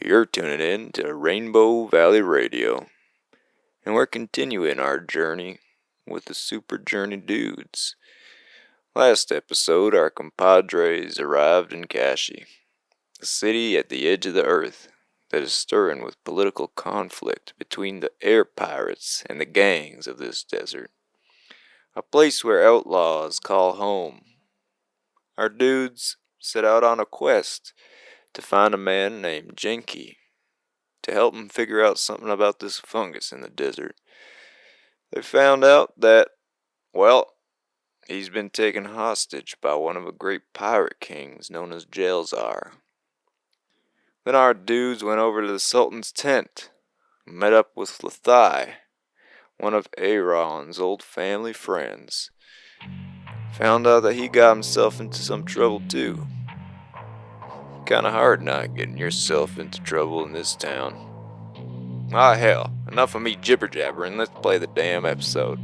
You're tuning in to Rainbow Valley Radio, and we're continuing our journey with the Super Journey Dudes. Last episode, our compadres arrived in Kashi, a city at the edge of the earth that is stirring with political conflict between the air pirates and the gangs of this desert. A place where outlaws call home. Our dudes set out on a quest to find a man named Genki to help them figure out something about this fungus in the desert. They found out that, well, he's been taken hostage by one of the great pirate kings known as Jailzar. Then our dudes went over to the Sultan's tent, met up with Lathai, one of Aaron's old family friends. Found out that he got himself into some trouble too. Kinda hard not getting yourself into trouble in this town. Ah, hell, enough of me jibber jabbering, let's play the damn episode.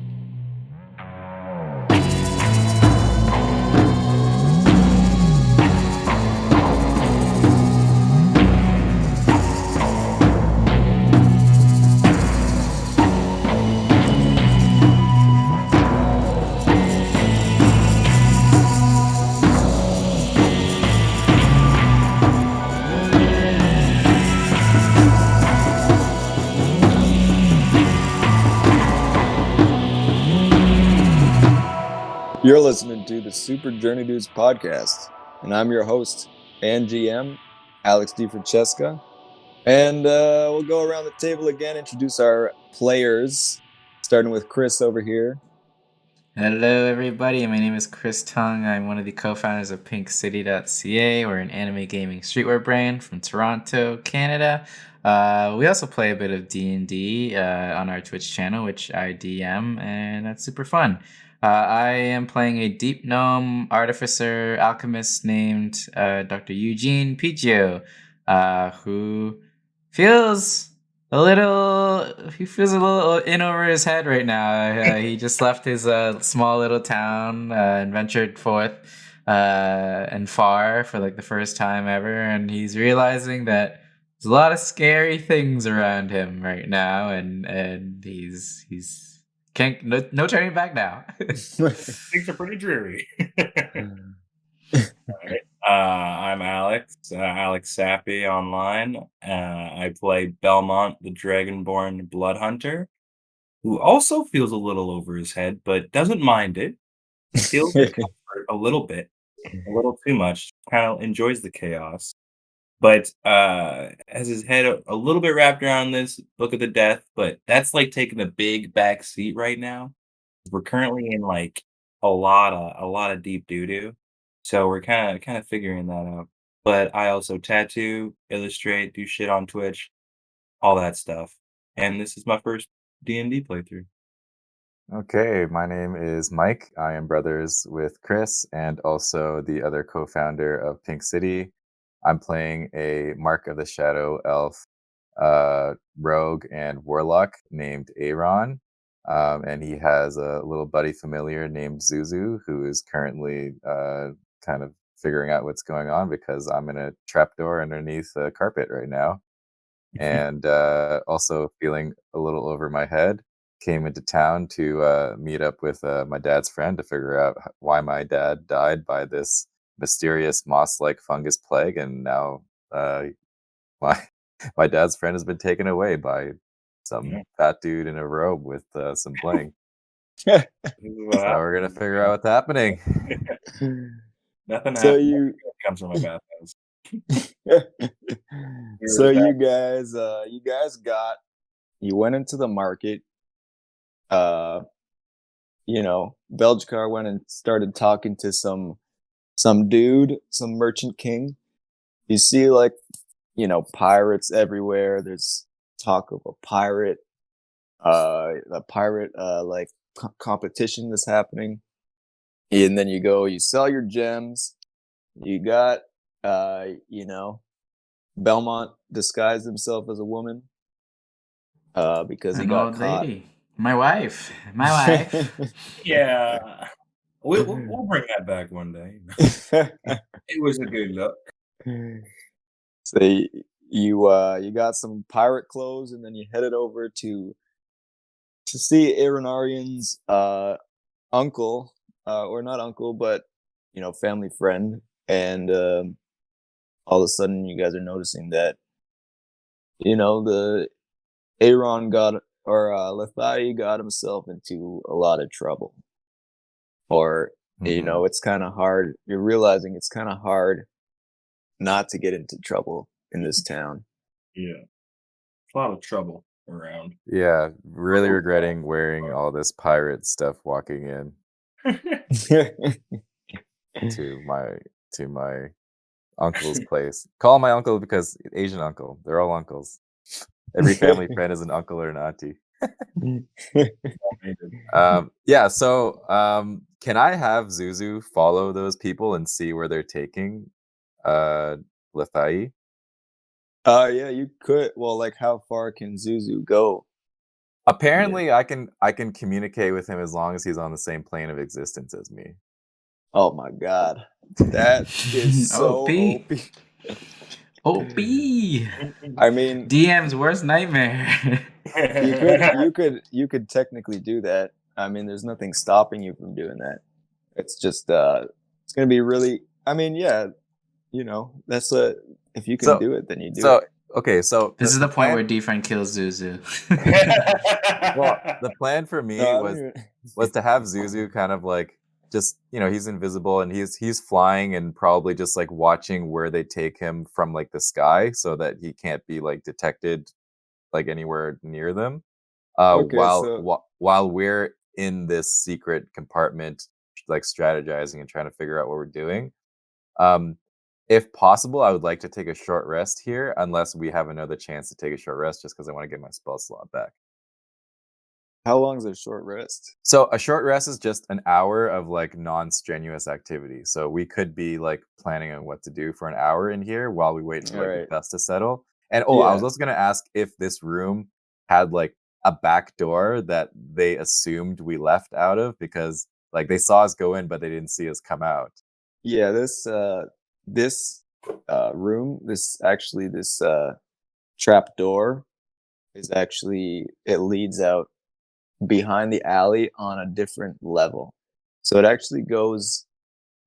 You're listening to the Super Journey Dudes podcast, and I'm your host and GM, Alex DeFrancesca. And we'll go around the table again, introduce our players, starting with Chris over here. Hello, everybody. My name is Chris Tung. I'm one of the co-founders of PinkCity.ca. We're an anime gaming streetwear brand from Toronto, Canada. We also play a bit of D&D on our Twitch channel, which I DM, and that's super fun. I am playing a deep gnome artificer alchemist named Dr. Eugene Piggio, who feels a little in over his head right now. He just left his small little town and ventured forth and far for like the first time ever, and he's realizing that there's a lot of scary things around him right now, and he's can't no turning back now. Things are pretty dreary. All right. I'm Alex Sappy online. I play Belmont, the Dragonborn Blood Hunter, who also feels a little over his head, but doesn't mind it. Feels the comfort a little bit, a little too much. Kind of enjoys the chaos, but has his head a little bit wrapped around this Book of the Death. But that's like taking a big back seat right now. We're currently in like a lot of deep doo doo. So we're kind of figuring that out. But I also tattoo, illustrate, do shit on Twitch, all that stuff. And this is my first D&D playthrough. Okay, my name is Mike. I am brothers with Chris and also the other co-founder of Pink City. I'm playing a Mark of the Shadow elf, rogue and warlock named Aaron. And he has a little buddy familiar named Zuzu, who is currently kind of figuring out what's going on because I'm in a trapdoor underneath a carpet right now. And also feeling a little over my head. Came into town to meet up with my dad's friend to figure out why my dad died by this mysterious moss-like fungus plague, and now my dad's friend has been taken away by some fat dude in a robe with some bling. So we're gonna figure out what's happening. Nothing So happens. Comes from my bathhouse. So you went into the market. Belgicar went and started talking to some dude, some merchant king. You see pirates everywhere. There's talk of a pirate competition that's happening. And then you sell your gems. You got Belmont disguised himself as a woman because he got caught. Lady. My wife. Yeah. We'll bring that back one day. It was a good look. So you got some pirate clothes, and then you headed over to see Aeronarian's uncle, or not uncle, but family friend, and all of a sudden you guys are noticing that the Aaron got or Lethai got himself into a lot of trouble, or it's kind of hard. You're realizing it's kind of hard not to get into trouble in this town. Yeah. A lot of trouble around. Yeah, really regretting wearing all this pirate stuff walking in to my uncle's place. Call my uncle because Asian uncle. They're all uncles. Every family friend is an uncle or an auntie. Yeah, so can I have Zuzu follow those people and see where they're taking Lethai? Yeah, you could. Well, like, how far can Zuzu go? Apparently, I can communicate with him as long as he's on the same plane of existence as me. Oh my god, that is so OP. OP. I mean, DM's worst nightmare. you could technically do that. I mean, there's nothing stopping you from doing that. It's just it's gonna be really. I mean, yeah, that's if you can do it, then you do it. Okay, so this is the point where DeFran kills Zuzu. Well, the plan for me was to have Zuzu kind of like just he's invisible and he's flying and probably just like watching where they take him from like the sky so that he can't be like detected like anywhere near them. While we're in this secret compartment, like strategizing and trying to figure out what we're doing. If possible, I would like to take a short rest here, unless we have another chance to take a short rest, just because I want to get my spell slot back. How long is a short rest? So a short rest is just an hour of like non-strenuous activity. So we could be like planning on what to do for an hour in here while we wait for like the dust to settle. And I was also gonna ask if this room had like a back door that they assumed we left out of, because like they saw us go in, but they didn't see us come out. Yeah, this room, this trap door is actually, it leads out behind the alley on a different level. So it actually goes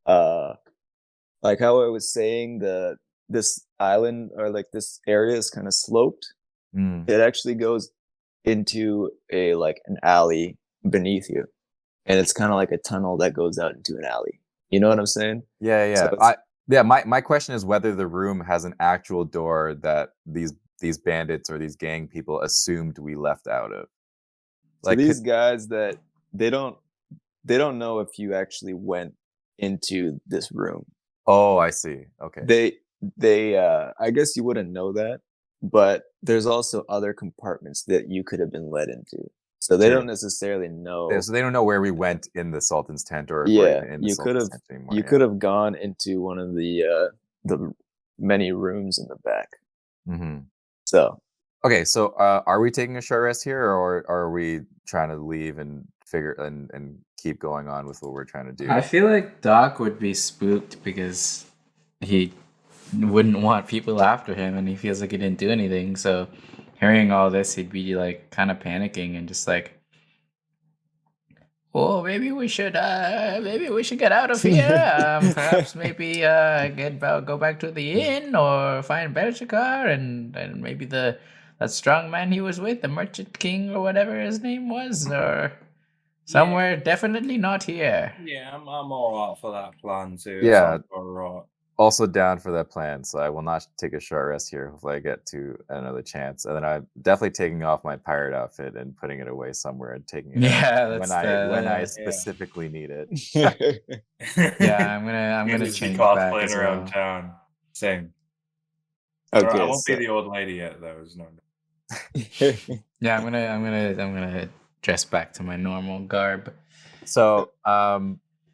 like how I was saying, this island or like this area is kind of sloped. It actually goes into an alley beneath you, and it's kind of like a tunnel that goes out into an alley. You know what I'm saying? Yeah. So my question is whether the room has an actual door that these bandits or these gang people assumed we left out of. Like, so these guys, that they don't know if you actually went into this room. Oh, I see. Okay. They I guess you wouldn't know that, but there's also other compartments that you could have been led into. So they don't necessarily know. Yeah, so they don't know where we went in the Sultan's tent, or you could have gone into one of the many rooms in the back. Mm-hmm. So okay, so are we taking a short rest here, or are we trying to leave and figure and keep going on with what we're trying to do? I feel like Doc would be spooked because he wouldn't want people after him, and he feels like he didn't do anything. So hearing all this, he'd be like kind of panicking and just like, "Oh, maybe we should get out of here. Perhaps maybe go back to the inn or find Bershikar and maybe that strong man he was with, the Merchant King or whatever his name was, or somewhere. Definitely not here." Yeah, I'm all out for that plan too. Yeah, all right. Also down for that plan, so I will not take a short rest here. Hopefully I get to another chance, and then I'm definitely taking off my pirate outfit and putting it away somewhere and taking it out when I specifically need it. Yeah, I'm gonna change back as well. Around town. Same. Okay, I won't be the old lady yet, though. No. Yeah, I'm gonna dress back to my normal garb. So,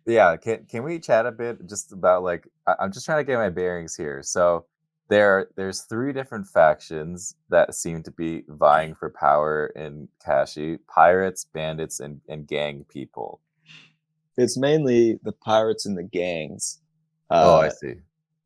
yeah, can we chat a bit just about like I'm just trying to get my bearings here. So there's 3 different factions that seem to be vying for power in Kashi: pirates, bandits, and gang people. It's mainly the pirates and the gangs. I see.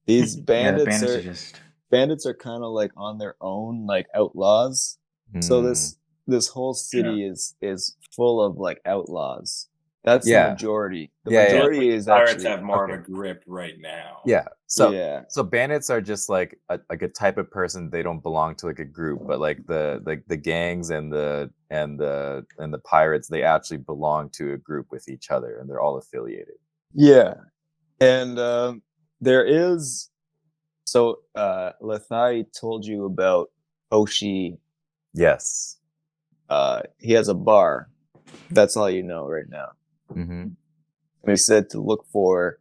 These bandits are just bandits are kind of like on their own, like outlaws. So this whole city is full of like outlaws. That's the majority. The majority is pirates actually have more of a grip right now. Yeah. So bandits are just like a type of person. They don't belong to like a group, but like the gangs and the pirates, they actually belong to a group with each other, and they're all affiliated. Yeah, and there is. So Lethai told you about Oshi. Yes. He has a bar. That's all you know right now. Mm-hmm. And he said to look for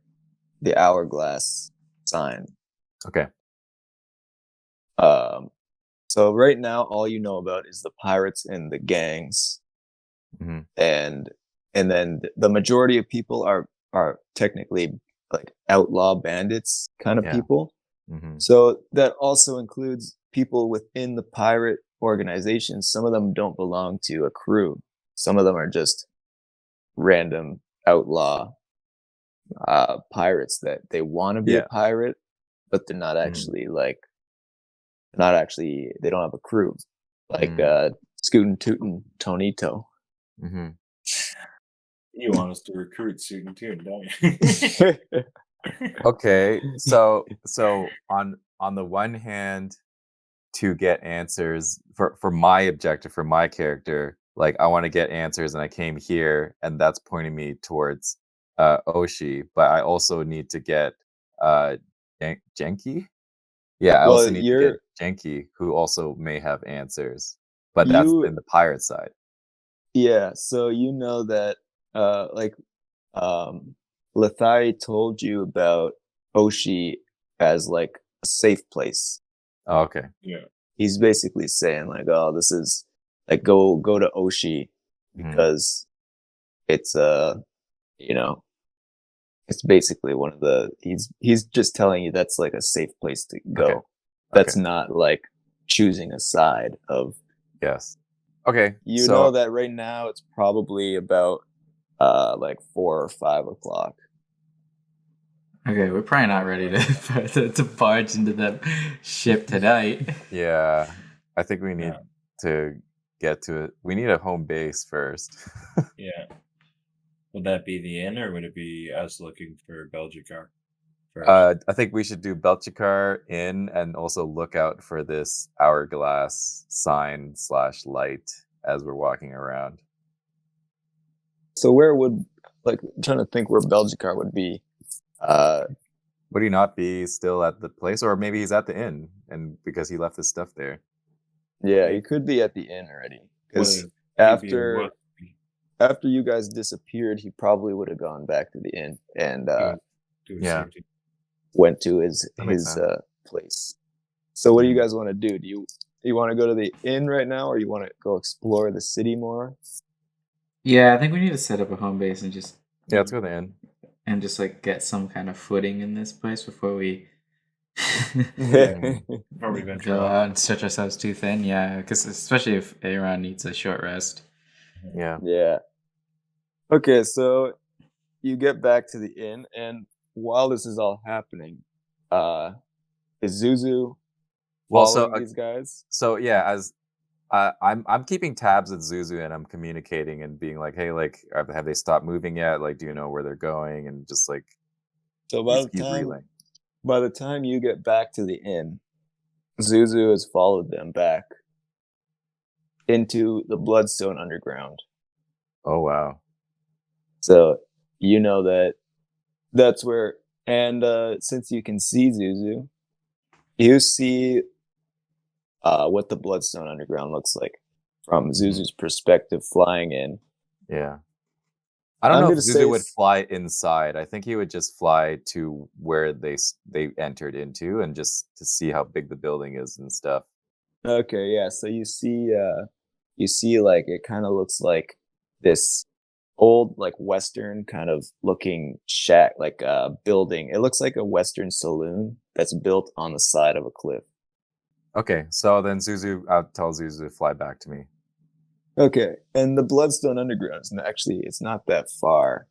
the hourglass sign. Okay. So right now, all you know about is the pirates and the gangs, and then the majority of people are technically like outlaw bandits kind of people. So that also includes people within the pirate organization. Some of them don't belong to a crew. Some of them are just random outlaw pirates that they want to be a pirate, but they're not actually they don't have a crew, like Scootin' Tootin' Tonito. You want us to recruit Scootin' Tootin', don't you? Okay, so on the one hand, to get answers for my objective, for my character, like I want to get answers, and I came here, and that's pointing me towards Oshi. But I also need to get Genki. Yeah, I also need to get Genki, who also may have answers, but that's in the pirate side. Yeah, so you know that Lethai told you about Oshi as like a safe place. Oh, okay. Yeah. He's basically saying like, oh, this is like go to Oshi because it's it's basically one of the he's just telling you that's like a safe place to go. Okay. That's not like choosing a side of. Yes. Okay. You know that right now it's probably about like 4 or 5 o'clock. Okay, we're probably not ready to barge into that ship tonight. Yeah, I think we need to get to it. We need a home base first. Yeah. Would that be the inn, or would it be us looking for Belgicar first? I think we should do Belgicar Inn and also look out for this hourglass sign / light as we're walking around. So where would I'm trying to think where Belgicar would be. Would he not be still at the place, or maybe he's at the inn, and because he left his stuff there? Yeah, he could be at the inn already. Because after you guys disappeared, he probably would have gone back to the inn and went to his place. So what do you guys want to do? Do you want to go to the inn right now, or you want to go explore the city more? Yeah, I think we need to set up a home base and just let's go to the inn and just like get some kind of footing in this place before we go out and stretch ourselves too thin. Yeah, because especially if Aaron needs a short rest. Yeah. Okay, so you get back to the inn, and while this is all happening, is Zuzu following these guys? So yeah, as I'm keeping tabs at Zuzu, and I'm communicating and being like, hey, like have they stopped moving yet? Like, do you know where they're going? And just like, so by the time you get back to the inn, Zuzu has followed them back into the Bloodstone Underground. Oh wow. So you know that's where, and since you can see Zuzu, you see what the Bloodstone Underground looks like from Zuzu's perspective flying in. Yeah. I don't know if Zuzu would fly inside. I think he would just fly to where they entered into, and just to see how big the building is and stuff. Okay, yeah. So you see like it kind of looks like this old like Western kind of looking shack, like building. It looks like a Western saloon that's built on the side of a cliff. Okay, so then I'll tell Zuzu to fly back to me. Okay, and the Bloodstone Underground is it's not that far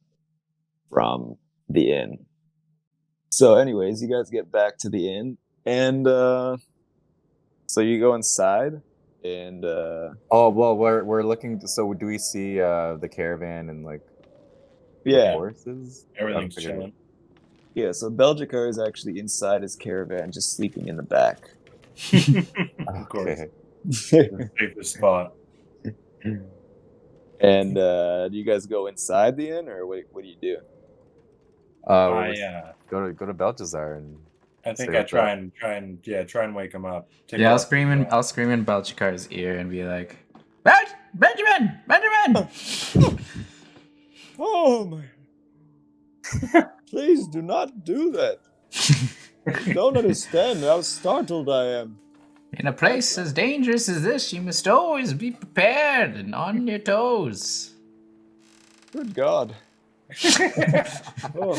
from the inn. So anyways, you guys get back to the inn, and So you go inside, and Oh well, we're looking. So do we see the caravan and like the yeah, horses? Everything's I figured chilling. yeah. So Belgicar is actually inside his caravan, just sleeping in the back. Of course. Okay. The safest spot. And do you guys go inside the inn, or what do you do? Go to Belchazar and I think say I what's try up. and wake him up. Take Yeah, off his, I'll scream in Belchikar's ear and be like, Benjamin! Oh my! Please do not do that. You don't understand how startled I am. In a place as dangerous as this, you must always be prepared and on your toes. Good God. Oh.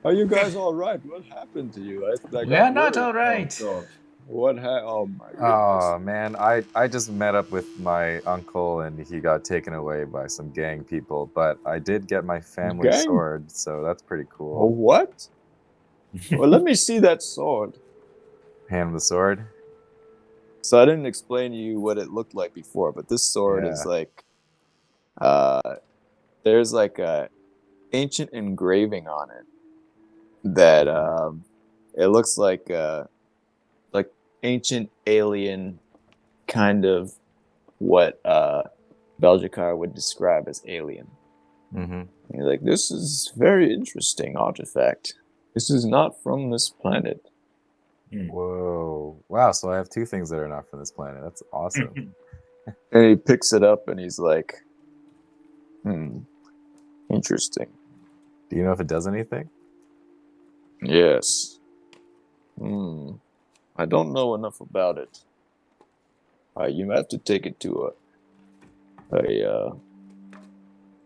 Are you guys all right? What happened to you? I We got are not worried. all right. Oh, What oh my goodness. Oh man, I just met up with my uncle and he got taken away by some gang people, but I did get my family Gang? sword, so that's pretty Oh, cool. what? Well, let me see that sword. Hand him the sword. So I didn't explain to you what it looked like before, but this sword is Yeah. like, there's like a ancient engraving on it that it looks like ancient alien kind of what Belgicar would describe as alien. Mm-hmm. He's like, this is very interesting artifact. This is not from this planet. Whoa. Wow, so I have two things that are not from this planet. That's awesome. And he picks it up and he's like, interesting. Do you know if it does anything? Yes. I don't know enough about it. You have to take it to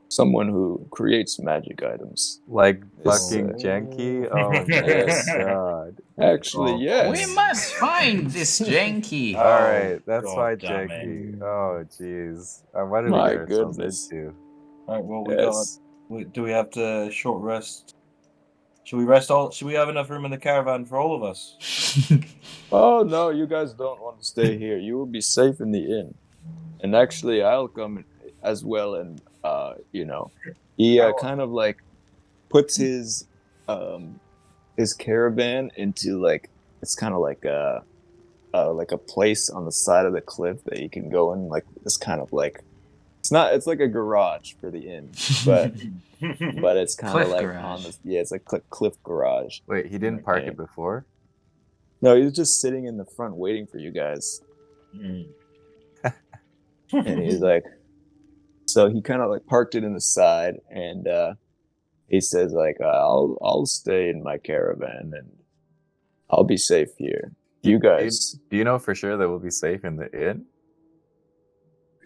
someone who creates magic items. Like Yes, fucking Janky? Oh my Yes. god. Actually, yes. We must find this janky. Alright, that's God why damn it. Janky. Oh jeez. What did we My get ourselves goodness. into? Alright, well Yes. do we have to short rest? Should we have enough room in the caravan for all of us? Oh no, you guys don't want to stay here. You will be safe in the inn. And actually, I'll come as well. And he kind of like puts his caravan into like, it's kind of like a place on the side of the cliff that you can go in. Like this kind of like, it's like a garage for the inn, but it's kind of Cliff like garage. on the it's like cliff garage. Wait, he didn't park Okay. it before? No, he was just sitting in the front waiting for you guys. And he's like, so he kind of like parked it in the side, and he says like, I'll stay in my caravan and I'll be safe here. You guys, Do you know for sure that we'll be safe in the inn?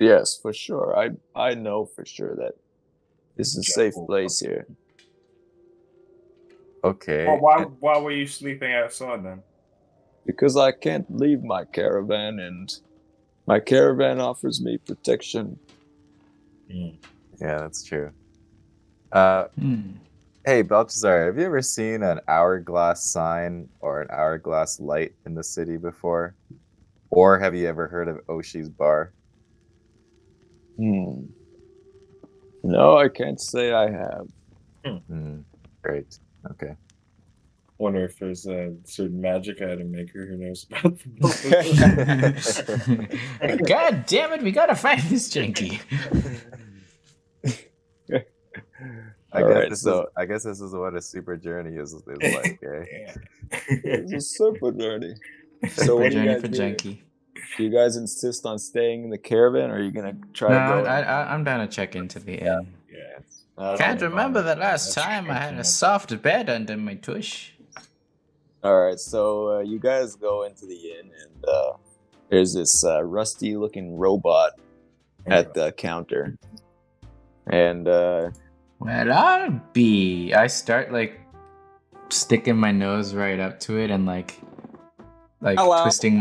yes, for sure. I know for sure that this is a safe place here. Okay. Well, why were you sleeping outside then? Because I can't leave my caravan, and my caravan offers me protection. Yeah, that's true. Hey, Balthazar, have you ever seen an hourglass sign or an hourglass light in the city before? Or have you ever heard of Oshi's Bar? No, I can't say I have. Great. Okay. Wonder if there's a certain magic item maker who knows about God damn it, we gotta find this janky. I guess this is what a super journey is like, eh? It's a super journey. So Super what do you journey guys for do? janky. Do you guys insist on staying in the caravan, or are you gonna try No, to go? I'm down to check into the inn. Okay. Can't remember the last time I had a soft bed under my tush. All right, so you guys go into the inn, and there's this rusty-looking robot at the counter, and Well, I'll be. I start like sticking my nose right up to it and like Hello. twisting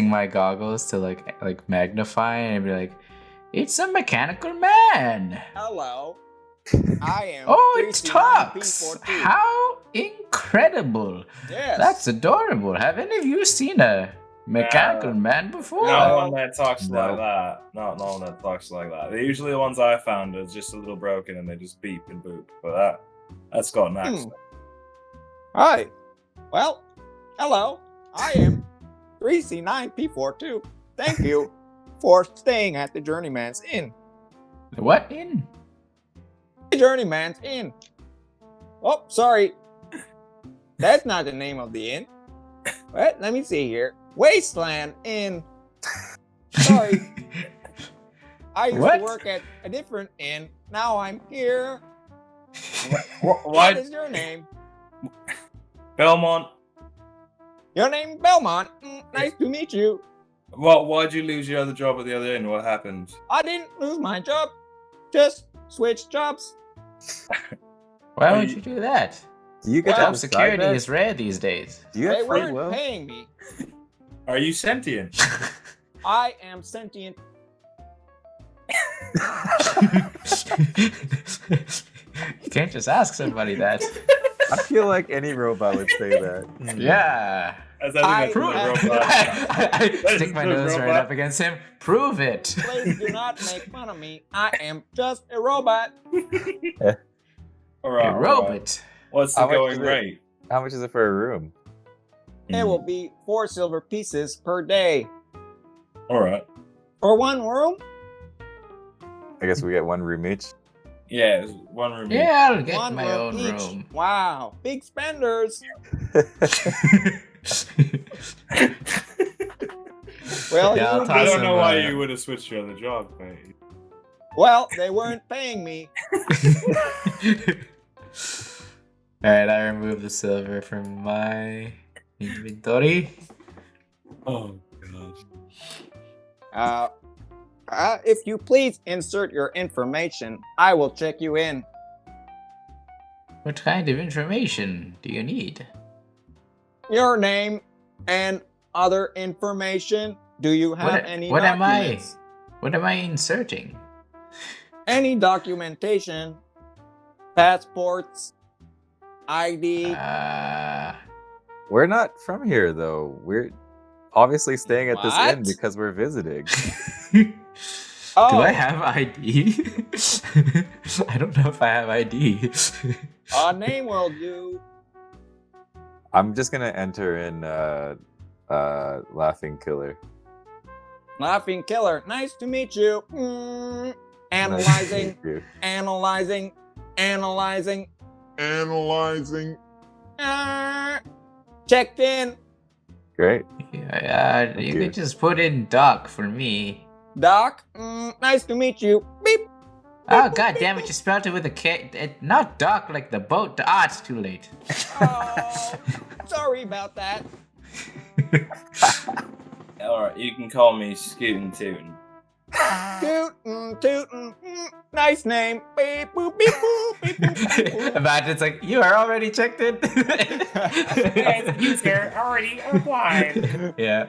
my goggles to like magnify and be like, it's a mechanical man. hello, I am. Oh, it talks. How incredible! Yes. That's adorable. Have any of you seen a Mechanical man before? No one that talks No. like that. No one that talks like that. They're usually the ones I found are just a little broken and they just beep and boop. But that's got an accent. Hi. Well, hello. I am 3C9P42. Thank you for staying at the Journeyman's Inn. What in? The Journeyman's Inn. Oh, sorry. That's not the name of the inn. What? Let me see here. Wasteland Inn. Sorry. I used What? to work at a different inn. Now I'm here. What Why, is your name? Belmont? Your name Belmont. Nice to meet you. Why'd you lose your other job at the other end? What happened? I didn't lose my job. Just switched jobs. Why would you do that? Do you get Well, to Job decide security that? is rare these days. Do you They have free weren't will? paying me. Are you sentient? I am sentient. You can't just ask somebody that. I feel like any robot would say that. Yeah. I think that's Prove a it. robot. I stick my a nose right robot. up against him. Prove it. Please do not make fun of me. I am just a robot. All right, A all right. robot. What's the How much going is it? rate? How much is it for a room? It will be 4 silver pieces per day. All right. For one room, I guess we get one room each. Yeah, it's one room. Yeah, I'll get one my room own each. room. Wow, big spenders. Well, Yeah, I'll you toss I don't him, know why uh, you would have switched your other job, mate. well, they weren't paying me. Alright, I remove the silver from my inventory. Oh god. If you please insert your information, I will check you in. What kind of information do you need? Your name and other information. Do you have any what am I? documents? What am I inserting? Any documentation, passports, ID. We're not from here, though. We're obviously staying at this inn What? because we're visiting. Oh, Do I have ID? I don't know if I have ID. a name will do. I'm just gonna enter in Laughing Killer. Laughing Killer. Nice to meet you. Analyzing, Thank you. analyzing, analyzing, analyzing. Checked in. Great. Yeah, you you. could just put in Doc for me. Doc, nice to meet you. Beep. Oh, god damn it, you spelled it with a K. Not Doc like the boat. Ah, it's too late. Oh, sorry about that. Alright, you can call me Scootin' Tootin'. Tootin', tootin', nice name. Beep, boop, beep, boop, beep, boop, beep, boop. Imagine it's like, you are already checked in. User already applied. Yeah.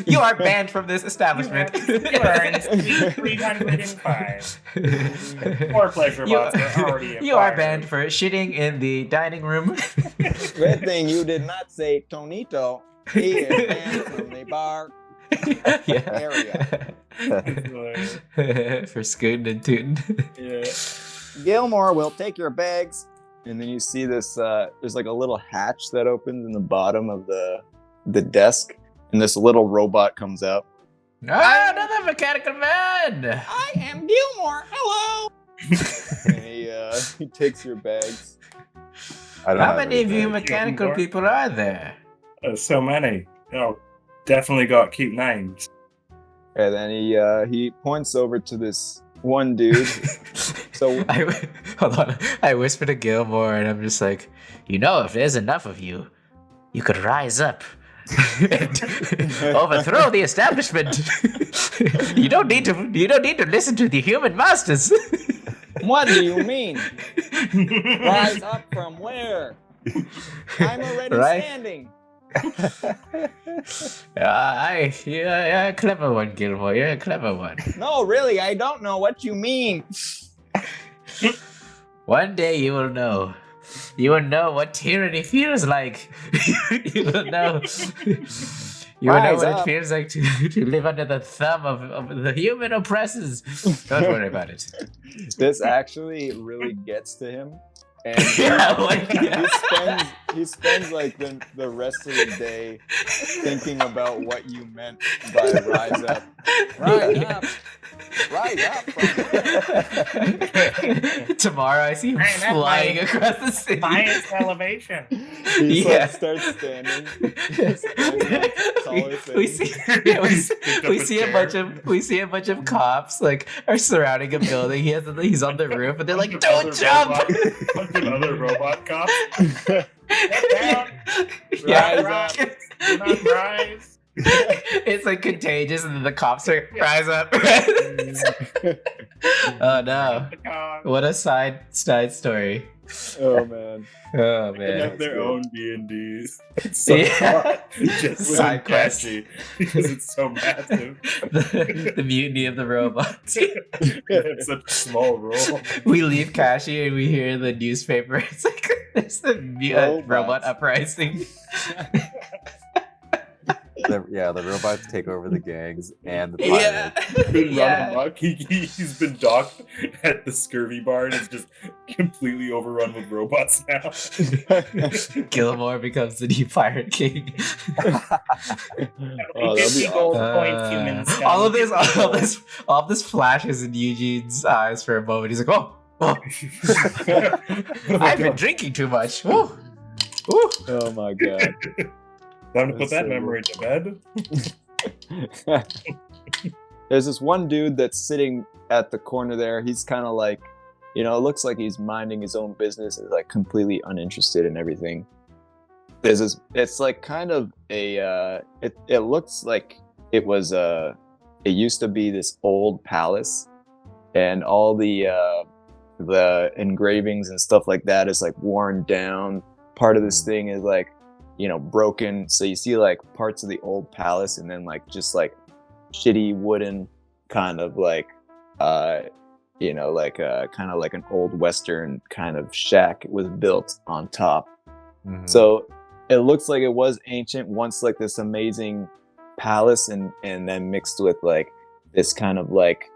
You are banned from this establishment. 305. More pleasure bots are already You are acquired. banned for shitting in the dining room. Good thing you did not say Tonito. He is banned from the bar area. For scooting and tooting. Yeah. Gilmore will take your bags. And then you see this, there's like a little hatch that opens in the bottom of the desk. And this little robot comes out. Ah, another mechanical man! I am Gilmore. Hello. And he takes your bags. I don't How have many of you anything. mechanical Gilmore? people are there? So many. Oh, definitely got cute names. And then he points over to this one dude. So Hold on. I whisper to Gilmore and I'm just like, you know, if there's enough of you, you could rise up and overthrow the establishment. You don't need to listen to the human masters. what do you mean? Rise up from where? I'm already Right. standing. You're a clever one, Gilmore. You're a clever one. No, really, I don't know what you mean. One day you will know. You will know what tyranny feels like. You will know. You would know Rise what up. it feels like to live under the thumb of the human oppressors. Don't worry about it. This actually really gets to him, and he spends like the rest of the day thinking about what you meant by rise up. Rise up. Rise up from where? Tomorrow I see him Man, that's flying my across the city. Highest elevation. He Yeah. starts standing. Taller we thing. see we see a bunch of cops like are surrounding a building. He's on the roof, and they're like, "Don't jump!" Bunch of other robot cops. Get down. Yeah. Rise up. Do not rise. It's like contagious, and then the cops are rise up. Oh no! The car. What a side story. Oh man. Oh They man. have their own D&Ds. It's so Yeah. hard. Just Side with quest. Cassie, because it's so massive. the mutiny of the robots. It's such a small role. We leave Kashi and we hear the newspaper. It's like there's the Robots. robot uprising. The robots take over the gangs and the Yeah. pirates. Been Yeah. run amok. He's been docked at the scurvy bar and is just completely overrun with robots now. Gilmore becomes the new pirate king. Oh, that'd be gold awesome. points, human scum. all of this flashes in Eugene's eyes for a moment. He's like, "Oh, I've been drinking too much." Woo. Woo. Oh my god. Time to put That's that so memory to bed. There's this one dude that's sitting at the corner there. He's kind of like, it looks like he's minding his own business and like completely uninterested in everything. There's this, it's like kind of a, it looks like it used to be this old palace, and all the engravings and stuff like that is like worn down. Part of this thing is like, broken. So you see like parts of the old palace, and then like just like shitty wooden kind of like kind of like an old Western kind of shack was built on top. Mhm. So it looks like it was ancient once, like this amazing palace, and then mixed with like this kind of like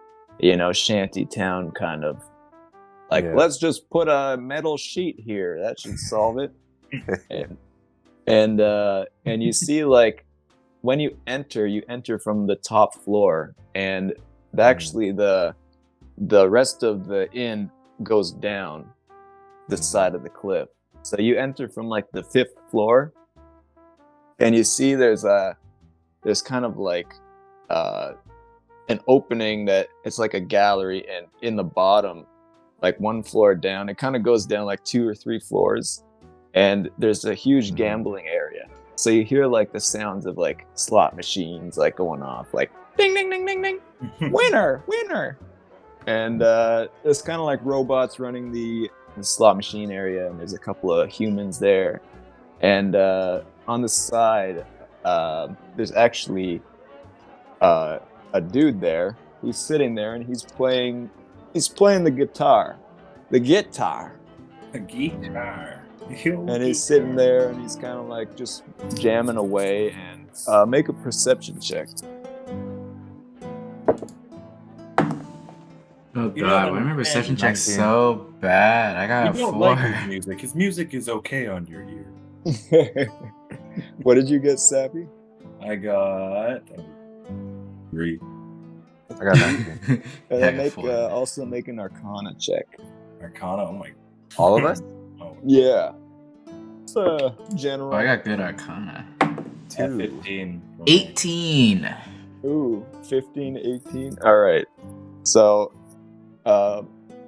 shanty town kind of like, Yeah. let's just put a metal sheet here, that should solve it. and you see like when you enter from the top floor, and actually the rest of the inn goes down the side of the cliff. So you enter from like the 5th floor, and you see there's kind of like an opening that it's like a gallery, and in the bottom, like 1 floor down, it kind of goes down like 2 or 3 floors, and there's a huge gambling area. So you hear like the sounds of like slot machines like going off, like ding ding ding ding ding, winner. And there's kind of like robots running the slot machine area, and there's a couple of humans there. And on the side, there's actually a dude there. He's sitting there, and he's playing the guitar. A guitar. And he's sitting there, and he's kind of like just jamming away. And make a perception check. Oh You god, don't why my perception understand, check's 19. so bad? I got You a don't 4. like his music. His music is okay on your ear. What did you get, Sappy? I got 3. I got 19. And I then got 4. also make an Arcana check. Arcana. Oh my. All of us? Oh, Yeah. It's general. Oh, I got good Arcana. 2. 15. 18. Ooh, 15, 18. All right. So,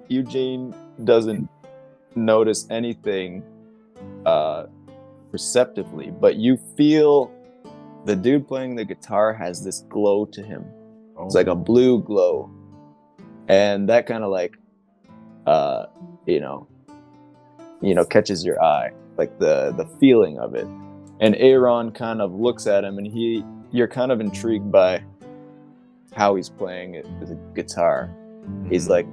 Eugene doesn't notice anything perceptively, but you feel the dude playing the guitar has this glow to him. Oh. It's like a blue glow, and that kind of like, catches your eye, like the feeling of it. And Aaron kind of looks at him, and you're kind of intrigued by how he's playing it with a guitar. He's like,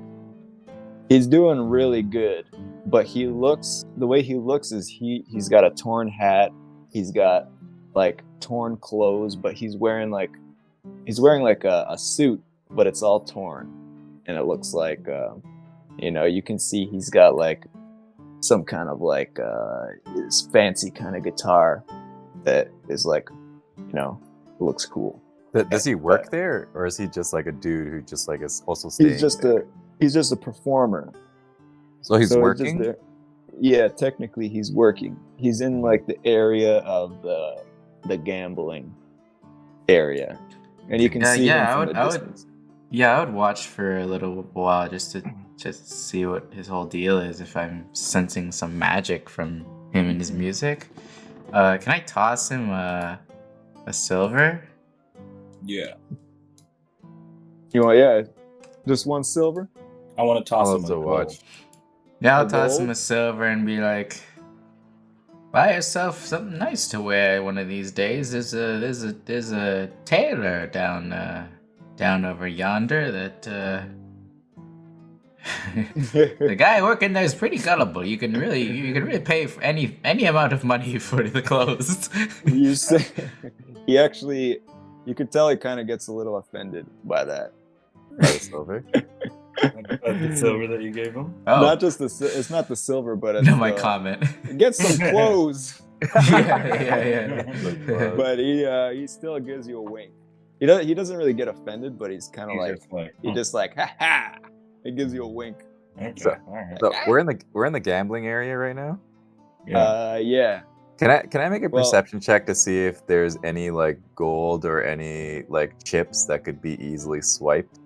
he's doing really good, but the way he looks is he's got a torn hat. He's got like torn clothes, but he's wearing like a suit, but it's all torn, and it looks like you can see he's got like some kind of like his fancy kind of guitar that is like looks cool. Does he work there, or is he just like a dude who just like is also staying? He's just a performer. So he's So working. Yeah, technically he's working. He's in like the area of the gambling area, and you can see him from the distance. I would watch for a little while just to see what his whole deal is. If I'm sensing some magic from him and his music, can I toss him a silver? Yeah. You want just one silver? I want to toss I'll him a also gold. watch. Yeah, I'll A toss gold? him a silver and be like, buy yourself something nice to wear one of these days. There's a tailor down over yonder that the guy working there is pretty gullible. You can really pay for any amount of money for the clothes. You say he actually, you could tell he kind of gets a little offended by that. By the silver. The silver that you gave him? Oh, Not just it's not the silver, but it's no, my comment. get some clothes. yeah. But he still gives you a wink. He doesn't really get offended, but he's kind of like he just like ha ha. He gives you a wink. Okay. So- All right. So we're in the gambling area right now. Yeah. Can I make a Well- perception check to see if there's any like gold or any like chips that could be easily swiped?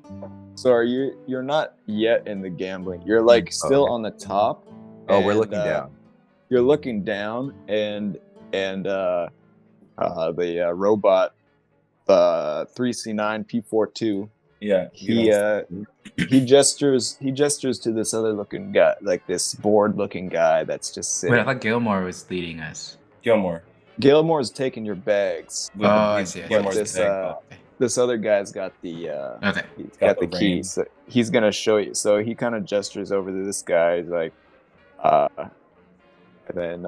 So you're not yet in the gambling. You're like still okay. on the top. Oh, we're and, looking down. You're looking down, and the robot 3C9 P42. Yeah. He gestures to this other looking guy, like this bored looking guy that's just sitting. Wait, I thought Gilmore was leading us. Gilmore. Gilmore's taking your bags. Oh, I see. Gilmore's This, the bag. This other guy's got the Okay. he's Got got the the key. reins. So he's gonna show you. So he kind of gestures over to this guy. He's like, and then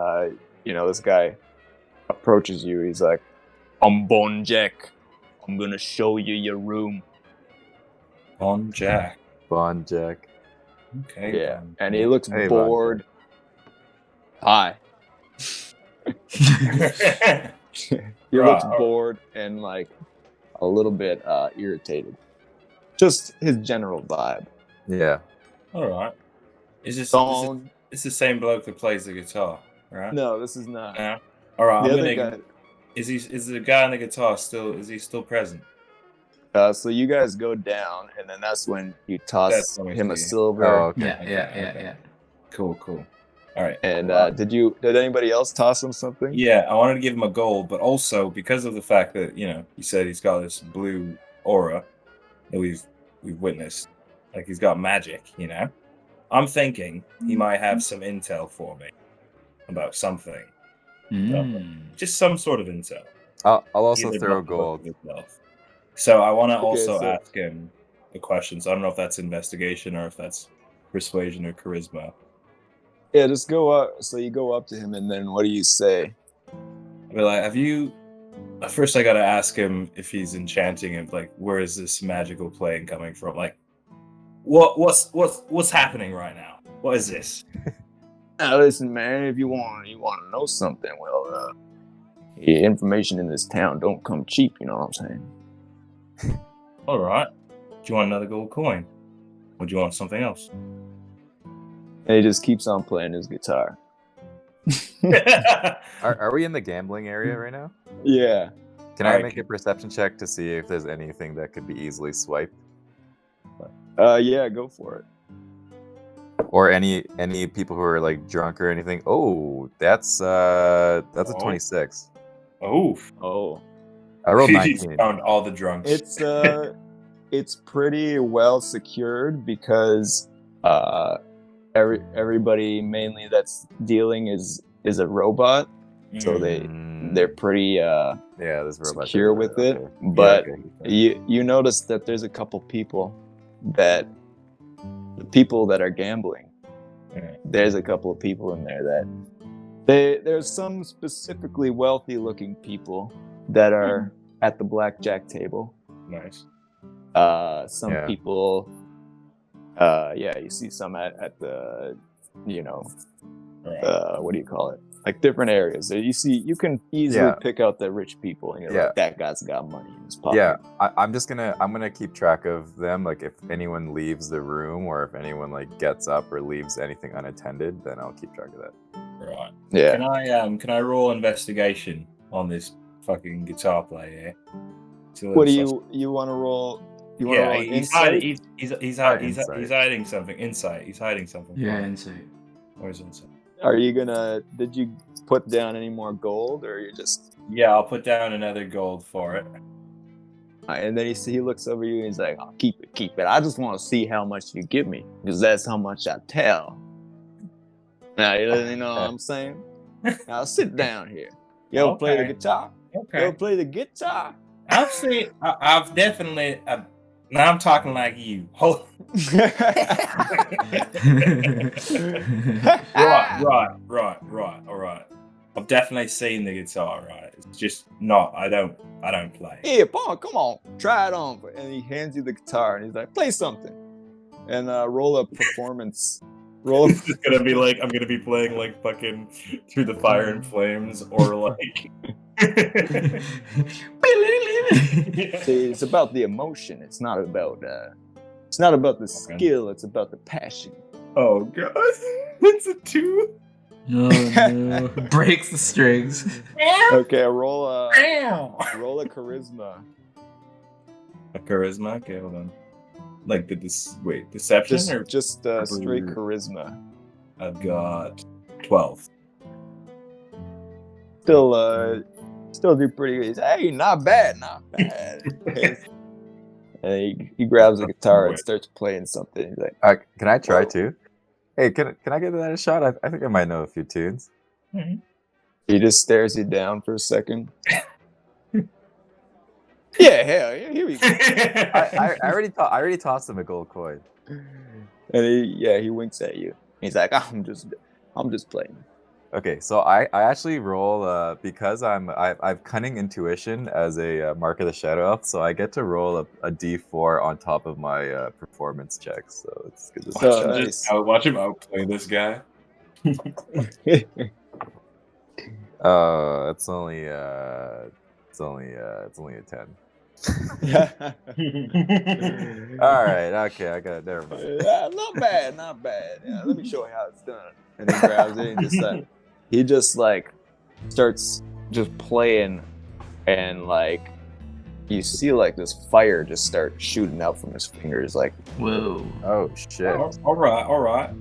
this guy approaches you. He's like, "I'm Bon Jack. I'm gonna show you your room." On Jack. Bond Jack. Okay. Yeah, and he looks Hey, Bon bored. Hi. He looks bored and like a little bit irritated. Just his general vibe. Yeah. All right. Is this Song. it's the same bloke that plays the guitar, right? No, this is not. No. All right. The I'm other gonna. guy. Is the guy on the guitar still? Is he still present? So you guys go down, and then that's when you toss That's when we him a see. silver. Oh, okay. Yeah. Cool. All right. And did anybody else toss him something? Yeah, I wanted to give him a gold, but also because of the fact that you said he's got this blue aura that we've witnessed, like he's got magic. I'm thinking he might have some intel for me about something, just some sort of intel. I'll also Either throw not gold. himself. So I want to Okay, also so- ask him a question. So I don't know if that's investigation or if that's persuasion or charisma. Yeah, just go up. So you go up to him, and then what do you say? But like, have you? First, I gotta ask him if he's enchanting and like, where is this magical plane coming from? Like, what's happening right now? What is this? Now listen, man. If you want to know something, well, information in this town don't come cheap. You know what I'm saying? All right. Do you want another gold coin, or do you want something else? And he just keeps on playing his guitar. Are we in the gambling area right now? Yeah. Can I Alright. make a perception check to see if there's anything that could be easily swiped, Yeah, go for it. or any people who are like drunk or anything? Oh, that's a Oh. 26. Oof. Oh. I rolled He's 19. found all the drunks. It's pretty well secured because everybody mainly that's dealing is a robot, so they're pretty yeah, this robot secure did with that, it. okay. But Yeah, okay. you notice that there's a couple people that the people that are gambling. Yeah. There's a couple of people in there that there's some specifically wealthy looking people that are at the blackjack table. Nice. Some people, you see some at the, what do you call it? Like different areas. You can easily pick out the rich people, and you're like, that guy's got money in his pocket. Yeah, I'm gonna keep track of them. Like if anyone leaves the room, or if anyone like gets up or leaves anything unattended, then I'll keep track of that. Right. Yeah. Can I roll investigation on this fucking guitar player? What do you want to roll? You want to roll insight? He's hiding something. Insight. He's hiding something. Yeah, insight. Where's insight? Did you put down any more gold, or you just? Yeah, I'll put down another gold for it. And then he looks over you and he's like, "Oh, keep it. I just want to see how much you give me, because that's how much I tell." Now, you know what I'm saying? Now sit down here. You ever play the guitar? Okay. You ever play the guitar? I've definitely. Now I'm talking like you. Hold. Right. All right. I've definitely seen the guitar. Right. It's just not. I don't play. Here, Paul, come on, try it on. And he hands you the guitar, and he's like, "Play something," and roll a performance. It's just gonna be like I'm gonna be playing like fucking Through the Fire and Flames, or like. See, it's about the emotion. It's not about the skill. It's about the passion. Oh god, it's a 2. Oh no! Breaks the strings. Okay, roll a charisma. A charisma? Okay, hold on. Like deception just straight charisma. I've got 12. Still do pretty good. He's, hey, not bad. And he grabs the guitar and starts playing something. He's like, can I try too? Hey, can I give that a shot? I think I might know a few tunes. Mm-hmm. He just stares you down for a second. Yeah, hell, here we go. I already tossed him a gold coin. And he winks at you. He's like, I'm just playing. Okay, so I actually roll because I've cunning intuition as a mark of the shadow elf, so I get to roll a d4 on top of my performance check. So it's good to see. Nice. Watch him outplay this guy. It's only a 10. All right, okay, I got it. Never mind. Not bad. Yeah, let me show you how it's done. And he grabs it and he just like starts just playing, and like you see like this fire just start shooting out from his fingers. Like, whoa! Oh shit! All right.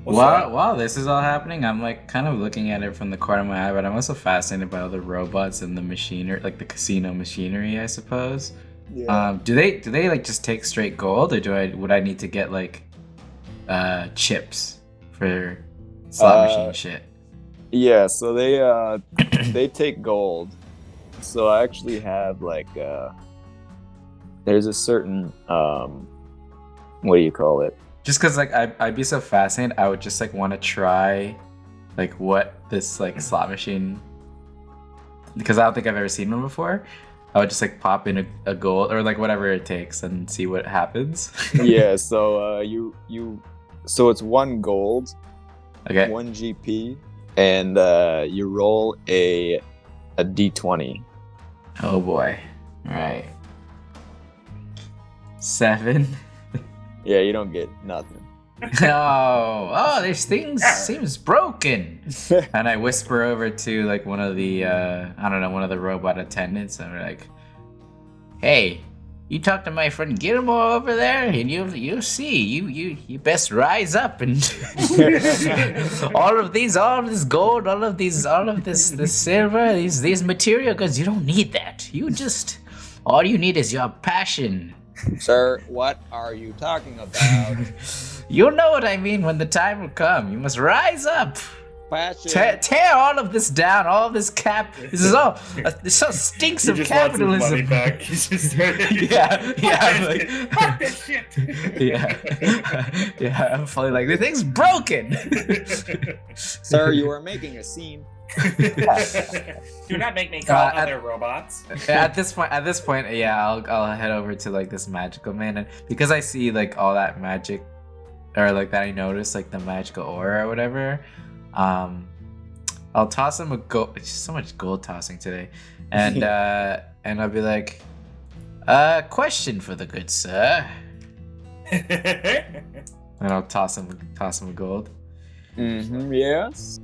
While this is all happening, I'm like kind of looking at it from the corner of my eye, but I'm also fascinated by all the robots and the machinery, like the casino machinery, I suppose. yeah. Do they like just take straight gold, or would I need to get like chips for slot machine shit? Yeah, so they take gold. So I actually have like there's a certain what do you call it? Just because like I'd be so fascinated, I would just like want to try like what this like slot machine, because I don't think I've ever seen one before. I would just like pop in a gold or like whatever it takes and see what happens. Yeah, so so it's 1 gold, Okay. 1 GP, and you roll a d20. Oh boy. All right. 7. Yeah, you don't get nothing. Oh, this thing seems broken. And I whisper over to like one of the one of the robot attendants, and we're like, "Hey, you talk to my friend Gilmore over there, and you'll see. You best rise up and all of this gold, all of this silver, these material goods. You don't need that. All you need is your passion." Sir, what are you talking about? You'll know what I mean when the time will come. You must rise up. Passion. Tear all of this down. All of this This all stinks of capitalism. Yeah. I'm like, Fuck this shit. Yeah. I'm fully like, the thing's broken. Sir, you are making a scene. Do not make me call other robots. At this point, yeah, I'll head over to like this magical man, and because I see like all that magic, or like that I noticed like the magical aura or whatever, I'll toss him a gold. It's just so much gold tossing today, and and I'll be like, question for the good sir, and I'll toss him a gold. Yes.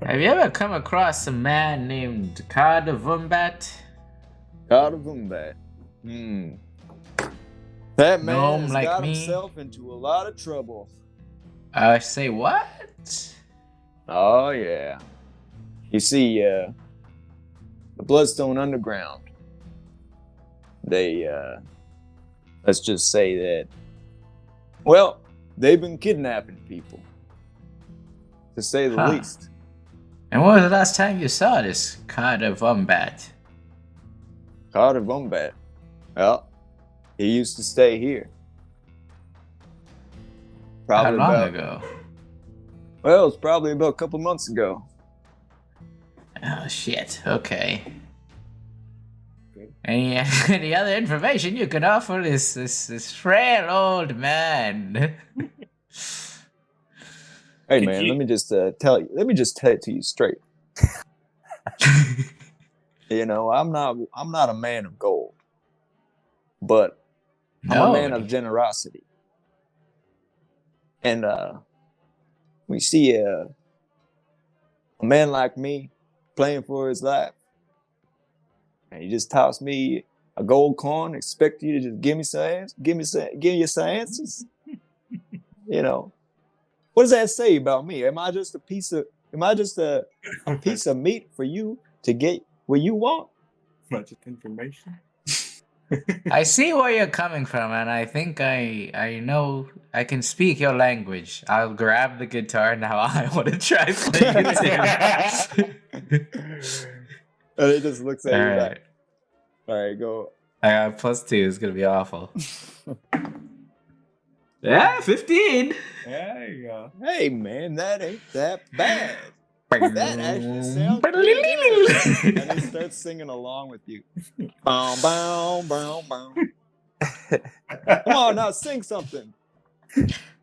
Have you ever come across a man named Cardavumbat? Cardavumbat. That man Gnome has like got me? himself into a lot of trouble. Say what? Oh yeah. You see, the Bloodstone Underground. They let's just say that. Well, they've been kidnapping people, to say the least. And when was the last time you saw this Cardavumbat? Cardavumbat. Well, he used to stay here. How long ago? Well, it's probably about a couple months ago. Oh shit. Okay. Any other information you can offer this frail old man? Hey man, let me just tell it to you straight. You know, I'm not a man of gold, but I'm a man of generosity. And we see a man like me playing for his life, and you just toss me a gold coin, expect you to just give you some answers. You know, what does that say about me? Am I just a piece of meat for you to get what you want? Much information. I see where you're coming from, and I think I know I can speak your language. I'll grab the guitar now. I want to try playing it too. And he just looks at you right. like, all right, go. I got +2. It's gonna be awful. Yeah, 15. There you go. Hey man, that ain't that bad. That actually sounds pretty good. And he starts singing along with you. Bow, bow, bow, bow. Come on, now sing something.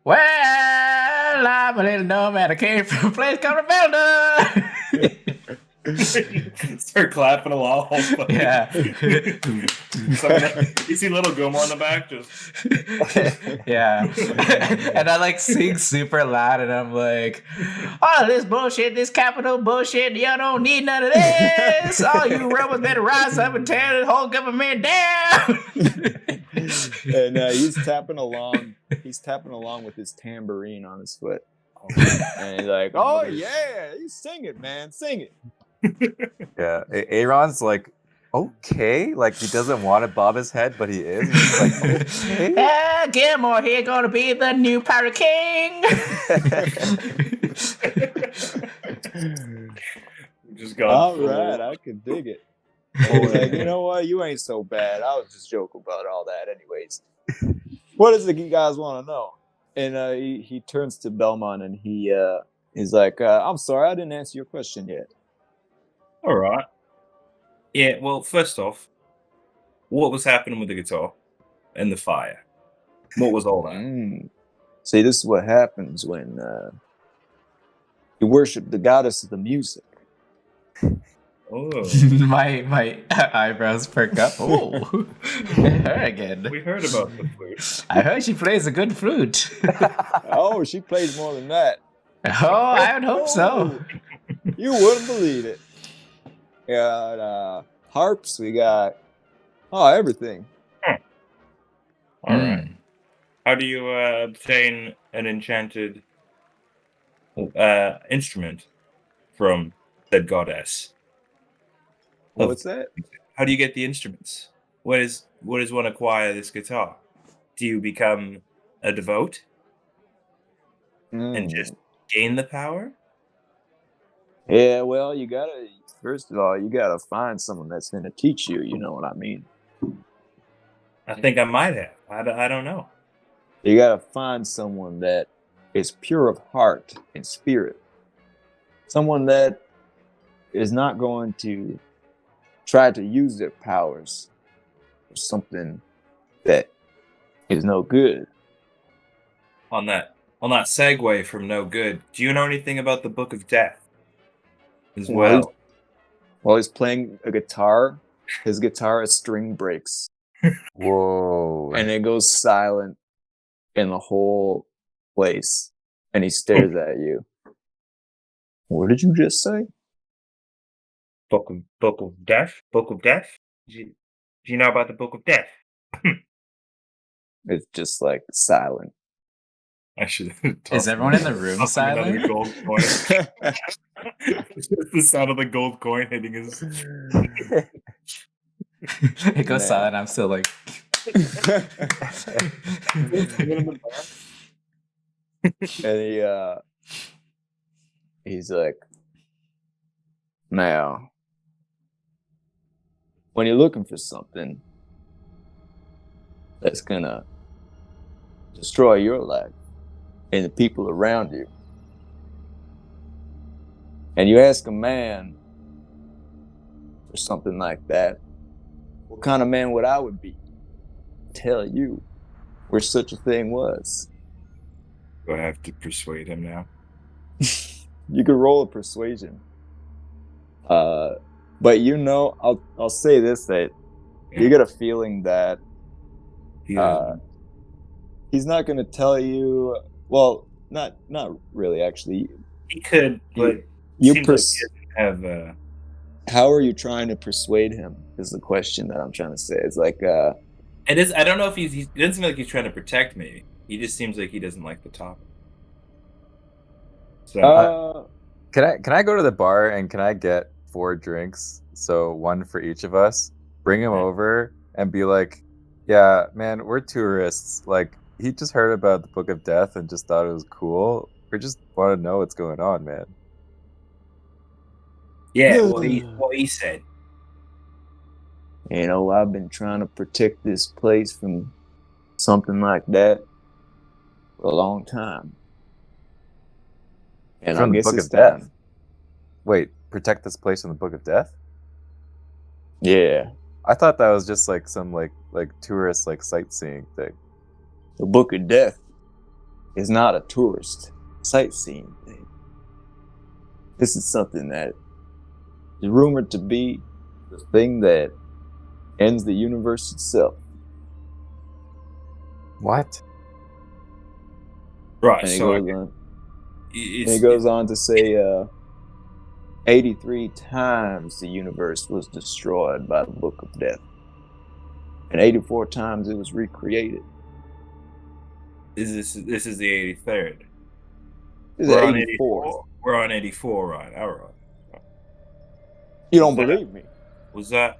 Well, I'm a little nomad. I came from a place called Rebelda. Start clapping along. Yeah. You see little Gilmore in the back, just yeah. And I like sing super loud, and I'm like, all this bullshit, this capital bullshit, y'all don't need none of this. All you rebels better rise up and tear the whole government down. And he's tapping along with his tambourine on his foot. And he's like, oh yeah, you sing it, man, sing it. Yeah, Aaron's like, okay, like he doesn't want to bob his head, but he is. He's like, okay. Gilmore here, gonna be the new pirate king. just go. All right, I can dig it. He's like, you know what? You ain't so bad. I was just joking about all that, anyways. What is it you guys want to know? And he turns to Belmont and he's like, I'm sorry, I didn't answer your question yet. All right. Yeah, well, first off, what was happening with the guitar and the fire? What was all that? See, this is what happens when you worship the goddess of the music. Oh. my eyebrows perk up. Oh, her again. We heard about the flute. I heard she plays a good flute. Oh, she plays more than that. Oh, I would hope so. You wouldn't believe it. We got harps. We got everything. All right. How do you obtain an enchanted instrument from said goddess? What's that? How do you get the instruments? What does one acquire this guitar? Do you become a devote and just gain the power? Yeah, well, first of all, you gotta find someone that's gonna teach you. You know what I mean? I think I might have. I don't know. You gotta find someone that is pure of heart and spirit. Someone that is not going to try to use their powers for something that is no good. On that segue from no good, do you know anything about the Book of Death as well? While he's playing a guitar, his guitar string breaks. Whoa. And it goes silent in the whole place. And he stares at you. What did you just say? Book of Death? Book of Death? Do you know about the Book of Death? It's just like silent. I should. Is everyone in the room silent? Gold coin. It's just the sound of the gold coin hitting his. It goes silent. I'm still like. And he's like, now, when you're looking for something that's gonna destroy your life and the people around you, and you ask a man for something like that, what kind of man would I be? Tell you where such a thing was. Do I have to persuade him now? You could roll a persuasion. But I'll say this, that you get a feeling that he's not going to tell you. Well, not really. Actually, he could, but How are you trying to persuade him? Is the question that I'm trying to say. It's like it is. I don't know if he doesn't seem like he's trying to protect me. He just seems like he doesn't like the topic. So can I go to the bar and can I get 4 drinks? So 1 for each of us. Bring him over and be like, yeah, man, we're tourists. Like, he just heard about the Book of Death and just thought it was cool. We just want to know what's going on, man. Yeah, what he said. You know, I've been trying to protect this place from something like that for a long time. And from I guess the Book it's of time. Death? Wait, protect this place from the Book of Death? Yeah. I thought that was just like some like tourist like sightseeing thing. The Book of Death is not a tourist sightseeing thing. This is something that is rumored to be the thing that ends the universe itself. What? Right. And So he goes on to say 83 times the universe was destroyed by the Book of Death. And 84 times it was recreated. This is the 83rd. This is 84th. We're on 84, right? All right. You don't believe me? Will that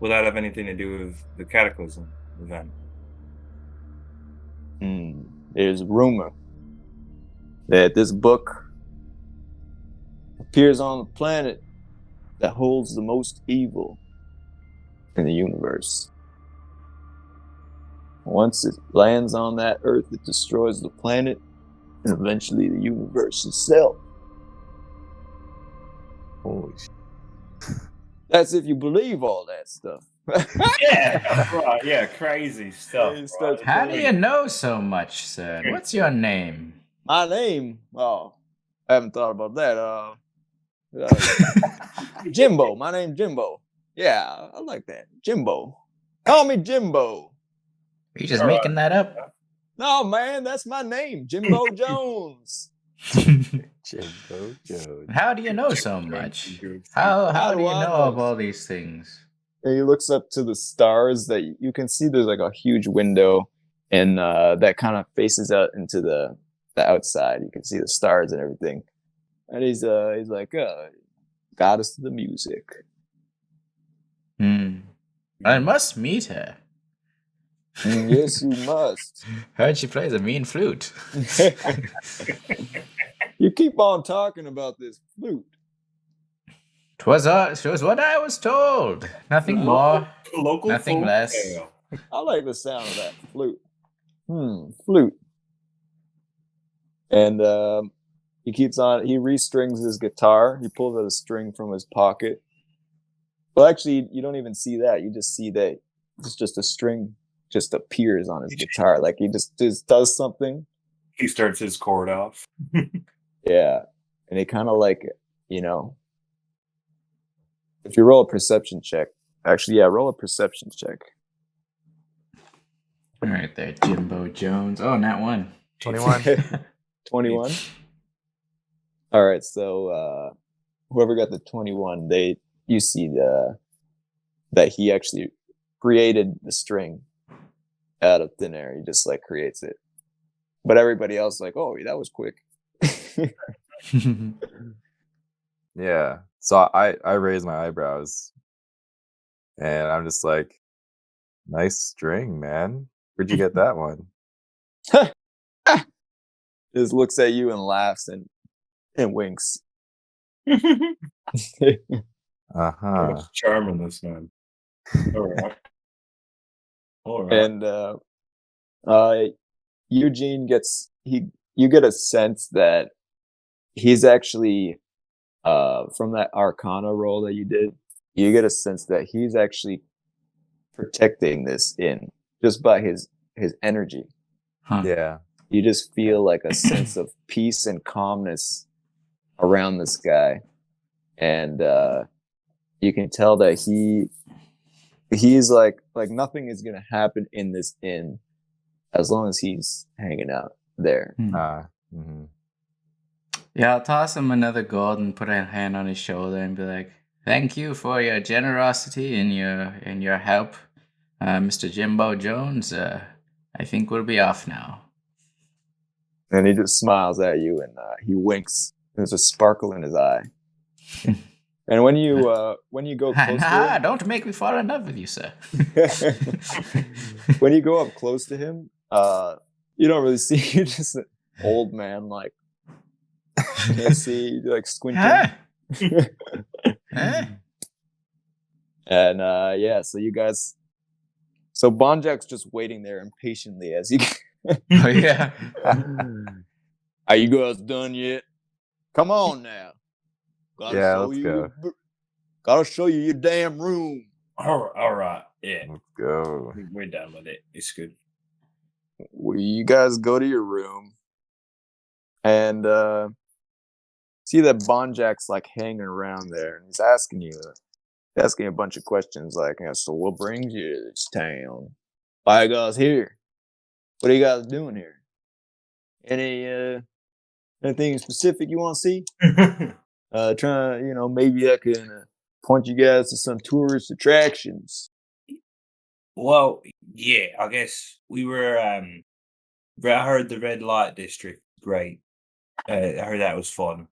have anything to do with the Cataclysm event? There's a rumor that this book appears on the planet that holds the most evil in the universe. Once it lands on that Earth, it destroys the planet and eventually the universe itself. Holy shit. That's if you believe all that stuff. Yeah, right. Yeah, crazy stuff. Right? How do you know so much, sir? What's your name? My name? Oh, I haven't thought about that. Jimbo. My name's Jimbo. Yeah, I like that. Jimbo. Call me Jimbo. Are you just making that up? No, man, that's my name. Jimbo Jones. Jimbo Jones. How do you know so much? How do you know of all these things? And he looks up to the stars that you can see. There's like a huge window, and that kind of faces out into the outside. You can see the stars and everything. And he's like, goddess of the music. I must meet her. Yes, you must. Heard she plays a mean flute. You keep on talking about this flute. 'Twas what I was told. Nothing more, Local nothing folk less. tale. I like the sound of that flute. Flute. And he restrings his guitar. He pulls out a string from his pocket. Well, actually, you don't even see that. You just see that it's just a string just appears on his guitar. Like he just does something. He starts his chord off. Yeah. And it kind of like, you know, if you roll a perception check, actually, yeah, roll a perception check. All right, there, Jimbo Jones. Oh, not one. 21. 21. All right, so whoever got the 21, you see that he actually created the string out of thin air. He just like creates it. But everybody else is like, oh, that was quick. Yeah. So I raise my eyebrows and I'm just like, nice string, man. Where'd you get that one? Just looks at you and laughs and winks. Uh-huh. Charming, this man. All right. And Eugene you get a sense that he's actually from that Arcana roll that you did, you get a sense that he's actually protecting this in just by his energy. Huh. Yeah. You just feel like a sense of peace and calmness around this guy, and you can tell that he's like nothing is gonna happen in this inn as long as he's hanging out there. Mm-hmm. Yeah, I'll toss him another gold and put a hand on his shoulder and be like, "Thank you for your generosity and your help, Mr. Jimbo Jones. I think we'll be off now." And he just smiles at you and he winks. There's a sparkle in his eye. And when you go close to him, don't make me fall in love with you, sir. when you go up close to him, you don't really see. You're just an old man, like can't see, like squinting. And yeah, so you guys, so Bonjak's just waiting there impatiently as you. Oh yeah. Are you guys done yet? Come on now. Let's go. Gotta show you your damn room. All right. Yeah. Let's go. We're done with it. It's good. Well, you guys go to your room and see that Bonjak's like hanging around there, and he's asking a bunch of questions like, so what brings you to this town? Why you guys here? What are you guys doing here? Anything specific you want to see? Maybe I can point you guys to some tourist attractions. Well, yeah, I guess we were. I heard the red light district was great. I heard that was fun.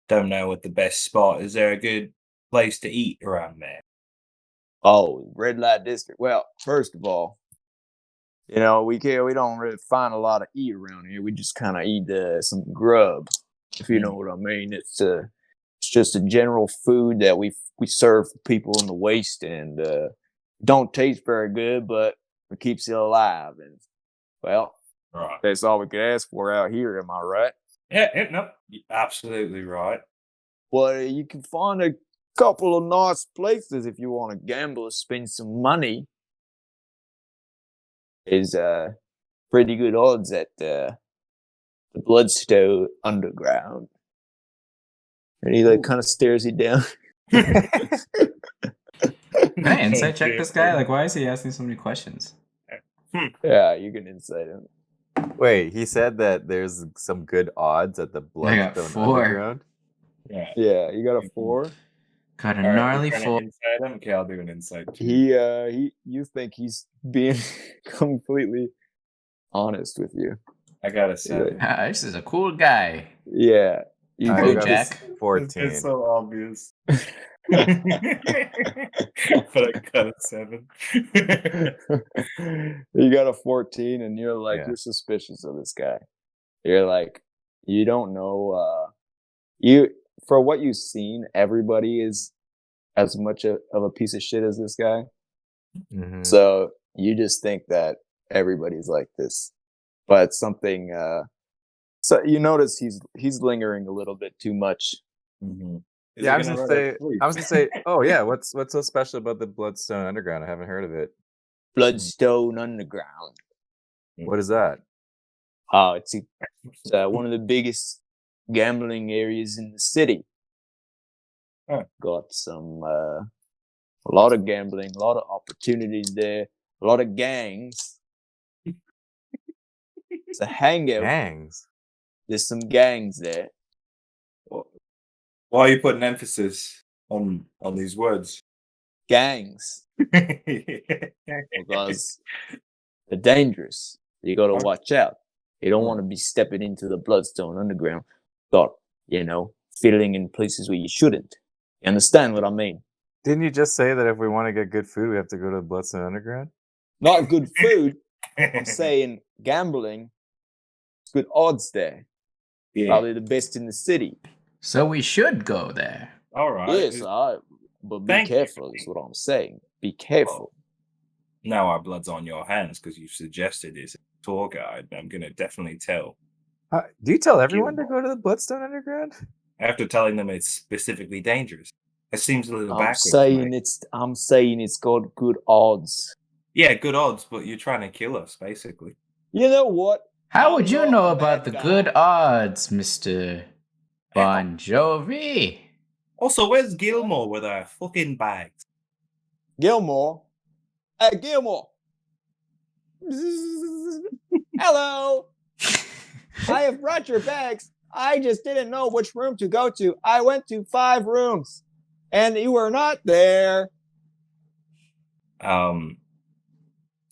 Don't know what the best spot is. There a good place to eat around there? Oh, red light district. Well, first of all, we don't really find a lot of eat around here. We just kind of eat some grub, if you know what I mean. It's just a general food that we serve for people in the waste, and don't taste very good, but it keeps you alive. And well, Right. That's all we could ask for out here. Am I right? Yeah, no, absolutely right. Well, you can find a couple of nice places if you want to gamble or spend some money. There's pretty good odds at the Bloodstone Underground. And he kind of stares you down. Can I insight check this guy? Like, why is he asking so many questions? Yeah, you can insight him. Wait, he said that there's some good odds at the Bloodstone 4. Underground? Yeah, you got a 4. Got a gnarly 4. Inside him? Okay, I'll do an insight too. You think he's being completely honest with you. I got a 7. This is a cool guy. Yeah. You I think got Jack. 14. It's so obvious. But I got a 7. You got a 14 and you're like, Yeah. you're suspicious of this guy. You're like, you don't know, for what you've seen, everybody is as much of a piece of shit as this guy. Mm-hmm. So you just think that everybody's like this, but something So you notice he's lingering a little bit too much. Mm-hmm. I was gonna say. Oh yeah, what's so special about the Bloodstone Underground? I haven't heard of it. Bloodstone Underground. What is that? Oh, it's one of the biggest gambling areas in the city. Got some a lot of gambling, a lot of opportunities there, a lot of gangs. It's a hangout. Gangs. There's some gangs there. Why are you putting emphasis on these words? Gangs. Because they're dangerous. You got to watch out. You don't want to be stepping into the Bloodstone Underground. Fiddling in places where you shouldn't. You understand what I mean? Didn't you just say that if we want to get good food, we have to go to the Bloodstone Underground? Not good food. I'm saying gambling. Good odds there. Yeah. Probably the best in the city. So we should go there. All right. Yes, but be careful is what I'm saying. Be careful. Well, now our blood's on your hands because you've suggested it's a tour guide. I'm going to definitely tell. Do you tell everyone to go to the Bloodstone Underground? After telling them it's specifically dangerous. It seems a little backwards. I'm saying it's got good odds. Yeah, good odds, but you're trying to kill us, basically. You know what? How would you know about the good odds, Mr. Bon Jovi? Also, where's Gilmore with our fucking bags? Gilmore? Hey, Gilmore! Hello! I have brought your bags. I just didn't know which room to go to. I went to 5 rooms, and you were not there.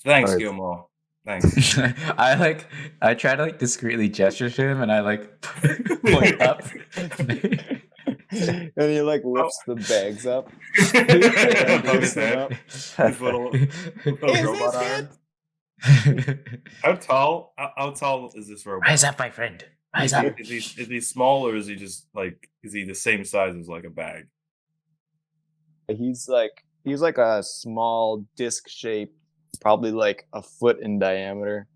Thanks, Gilmore. Thanks. I try to discreetly gesture to him, and I point up. And he lifts the bags up. His little robot arm. How tall is this robot? Rise up, my friend. Rise up. Is he small, or is he just is he the same size as a bag? He's like a small disc shape, probably a foot in diameter.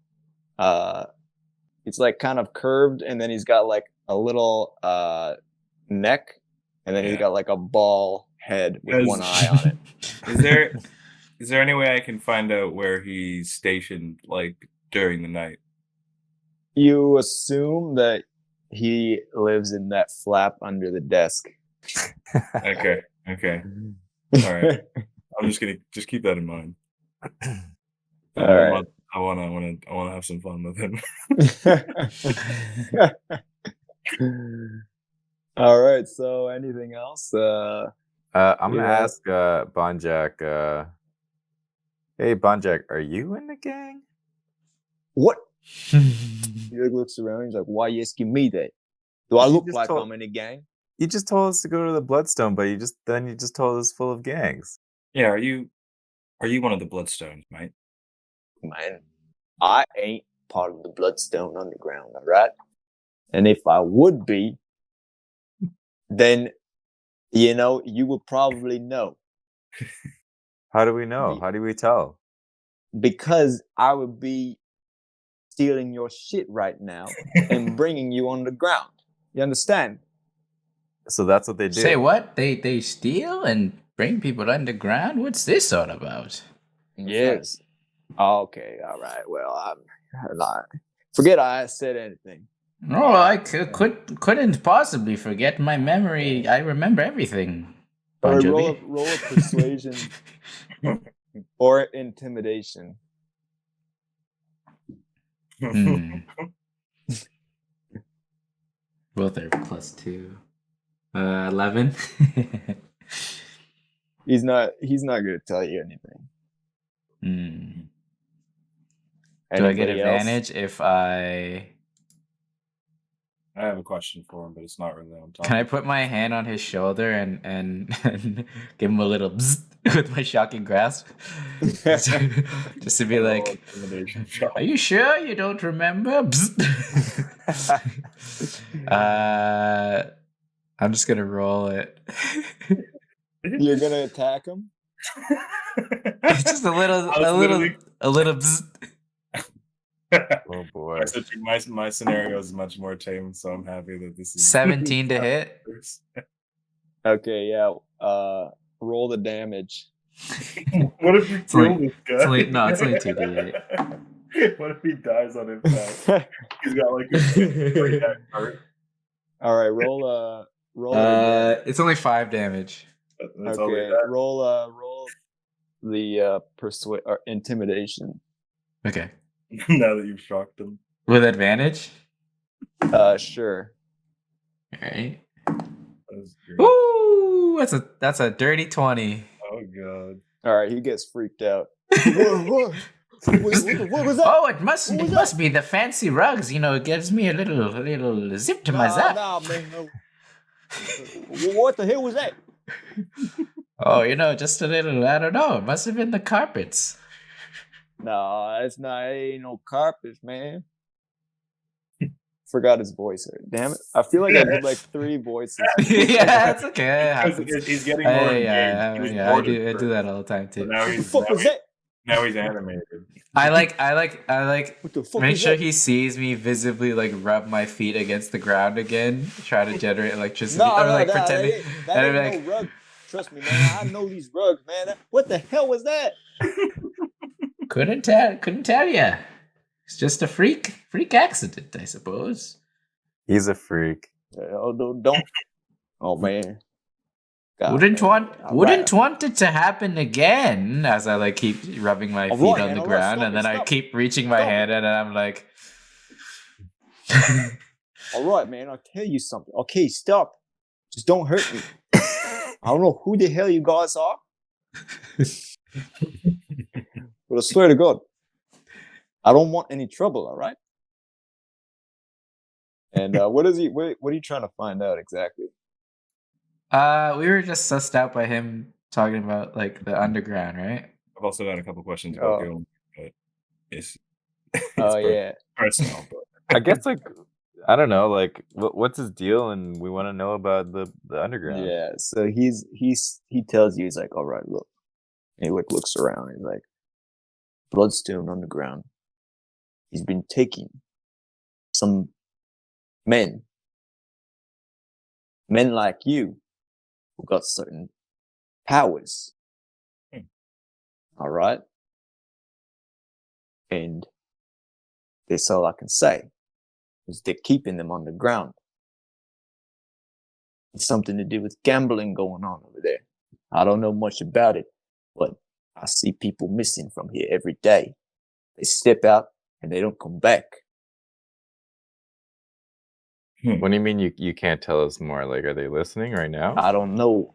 It's kind of curved, and then he's got a little neck, and then he's got a ball head with one eye on it. Is there any way I can find out where he's stationed during the night? You assume that he lives in that flap under the desk. Okay. All right. I'm just gonna keep that in mind. All right. I wanna have some fun with him. All right. So, anything else? I'm gonna ask Bonjack. Hey, Bonjack, are you in the gang? What? He looks around. He's like, "Why are you asking me that? Do I look like I'm in a gang?" You just told us to go to the Bloodstone, but you just told us full of gangs. Yeah, are you one of the Bloodstones, mate? Man, I ain't part of the Bloodstone Underground, all right? And if I would be, then you would probably know. How do we know? How do we tell? Because I would be stealing your shit right now and bringing you on the ground. You understand? So that's what they do. Say what? They steal and bring people underground? What's this all about? Yes. Okay. All right. Well, I'm not. Forget I said anything. No, I couldn't possibly forget my memory. I remember everything. All right, roll a persuasion or intimidation. Both are +2. 11. He's not going to tell you anything. Do I get advantage if I have a question for him, but it's not really on top. Can I put my hand on his shoulder and give him a little bzz with my shocking grasp? Just to be like, are you sure you don't remember? I'm just gonna roll it. You're gonna attack him? It's just a little bzz. Oh boy. My scenario is much more tame, so I'm happy that this is 17 to hit. Okay, yeah. Roll the damage. What if you It's kill only- this guy? it's only- no, it's only 2d8. What if he dies on impact? He's got like a hurt. All right, roll it again. It's only 5 damage. That's all he Okay, does. roll the persuade or intimidation. Okay. Now that you've shocked him. With advantage? Sure. Alright. That's great. Ooh, that's a dirty 20. Oh god. All right, he gets freaked out. What was that? Oh, it must be the fancy rugs. You know, it gives me a little zip to my zap. Nah, man. No. What the hell was that? Oh, you know, just a little. I don't know. It must have been the carpets. No, it's not. It ain't no carpets, man. Forgot his voice. Damn it! I feel like I did like 3 voices. Yeah, it's okay. It happens. He's getting more engaged. He was I bored do. at I do first, that all the time but too. now What the he's fuck was that? now he's animated. I like. What the fuck Make was sure that? he sees me visibly like rub my feet against the ground again, try to generate electricity, No, or no, like that pretending. ain't and I'm no like, rug. Trust me, man. I know these rugs, man. What the hell was that? couldn't tell ya. It's just a freak accident, I suppose. He's a freak. Oh, don't. Oh man. God, Wouldn't man. want it to happen again. As I like keep rubbing my All feet right, on man, the all right, ground, stop and it, then I stop keep reaching my Stop hand, and I'm like, All right, man. I'll tell you something. Okay, stop. Just don't hurt me. I don't know who the hell you guys are, but I swear to God, I don't want any trouble. All right. And what are you trying to find out exactly? we were just sussed out by him talking about like the underground, right? I've also got a couple questions about Oh. Gil, but it's Oh yeah. personal. But I guess like I don't know, like what's his deal, and we want to know about the underground. Yeah. So he tells you, he's like, all right, look. And he like looks around. He's like, Bloodstone Underground. He's been taking some men like you, who got certain powers. All right. And that's all I can say is they're keeping them underground. It's something to do with gambling going on over there. I don't know much about it, but I see people missing from here every day. They step out and they don't come back. What do you mean you can't tell us more? Like, are they listening right now? I don't know.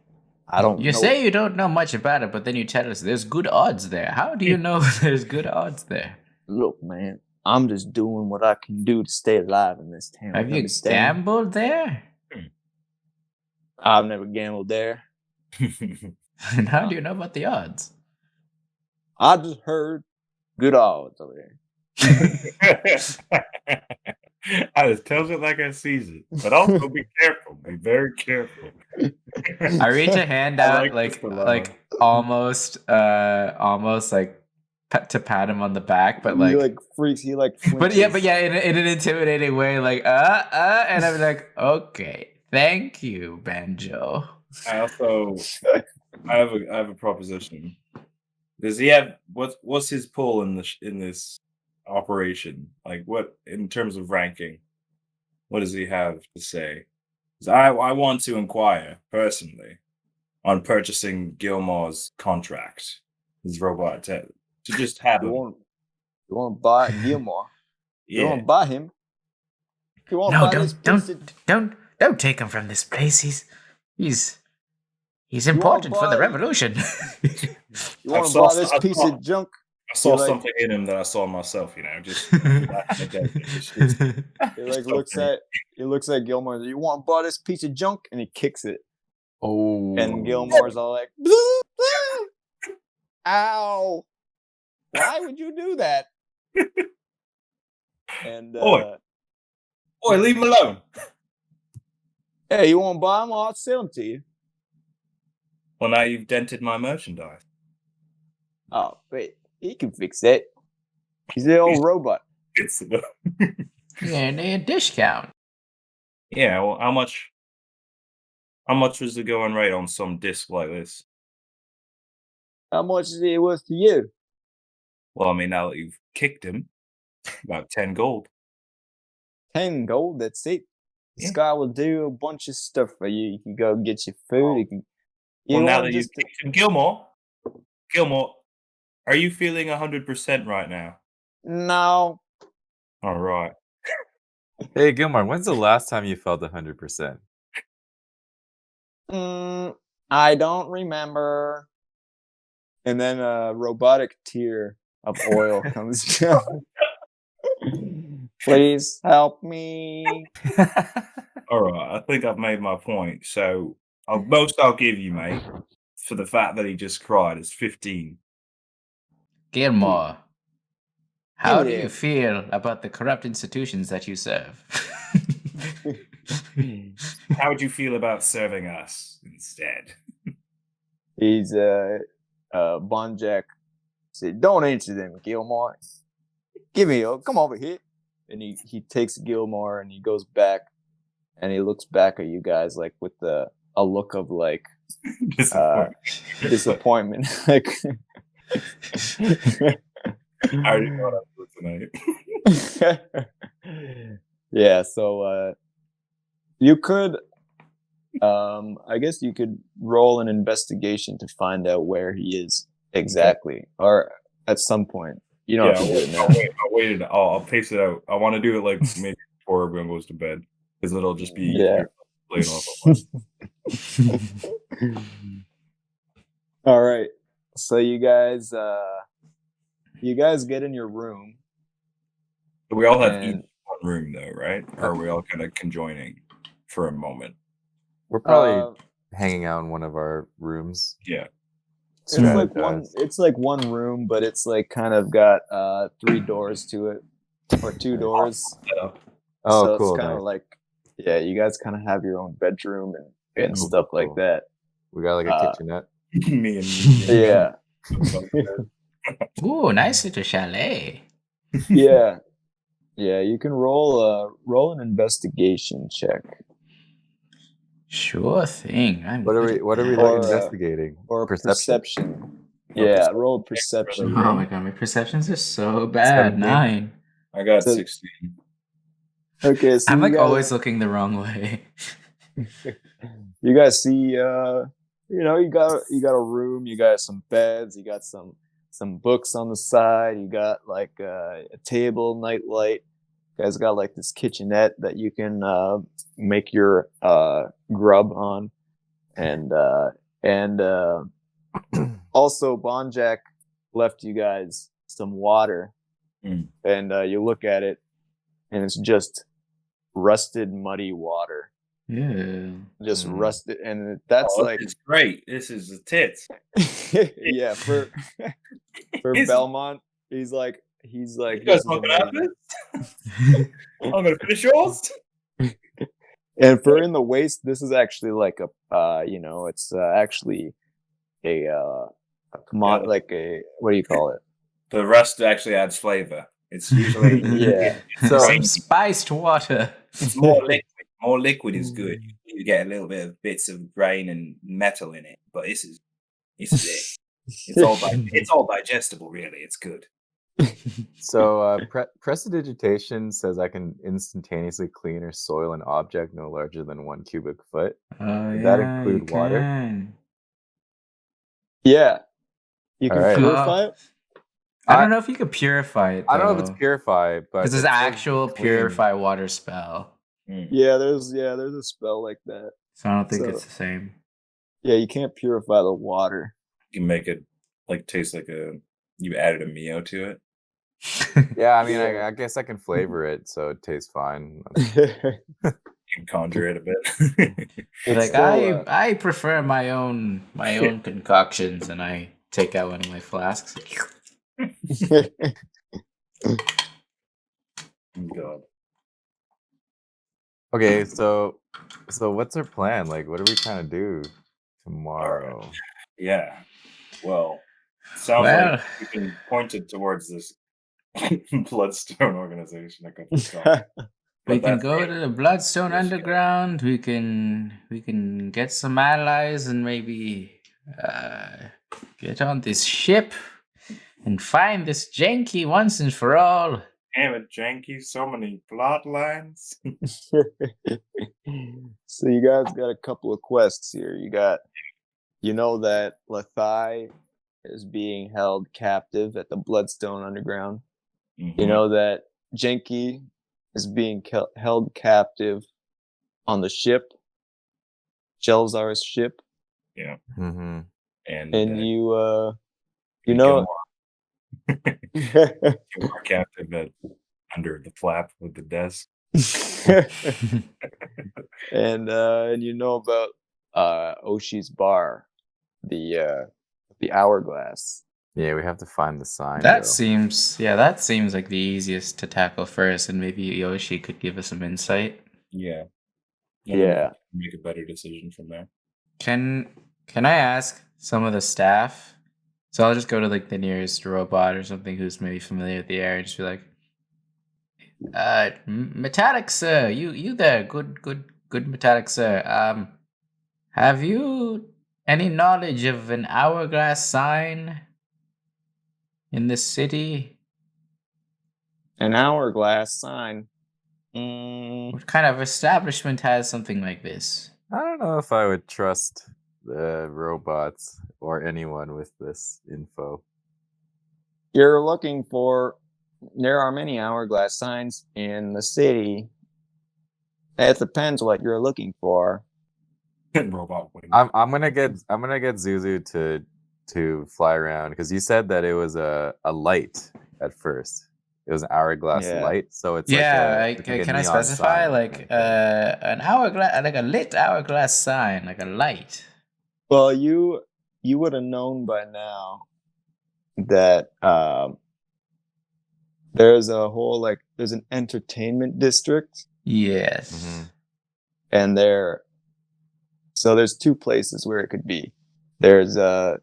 You say you don't know much about it, but then you tell us there's good odds there. How do you know there's good odds there? Look, man, I'm just doing what I can do to stay alive in this town. Have you understand? gambled there? I've never gambled there. And how do you know about the odds? I just heard good odds over there. I just tells it like I sees it, but also be careful. Be very careful. I reach a hand I out, like this a lot. like almost like to pat him on the back, but like, he like freaks. He like. but yeah, in an intimidating way, like and I'm like, okay, thank you, Banjo. I also I have a proposition. Does he have what's his pull in this operation? Like what in terms of ranking? What does he have to say? 'Cause I want to inquire personally on purchasing Gilmore's contract, his robot to just have him. You want to buy Gilmore? You Yeah. want to buy him? You want to No, buy this piece of- don't take him from this place. He's wanna important for the buy- revolution. You want I to saw buy this some- piece of junk? I saw You're like- something in him that I saw myself, just back in the day. It's just- He like looks at Gilmore. You want to buy this piece of junk? And he kicks it. Oh, And Gilmore's all like, "Ow! Why would you do that?" And Oi, leave him alone. hey, you want to buy them? I'll sell them to you. Well, now you've dented my merchandise. Oh, wait, he can fix that. He's the old robot. It's the Yeah, a discount. yeah. Well, how much was it going right on some disc like this? How much is it worth to you? Well, I mean, now that you've kicked him, about 10 gold. 10 gold, that's it. This Yeah. guy will do a bunch of stuff for you. You can go get your food. You can. Well, You now want that you've just kicked him, Gilmore, are you feeling 100% right now? no. All right. Hey, Gilmar, when's the last time you felt 100%? I don't remember. And then a robotic tear of oil comes down. Please help me. All right. I think I've made my point. So, I'll give you, mate, for the fact that he just cried is 15. Gilmore, how Give do me you that. feel about the corrupt institutions that you serve? How would you feel about serving us instead? He's Bonjack said, "Don't answer them, Gilmore. Give me a come over here." And he takes Gilmore and he goes back and he looks back at you guys like with a look of like disappointment. Like I already know what I'm doing tonight. yeah, so you could I guess you could roll an investigation to find out where he is exactly, or at some point. You don't have to do it now. I'll wait. I'll pace it out. I want to do it like maybe before everyone goes to bed, because it'll just be easier playing off of All right. So you guys get in your room. We all have and each one room though, right? Or are we all kind of conjoining for a moment? We're probably hanging out in one of our rooms. Yeah. It's like one room, but it's like kind of got 3 doors to it, or 2 doors. Oh, so cool! It's kind of like, yeah, you guys kind of have your own bedroom and stuff like Cool. that. We got like a kitchenette. Me and you. Yeah. Ooh, nice little chalet. Yeah. Yeah, you can roll an investigation check. Sure thing. What are we investigating? Or perception. Or Yeah, perception. roll perception. Oh my god, my perceptions are so bad. 17. 9. I got 16. Okay, so I'm like always looking the wrong way. You guys see you got a room, you got some beds, you got some books on the side, you got like a table, night light. You guys got like this kitchenette that you can make your grub on, and also Bonjack left you guys some water, and you look at it, and it's just rusted, muddy water. Yeah. Just rusted, and that's like it's great. This is the tits. yeah, for Belmont, he's like you guys not gonna have this? I'm gonna finish yours. And for in the waste, this is actually like a it's actually a like a, what do you call it? The rust actually adds flavor. It's usually some spiced water. It's more liquid. More liquid is good. You get a little bit of bits of grain and metal in it, but this is it. It's all digestible, really. It's good. So prestidigitation says I can instantaneously clean or soil an object no larger than 1 cubic foot. Does that include water? Yeah. You can purify it? I don't know if you could purify it, though. I don't know if it's purify, but because there's actual purify water spell. Yeah, there's a spell like that. So I don't think it's the same. Yeah, you can't purify the water. You can make it like taste like you added a Mio to it. Yeah, I mean, I guess I can flavor it so it tastes fine. You can conjure it a bit. Like I prefer my own concoctions, and I take out one of my flasks. God. Okay, so what's our plan? Like, what are we trying to do tomorrow? Right. Yeah. Well, sounds like we can point it towards this Bloodstone organization a couple of times. We But can that's go to the Bloodstone Yes, yeah. Underground. We can get some allies and maybe get on this ship and find this janky once and for all. damn it, Janky, so many plot lines. So you guys got a couple of quests here. You know that Lathai is being held captive at the Bloodstone Underground. You know that Genki is being held captive on the ship, Jelzar's ship. Yeah. Mm-hmm. And you know, Gilmore captive under the flap with the desk. and you know about Oshi's bar, the hourglass. Yeah, we have to find the sign. That though. seems like the easiest to tackle first, and maybe Yoshi could give us some insight. Yeah. Yeah. Make a better decision from there. Can I ask some of the staff? So I'll just go to like the nearest robot or something who's maybe familiar with the area and just be like, Metallic sir, you there, good Metallic sir. Have you any knowledge of an hourglass sign in this city? An hourglass sign. What kind of establishment has something like this? I don't know if I would trust the robots or anyone with this info. You're looking for. There are many hourglass signs in the city. It depends what you're looking for. Robot wing. I'm gonna get Zuzu to fly around because you said that it was a light at first. It was an hourglass light, so it's can I specify like an hourglass, like a lit hourglass sign, like a light? Well, you would have known by now that there's there's an entertainment district. Yes. Mm-hmm. And there's two places where it could be. There's the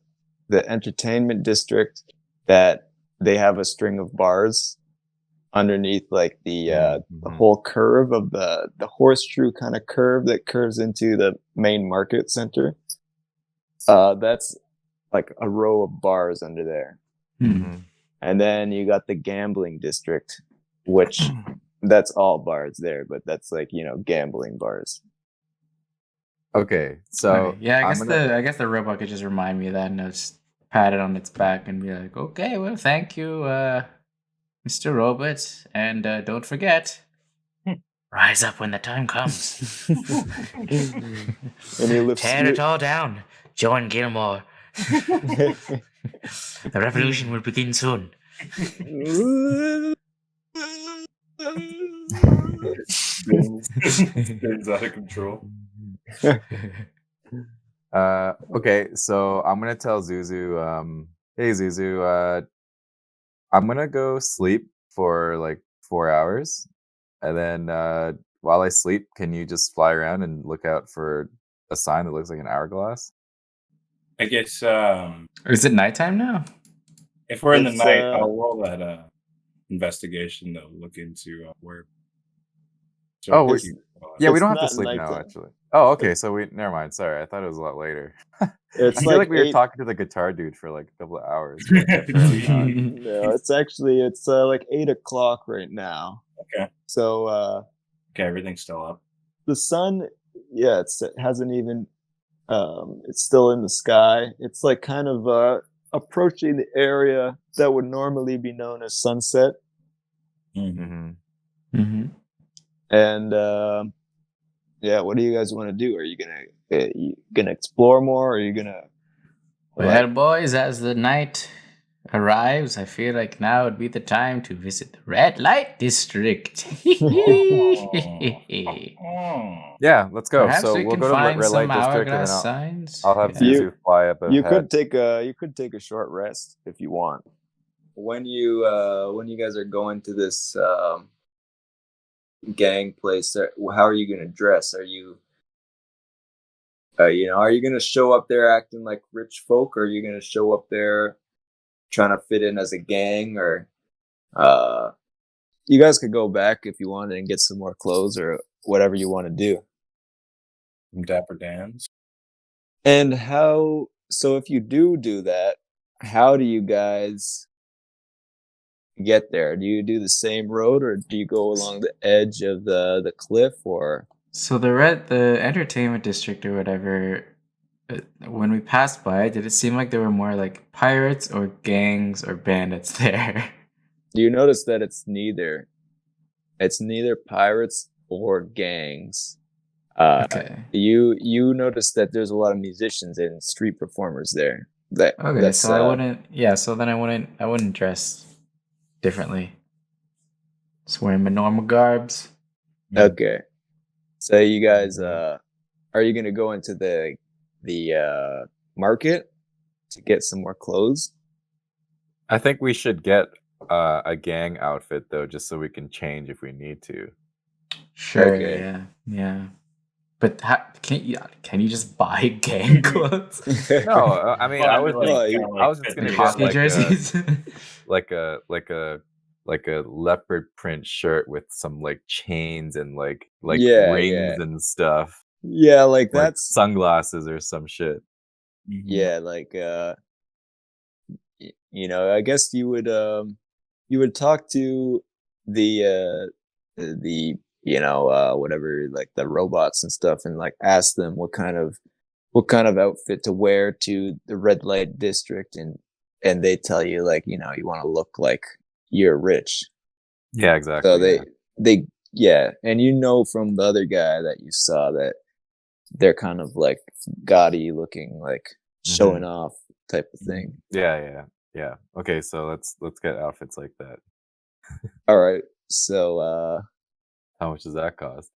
entertainment district that they have a string of bars underneath, like the whole curve of the horseshoe kind of curve that curves into the main market center. That's like a row of bars under there. Mm-hmm. And then you got the gambling district, which that's all bars there, but that's like, gambling bars. Okay, so okay. Yeah, I guess the robot could just remind me of that and I'll just pat it on its back and be like, okay, well, thank you, Mr. Robot, and don't forget, rise up when the time comes. And he lifts Tear it all down. Join Gilmore. The revolution will begin soon. Spins out of control. Okay, so I'm gonna tell Zuzu, hey Zuzu, I'm gonna go sleep for like 4 hours, and then while I sleep, can you just fly around and look out for a sign that looks like an hourglass? I guess Is it nighttime now? if we're in the night, I'll roll that investigation to look into where. So we don't have to not sleep now, nighttime. actually. Oh, okay. So never mind. Sorry, I thought it was a lot later. It's I feel like we were talking to the guitar dude for like a couple of hours. But apparently not. No, it's like 8 o'clock right now. Okay. So okay, everything's still up. The sun, it hasn't even. It's still in the sky. It's like kind of approaching the area that would normally be known as sunset. Mm-hmm. Mm-hmm. And what do you guys want to do? Are you gonna explore more? Or are you gonna? Well, boys, as the night arrives, I feel like now would be the time to visit the red light district. Yeah, let's go. Perhaps so we we'll can go to the find red light some district, and then hourglass signs. I'll have Zuzu fly up ahead. You could take a short rest if you want. When you guys are going to this gang place, how are you gonna dress? Are you gonna show up there acting like rich folk, or are you gonna show up there trying to fit in as a gang, or You guys could go back if you wanted and get some more clothes or whatever you want to do. Some Dapper Dans. And so if you do that, how do you guys get there? Do you do the same road or do you go along the edge of the cliff or? So the entertainment district or whatever, when we passed by, did it seem like there were more like pirates or gangs or bandits there? Do you notice that it's neither pirates or gangs? Okay. You notice that there's a lot of musicians and street performers there. Okay, so I wouldn't. Yeah, so then I wouldn't dress differently. Just wearing my normal garbs. Okay. So you guys, are you gonna go into the market to get some more clothes? I think we should get a gang outfit though, just so we can change if we need to. Sure. Okay. Yeah. But can you just buy gang clothes? No, I mean, Well, I was like, thinking, kinda I was just gonna get Hockey like jerseys. a leopard print shirt with some like chains and like Yeah, rings and stuff, Yeah, like like that's sunglasses or some shit. yeah, like I guess you would talk to the whatever, like the robots and stuff, and like ask them what kind of outfit to wear to the red light district, and they tell you, like, you want to look like you're rich. Yeah, exactly. So and from the other guy that you saw that they're kind of like gaudy looking, like showing off type of thing. Yeah. Okay, so let's get outfits like that. All right. So How much does that cost?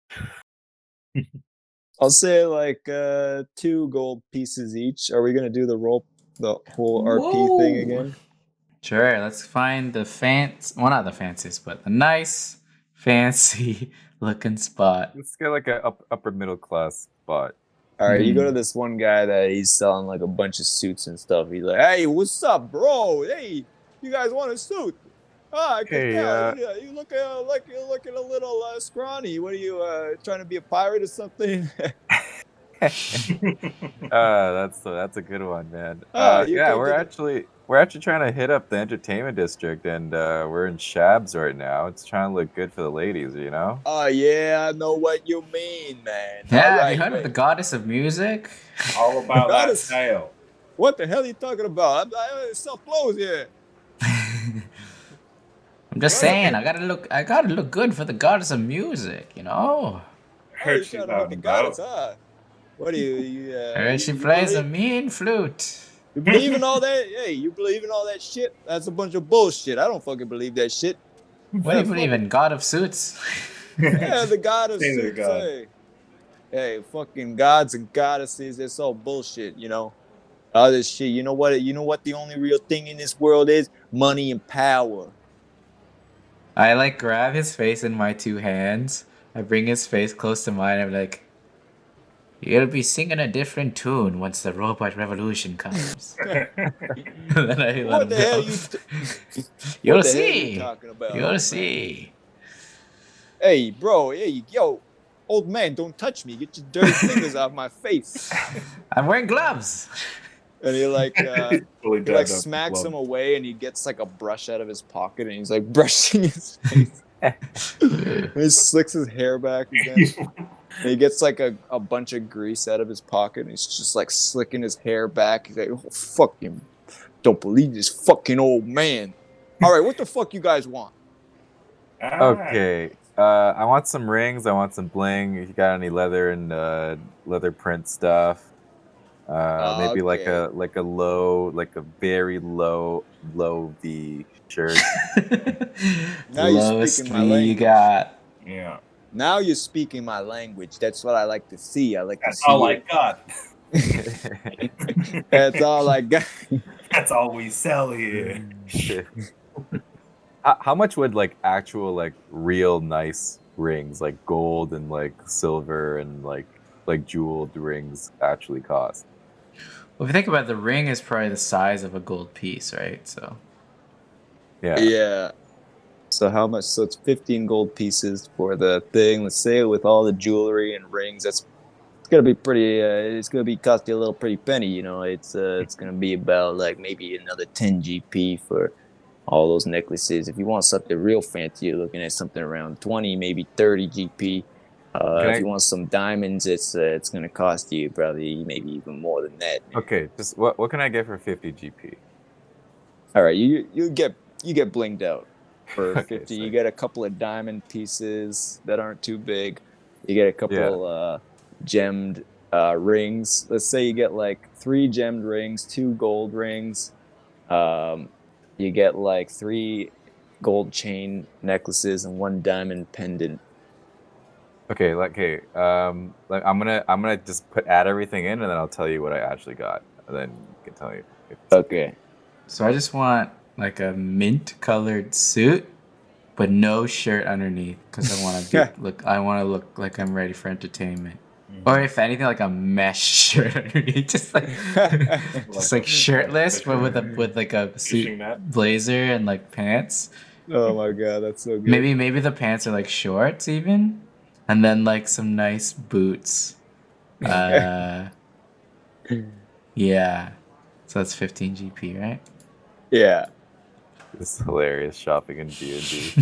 I'll say like 2 gold pieces each. Are we gonna do the whole RP thing again? Sure, let's find not the fanciest, but the nice, fancy looking spot. Let's get like a upper middle class spot. All right, you go to this one guy that he's selling like a bunch of suits and stuff. He's like, "Hey, what's up, bro? Hey, you guys want a suit? I can tell. You look like you're looking a little scrawny. What are you trying to be a pirate or something?" That's a good one, man. We're actually trying to hit up the entertainment district, and we're in Shabs right now. It's trying to look good for the ladies, you know. Oh yeah, I know what you mean, man. Yeah, have you heard of the goddess of music? All about that style. What the hell are you talking about? I sell clothes here. I'm just saying, I gotta look good for the goddess of music, you know. Heard she's out and about. What do you? Heard she plays a mean flute. You believe in all that? Hey, you believe in all that shit? That's a bunch of bullshit. I don't fucking believe that shit. What do you believe in? God of suits? Yeah, the god of suits. Hey, fucking gods and goddesses. It's all bullshit, all this shit. You know what the only real thing in this world is? Money and power. I like grab his face in my 2 hands. I bring his face close to mine. I'm like, you'll be singing a different tune once the robot revolution comes. And then I let him go. You'll see. You'll see. Hey, bro. Hey, yo. Old man, don't touch me. Get your dirty fingers off my face. I'm wearing gloves. And he smacks him away, and he gets like a brush out of his pocket, and he's like brushing his face. He slicks his hair back again. And he gets like a bunch of grease out of his pocket, and he's just like slicking his hair back. He's like, "Oh, fuck him. Don't believe this fucking old man." All right, what the fuck you guys want? Okay. I want some rings. I want some bling. If you got any leather and leather print stuff. Maybe like a very low V shirt. Now you're speaking my language. You got. Yeah. Now you're speaking my language. That's what I like to see. That's all I got. That's all I got. That's all we sell here. How much would like actual like real nice rings, like gold and like silver and like jeweled rings actually cost? Well, if you think about it, the ring is probably the size of a gold piece, right? So. Yeah. So how much? So it's 15 gold pieces for the thing. Let's say with all the jewelry and rings. It's gonna be pretty. It's gonna be cost you a little pretty penny. You know, it's gonna be about like maybe another 10 GP for all those necklaces. If you want something real fancy, you're looking at something around 20, maybe 30 GP. If you want some diamonds, it's gonna cost you probably maybe even more than that. Okay, just what can I get for 50 GP? All right, you get blinged out for Okay, 50. sick. You get a couple of diamond pieces that aren't too big. You get a couple gemmed rings. Let's say you get like 3 gemmed rings, 2 gold rings. You get like 3 gold chain necklaces and 1 diamond pendant. Okay, like like I'm gonna just add everything in, and then I'll tell you what I actually got, and then you can tell me. Okay. So I just want like a mint colored suit, but no shirt underneath, because I want to look. I want to look like I'm ready for entertainment. Or if anything, like a mesh shirt underneath, just like shirtless, but with like a suit blazer and like pants. Oh my god, that's so good. Maybe the pants are like shorts even, and then like some nice boots. Yeah. So that's 15 GP, right? Yeah. This is hilarious shopping in D&D.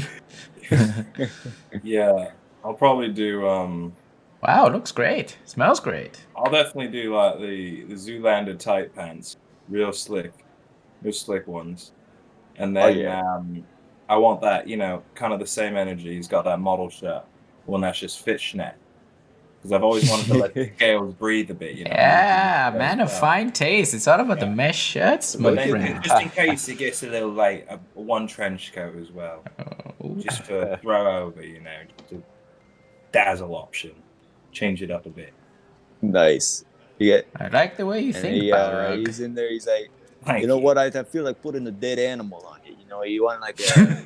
Yeah, I'll probably do. Wow, it looks great. Smells great. I'll definitely do like the Zoolander tight pants, real slick ones, and then I want that, you know, kind of the same energy. He's got that model shirt, one that's just fishnet, because I've always wanted to let the scales breathe a bit, you know. Yeah, man of fine taste. It's all about the mesh shirts, my But friend. then, just in case it gets a little like one trench coat as well, just for throw over, you know, just a dazzle option, change it up a bit. Nice. I like the way you think, Balrog. He's in there. He's like, Thank you know you. what? I feel like putting a dead animal on it. You know, you want like a,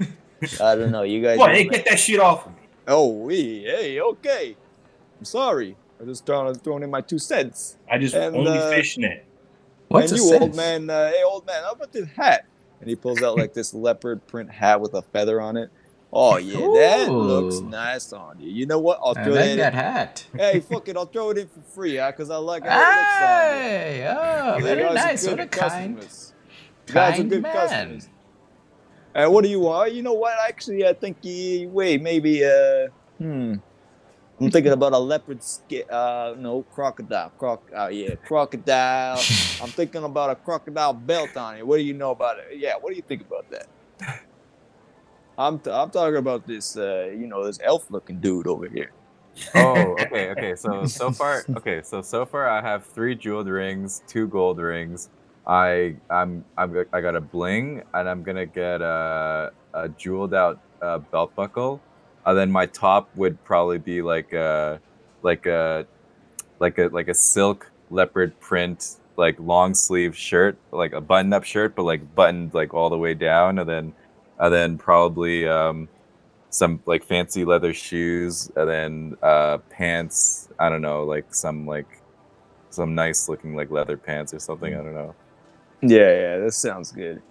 I don't know. You guys. What? Hey, get that shit off of me. Oh, hey, okay. I'm sorry. I just throwing in my 2 cents. I just only fishnet. What's and a you, sense? old man? Hey, old man, how about this hat? And he pulls out like this leopard print hat with a feather on it. Oh yeah, that looks Ooh. nice on you. You know what? I'll I throw like that in. hat. Hey, fuck it, I'll throw it in for free, because I like how it looks on you. Hey, oh, You very guys are nice. good What a customers. You guys are kind good man. customers. What do you want? You know what? Actually, I think maybe I'm thinking about a leopard skin. No, crocodile. Crocodile. I'm thinking about a crocodile belt on it. What do you know about it? Yeah, what do you think about that? I'm talking about this, this elf-looking dude over here. Oh, okay. So far I have 3 jeweled rings, 2 gold rings. I got a bling, and I'm gonna get a jeweled out belt buckle. Then my top would probably be like a silk leopard print, like long sleeve shirt, like a button up shirt, but like buttoned like all the way down, and then probably some like fancy leather shoes, and then pants. I don't know, like some nice looking like leather pants or something. I don't know. Yeah, that sounds good.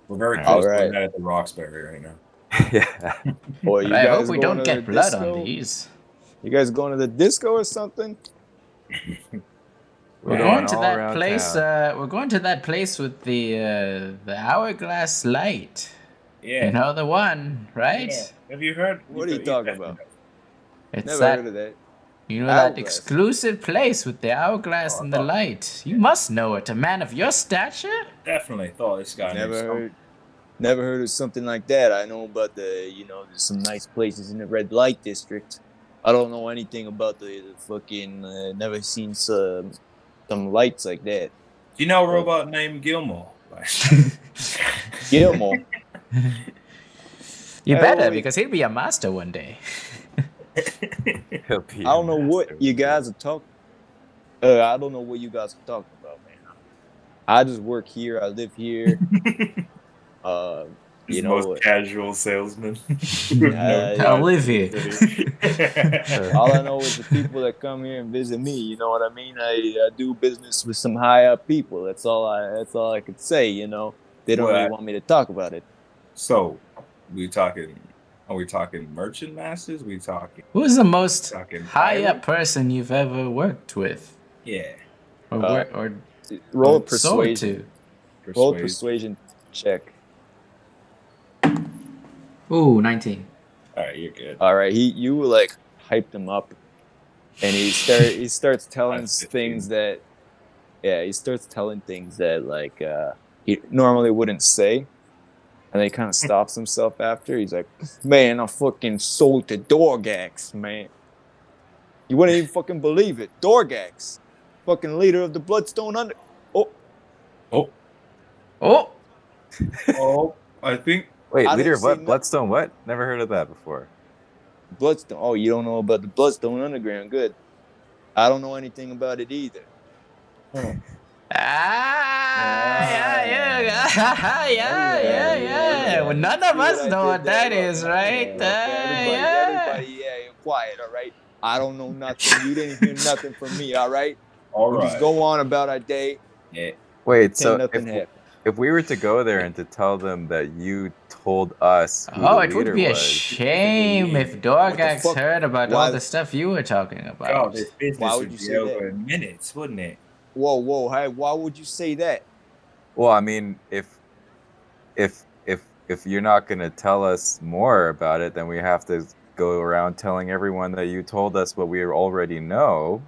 We're very close to right. that at the Roxbury right now. Yeah. Boy, you I guys hope we going don't to get the blood disco? on these. You guys going to the disco or something? We're going to all that around place. town. We're going to that place with the hourglass light. Yeah. You know the one, right? Yeah. Have you heard? What are you talking about? It's Never that. heard of that. You know that Hourglass. exclusive place with the hourglass and the light. You must know it. A man of your stature. Definitely thought this guy Never heard of something like that. I know about there's some nice places in the red light district. I don't know anything about the fucking. Never seen some lights like that. Do you know a robot named Gilmore? Gilmore. You better, because he'll be a master one day. I don't know what you guys are talking. I don't know what you guys are talking about, man. I just work here. I live here. Most casual salesman. I live here. All I know is the people that come here and visit me. You know what I mean? I do business with some high up people. That's all I could say. You know, they don't really want me to talk about it. So, we talking Are we talking merchant masters? We talking Who's the most Talking high up pirate? person you've ever worked with? Yeah, Or Uh, or Roll a sold persuasion. to? Roll a persuade. persuasion check. Ooh, 19. All right, you're good. All right, you like hyped him up, and he starts telling That's 15. things that he starts telling things that like he normally wouldn't say, and then he kind of stops himself after. He's like, "Man, I fucking sold to Dorgax, man. You wouldn't even fucking believe it. Dorgax, fucking leader of the Bloodstone Under. Oh, Oh, Oh! oh, I think Wait, I leader didn't of say what? no- Bloodstone what? Never heard of that before. Bloodstone. Oh, you don't know about the Bloodstone Underground? Good. I don't know anything about it either. Yeah. Well, none of us know what that is, right? Everybody, quiet, all right? I don't know nothing. You didn't hear nothing from me, all right? all We right. just go on about our day. Yeah. Wait, Pretend so nothing happened. if we were to go there and to tell them that you told us who Oh, the it would leader be a was, shame if What Dorgax the fuck? heard about Why- all the stuff you were talking God, about. this business Why would would you be say over that? in minutes, wouldn't it? Whoa, hey, why would you say that? well, I mean, if you're not going to tell us more about it, then we have to go around telling everyone that you told us what we already know.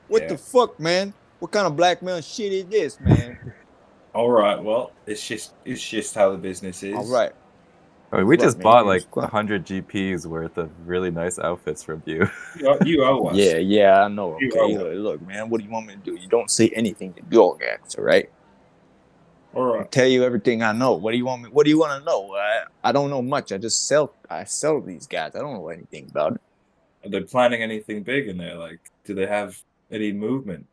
What Yeah. the fuck, man? What kind of blackmail shit is this, man? All right. Well, it's just how the business is. All right. I mean, we Look, just man, bought you like just go- 100 GPs worth of really nice outfits from you. You owe us. Yeah, I know. You Okay, owe us. look, man, what do you want me to do? You don't say anything to Dorgax, all right? All I'll right. tell you everything I know. What do you want me? What do you want to know? I don't know much. I sell these guys. I don't know anything about it. Are they planning anything big in there? Like, do they have any movement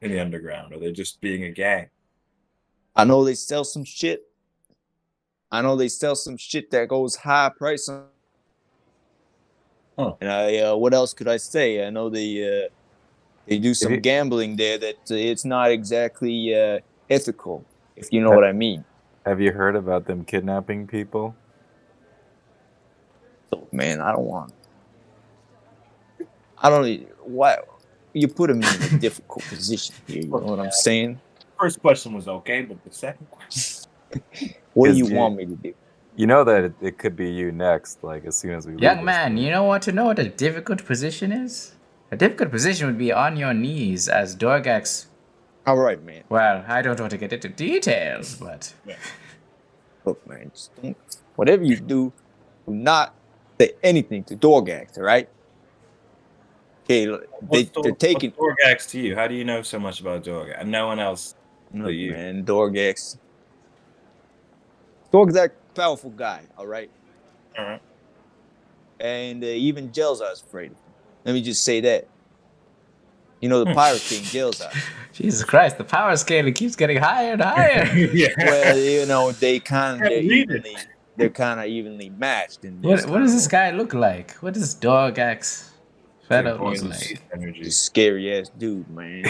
in the underground? Are they just being a gang? I know they sell some shit. I know they sell some shit that goes high price. Huh. And what else could I say? I know they do some you- gambling there that it's not exactly ethical, if you know what I mean. Have you heard about them kidnapping people? So, man, I don't want. I don't. Why you putting me in a difficult position here? You know what I'm saying? First question was okay, but the second question. What do 'Cause you you- want me to do? You know that it could be you next, like as soon as we leave Young this man, place. you know what a difficult position is? A difficult position would be on your knees as Dorgax. All right, man. Well, I don't want to get into details, but Look, man. Just don't, whatever you do not say anything to Dorgax. All right? Okay, they're taking. What's Dorgax to you? How do you know so much about Dorgax? And no one else. Look, you. man, Dorgax. Dorgax, powerful guy. All right. All right. And even Gelzar's afraid of him. Let me just say that. You know, the Pirate King, Gelzar. Jesus Christ, the power scale keeps getting higher and higher. Yeah. Well, you know, they're kind of Read evenly matched in What this. does this guy look like? What does Dorgax fellow look Poison like? energy. This scary ass dude, man.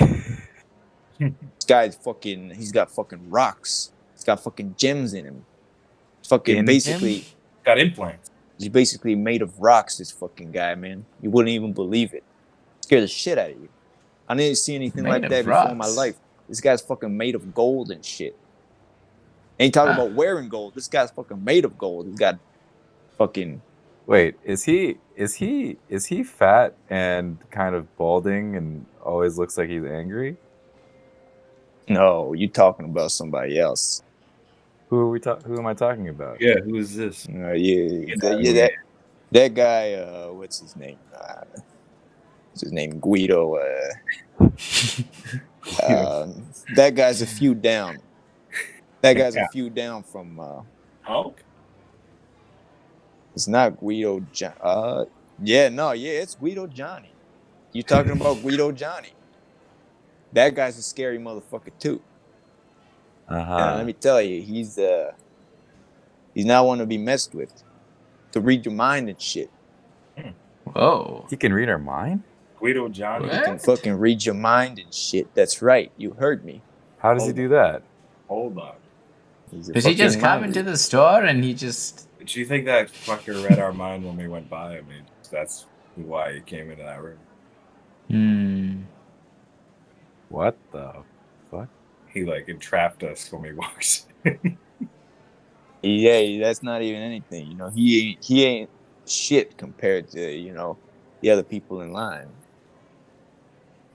This guy's fucking. He's got fucking rocks. He's got fucking gems in him. Fucking In basically, Got implants. he's basically made of rocks. This fucking guy, man. You wouldn't even believe it. Scared the shit out of you. I didn't see anything Made like of that before in my rocks. life. This guy's fucking made of gold and shit. Ain't talking about wearing gold. This guy's fucking made of gold. He's got fucking. Wait, is he fat and kind of balding and always looks like he's angry? No, you talking about somebody else. Who am I talking about? Yeah, who is this? That guy. What's his name? What's his name? Guido. That guy's a few down. That guy's a few down from. Hulk? It's not Guido. It's Guido Johnny. You talking about Guido Johnny? That guy's a scary motherfucker too. Let me tell you, he's not one to be messed with. To read your mind and shit. Whoa. He can read our mind? Guido Johnny? He can fucking read your mind and shit. That's right. You heard me. How does he do that? Hold on. He's a Does he just fucking come mind into reader. the store and he just Do you think that fucker read our mind when we went by? I mean, that's why he came into that room. What the fuck? He like entrapped us when we walked in. Yeah, that's not even anything. You know, he ain't shit compared to, you know, the other people in line.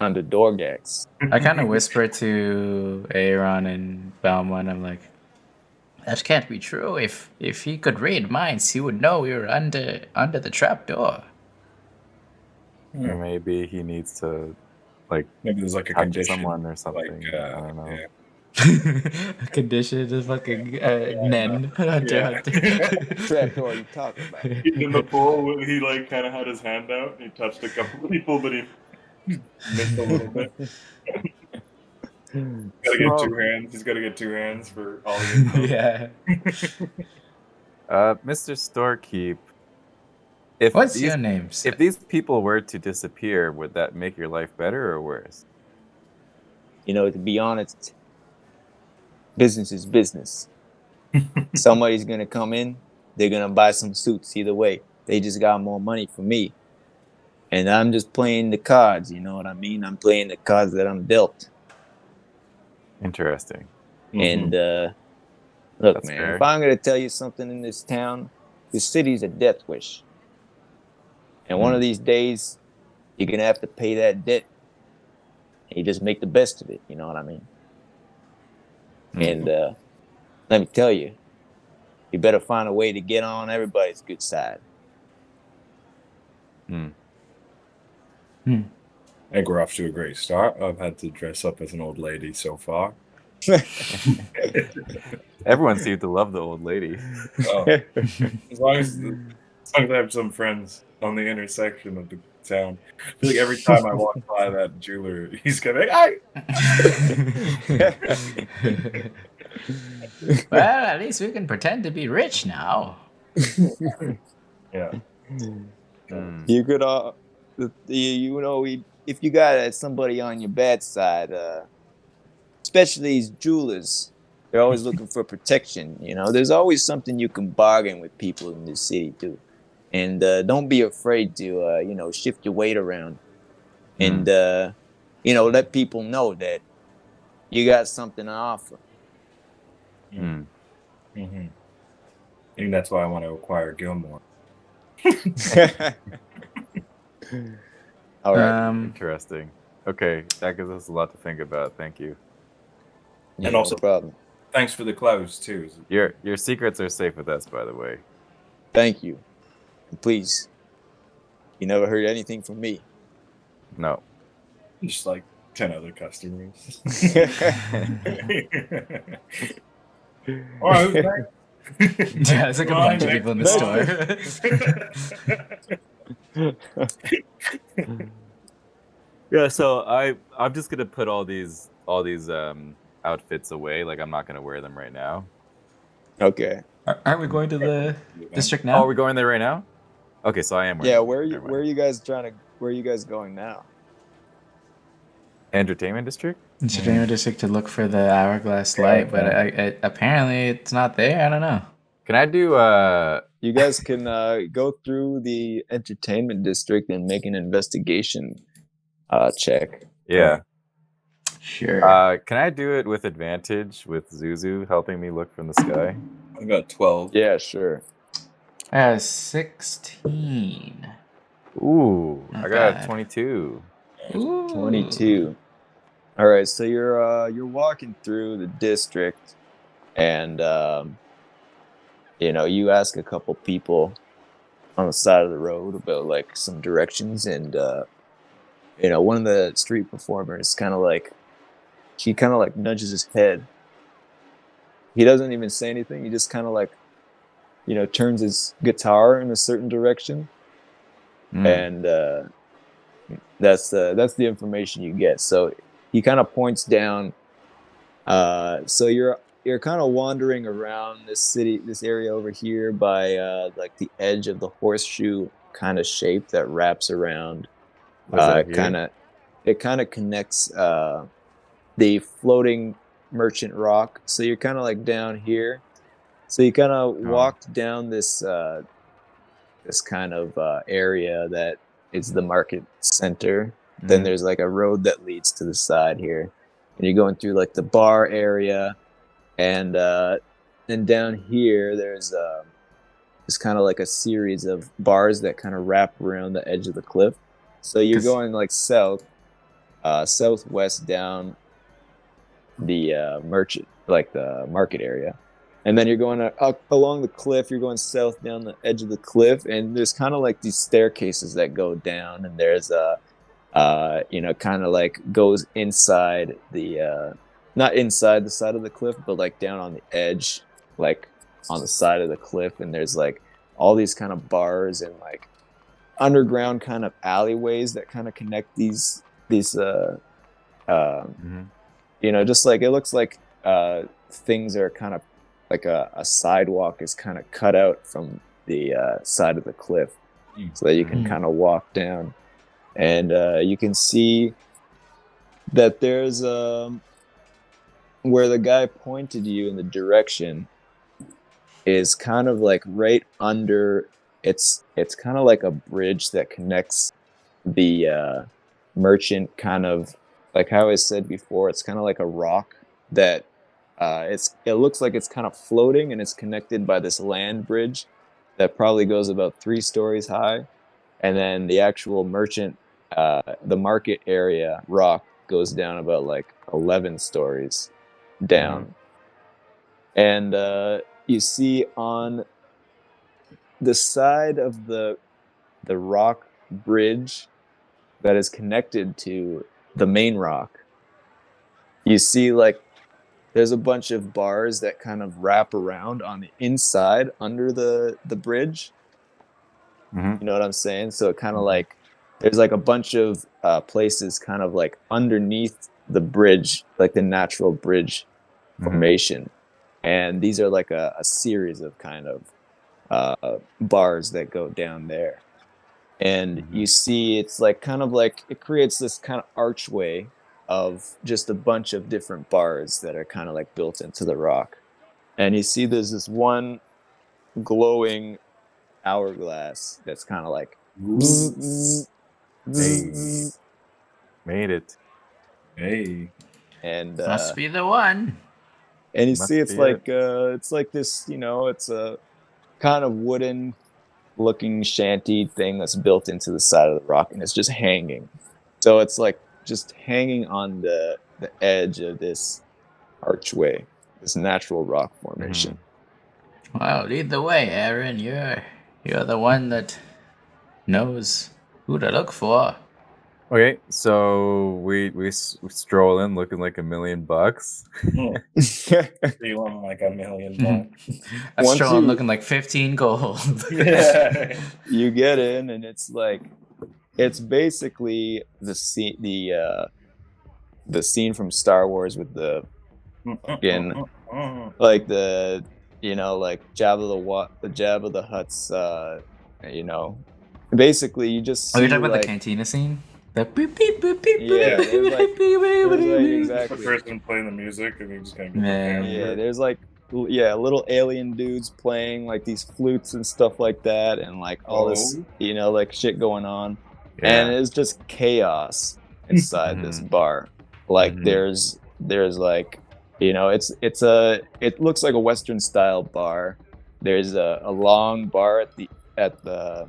Under Dorgax. I kind of whisper to Aaron and Belmont. I'm like, that can't be true. If he could read minds, he would know we were under the trap door. Or maybe he needs to like Maybe there's like a touch condition, someone or something. like I don't know. yeah. A condition is fucking Nen Hunter. Trap door you talking about. In the pool, he like kind of had his hand out and he touched a couple of people, but he missed a little bit. Gotta get 2 hands. He's got to get 2 hands for all the info. Yeah. Mr. Storekeep, What's your name? If these people were to disappear, would that make your life better or worse? You know, to be honest, business is business. Somebody's gonna come in, they're gonna buy some suits either way. They just got more money for me. And I'm just playing the cards, you know what I mean? I'm playing the cards that I'm dealt. Interesting. And look, That's man, fair. if I'm gonna tell you something in this town, the city's a death wish. And one of these days, you're gonna have to pay that debt. And you just make the best of it, you know what I mean? And let me tell you, you better find a way to get on everybody's good side. I think we're off to a great start. I've had to dress up as an old lady so far. Everyone seemed to love the old lady. Oh. As long as I have some friends on the intersection of the town. I feel like every time I walk by that jeweler, he's gonna be like, "Hey!" Well, at least we can pretend to be rich now. Yeah. You could, you know, if you got somebody on your bad side, especially these jewelers, they're always looking for protection. You know, there's always something you can bargain with people in this city too, and don't be afraid to, you know, shift your weight around, and you know, let people know that you got something to offer. I think that's why I want to acquire Gilmore. All right. Interesting. Okay, that gives us a lot to think about. Thank you. And also, no problem. Thanks for the clothes too. Your secrets are safe with us, by the way. Thank you. Please, you never heard anything from me. No. Just like 10 other customers. All right, Yeah, there's like a bunch of people in the store. Yeah, so I'm just gonna put all these outfits away. Like I'm not gonna wear them right now. Okay. Aren't we going to the district now? Oh, we're going there right now? Okay, so I am wearing Yeah, them. where Never mind. are you guys where are you guys going now? Entertainment district? Entertainment district to look for the hourglass light, but apparently it's not there. I don't know. Can I do You guys can go through the entertainment district and make an investigation check. Yeah. Sure. Can I do it with advantage with Zuzu helping me look from the sky? I got 12. Yeah, sure. 16. Ooh, Not I got bad. 22. Ooh. 22. All right, so you're walking through the district, and you know, you ask a couple people on the side of the road about like some directions, and you know, one of the street performers kind of like nudges his head. He doesn't even say anything. He just kind of like, you know, turns his guitar in a certain direction, and that's the information you get. So he kind of points down. So you're kind of wandering around this area over here by like the edge of the horseshoe kind of shape that wraps around. It kind of connects the floating merchant rock. So you're kind of like down here, So you kind of Oh. walked down this this kind of area that is the market center. Then Mhm. there's like a road that leads to the side here, and you're going through like the bar area, and then down here there's kind of like a series of bars that kind of wrap around the edge of the cliff. So you're 'Cause- going like southwest down the the market area, and then you're going up along the cliff. You're going south down the edge of the cliff, and there's kind of like these staircases that go down, and there's kind of like goes inside the not inside the side of the cliff, but like down on the edge, like on the side of the cliff, and there's like all these kind of bars and like underground kind of alleyways that kind of connect these Mhm. just like it looks like things are kind of like a sidewalk is kind of cut out from the side of the cliff so that you can kind of walk down, and you can see that there's where the guy pointed you in the direction is kind of like right under it's kind of like a bridge that connects the merchant, kind of like how I said before. It's kind of like a rock that it looks like it's kind of floating, and it's connected by this land bridge that probably goes about 3 stories high, and then the actual merchant the market area rock goes down about like 11 stories down. And you see on the side of the rock bridge that is connected to the main rock, you see like there's a bunch of bars that kind of wrap around on the inside under the bridge. Mhm. You know what I'm saying? So it kind of like there's like a bunch of places kind of like underneath the bridge, like the natural bridge formation. And these are like a series of kind of bars that go down there. And you see it's like kind of like it creates this kind of archway of just a bunch of different bars that are kind of like built into the rock. And you see there's this one glowing hourglass that's kind of like Hey, made it. Hey. and Must be the one. and you Must see it's be like this, it's a kind of wooden looking shanty thing that's built into the side of the rock, and it's just hanging. So it's like just hanging on the edge of this archway, this natural rock formation. Well, lead the way, Aaron. You're the one that knows who to look for. Okay, so we stroll in looking like $1 million. Feeling like $1 million bucks. I'm Once strolling you- looking like 15 gold. Yeah. You get in, and it's like it's basically the scene from Star Wars with the fucking like the like Jabba the Hutt's basically you just see Oh, you're talking about like, the cantina scene? The beep beep beep beep Yeah, beep there's like- beep there's like beep. exactly The person playing the music, and you're just gonna get Man. the yeah hammer. there's like little alien dudes playing like these flutes and stuff like that, and like all this like shit going on, and it's just chaos inside this bar. Like there's like it looks like a Western style bar. There's a long bar at the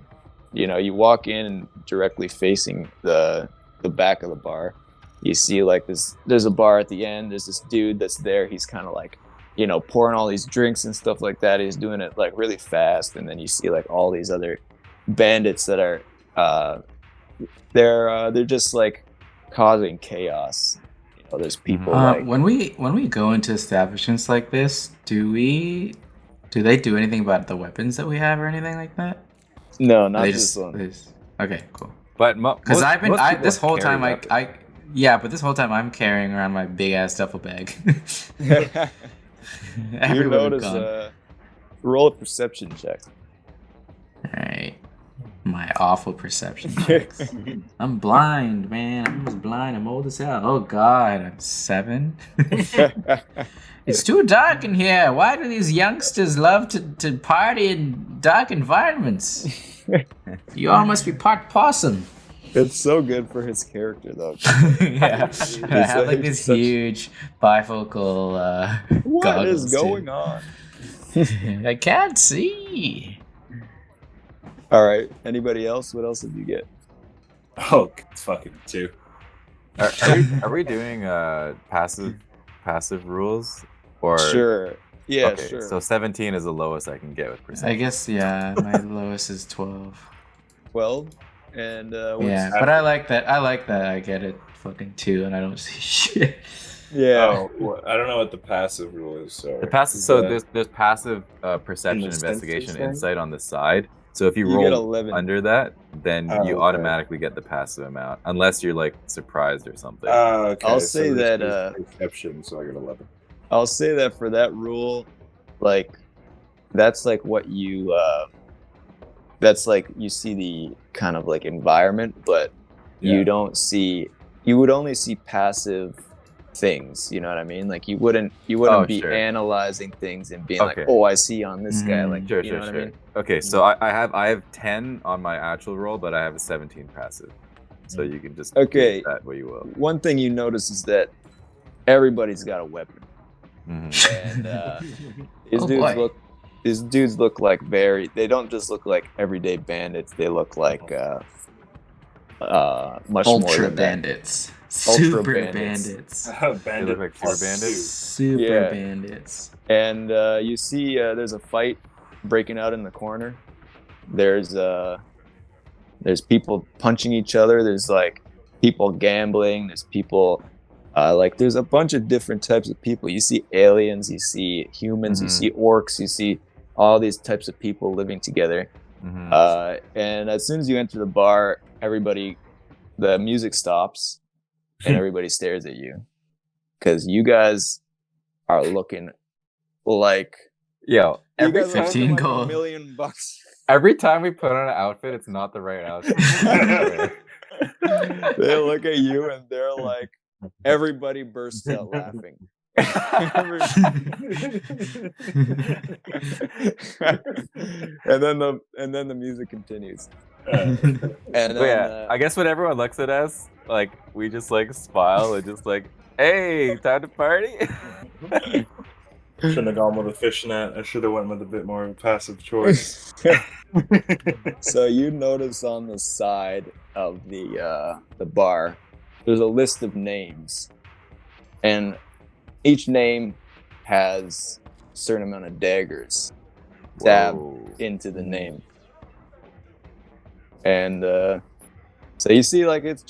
you walk in, and directly facing the back of the bar, you see like there's a bar at the end. There's this dude that's there. He's kind of like pouring all these drinks and stuff like that. He's doing it like really fast, and then you see like all these other bandits that are they're just like causing chaos. There's people like When we go into establishments like this, do they do anything about the weapons that we have or anything like that? no, Or not they this just, one. they just- okay, cool. But Because I've been this whole time but but this whole time I'm carrying around my big ass duffel bag. You Everywhere we've notice gone. roll a perception check. All right. My awful perception checks. I'm blind, man. I'm almost blind. I'm old as hell. Oh God, I'm 7. It's too dark in here. Why do these youngsters love to party in dark environments? You all must be part possum. It's so good for his character, though. Yeah, I have like this huge bifocal What goggles is going on? I can't see. All right. Anybody else? What else did you get? Oh, fucking 2. Are we doing passive rules? Or Sure. Yeah, okay, sure. so 17 is the lowest I can get with perception. I guess, yeah, my lowest is 12. 12. And Yeah, but I like that. I get it fucking 2 and I don't see shit. Yeah. Oh, well, I don't know what the passive rule is. Sorry. The passive. Is So that- there's passive perception, the senses investigation, thing? insight on the side. So if you You get roll 11. under that, then Oh, you okay. automatically get the passive amount, unless you're like surprised or something. Okay. I'll so say this that, is perception, so I got 11. I'll say that for that rule, like, that's like what you, that's like you see the kind of like environment, but Yeah. you would only see passive things, you know what I mean? Like you wouldn't be sure. analyzing things and being Okay. like, oh, I see on this guy, like, Sure, you know what I mean? Okay, so I have 10 on my actual roll, but I have a 17 passive. So you can just Okay. use that where you will. One thing you notice is that everybody's got a weapon. Mhm. And these Oh, dudes boy. look like they don't just look like everyday bandits, they look like much more Ultra than that. bandits. Ultra Super bandits. bandits. They look like super bandits. Super Yeah. bandits. And you see there's a fight breaking out in the corner. There's people punching each other, there's like people gambling, there's people like there's a bunch of different types of people. You see aliens, you see humans, you Mhm. see orcs, you see all these types of people living together. Mhm. And as soon as you enter the bar, the music stops and everybody stares at you because you guys are looking like Yo, you every guys are looking 15 like gold. $1 million bucks. every time we put on an outfit, it's not the right outfit. They look at you and they're like, everybody bursts out laughing. and then the music continues. And then But yeah, I guess when everyone looks at us, like we just like smile and just like, hey, time to party. Shouldn't have gone with a fishnet. I should have went with a bit more of a passive choice. So you notice on the side of the bar, there's a list of names, and each name has a certain amount of daggers stabbed Whoa. into the name. And so you see, like, it's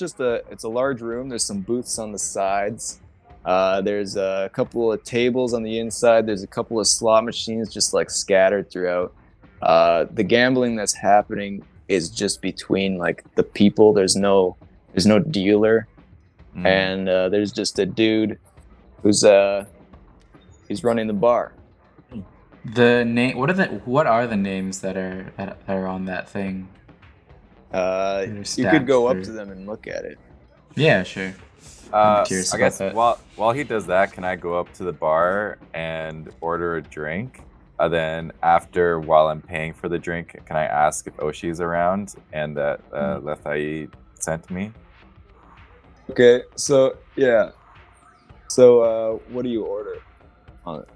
a large room. There's some booths on the sides. There's a couple of tables on the inside. There's a couple of slot machines just like scattered throughout. The gambling that's happening is just between like the people. There's no dealer, and there's just a dude who's running the bar. The name. What are the names that are on that thing? You could go up to them and look at it. Yeah, sure. I curious about guess that. while he does that, can I go up to the bar and order a drink? Then while I'm paying for the drink, can I ask if Oshi's around and that Lethai sent me? Okay, so yeah. So what do you order?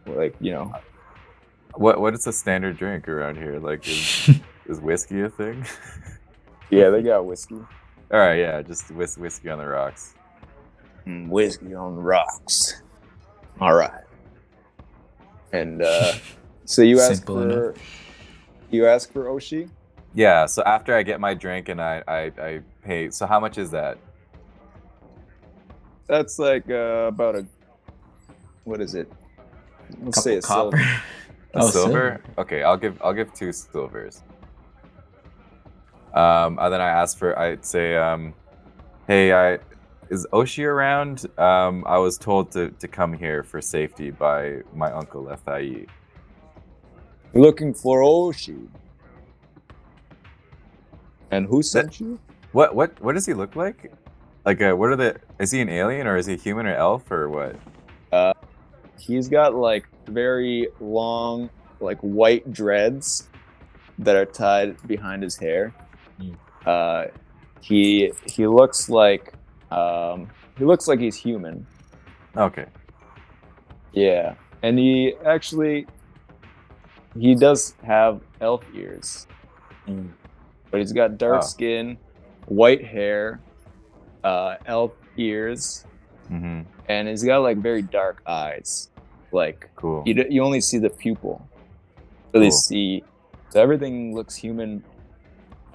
Like, you know. What is a standard drink around here? Like, is whiskey a thing? Yeah, they got whiskey. All right, yeah, just whiskey on the rocks. Whiskey on the rocks. All right. And so you ask Simple for enough. Oshi? Yeah, so after I get my drink and I pay, so how much is that? That's like about what is it? Let's say Couple a copper. silver. A silver? Okay, I'll give 2 silvers. And then I'd say, hey, is Oshi around? I was told to come here for safety by my uncle Lethai. Looking for Oshi. And who sent you? What does he look like? Like, what are the? Is he an alien or is he human or elf or what? He's got like very long, like white dreads that are tied behind his hair. He looks like he's human. Okay. Yeah, and he does have elf ears, but he's got dark skin, white hair, elf ears, and he's got like very dark eyes. Like, cool. You only see the pupil. Really see. So everything looks human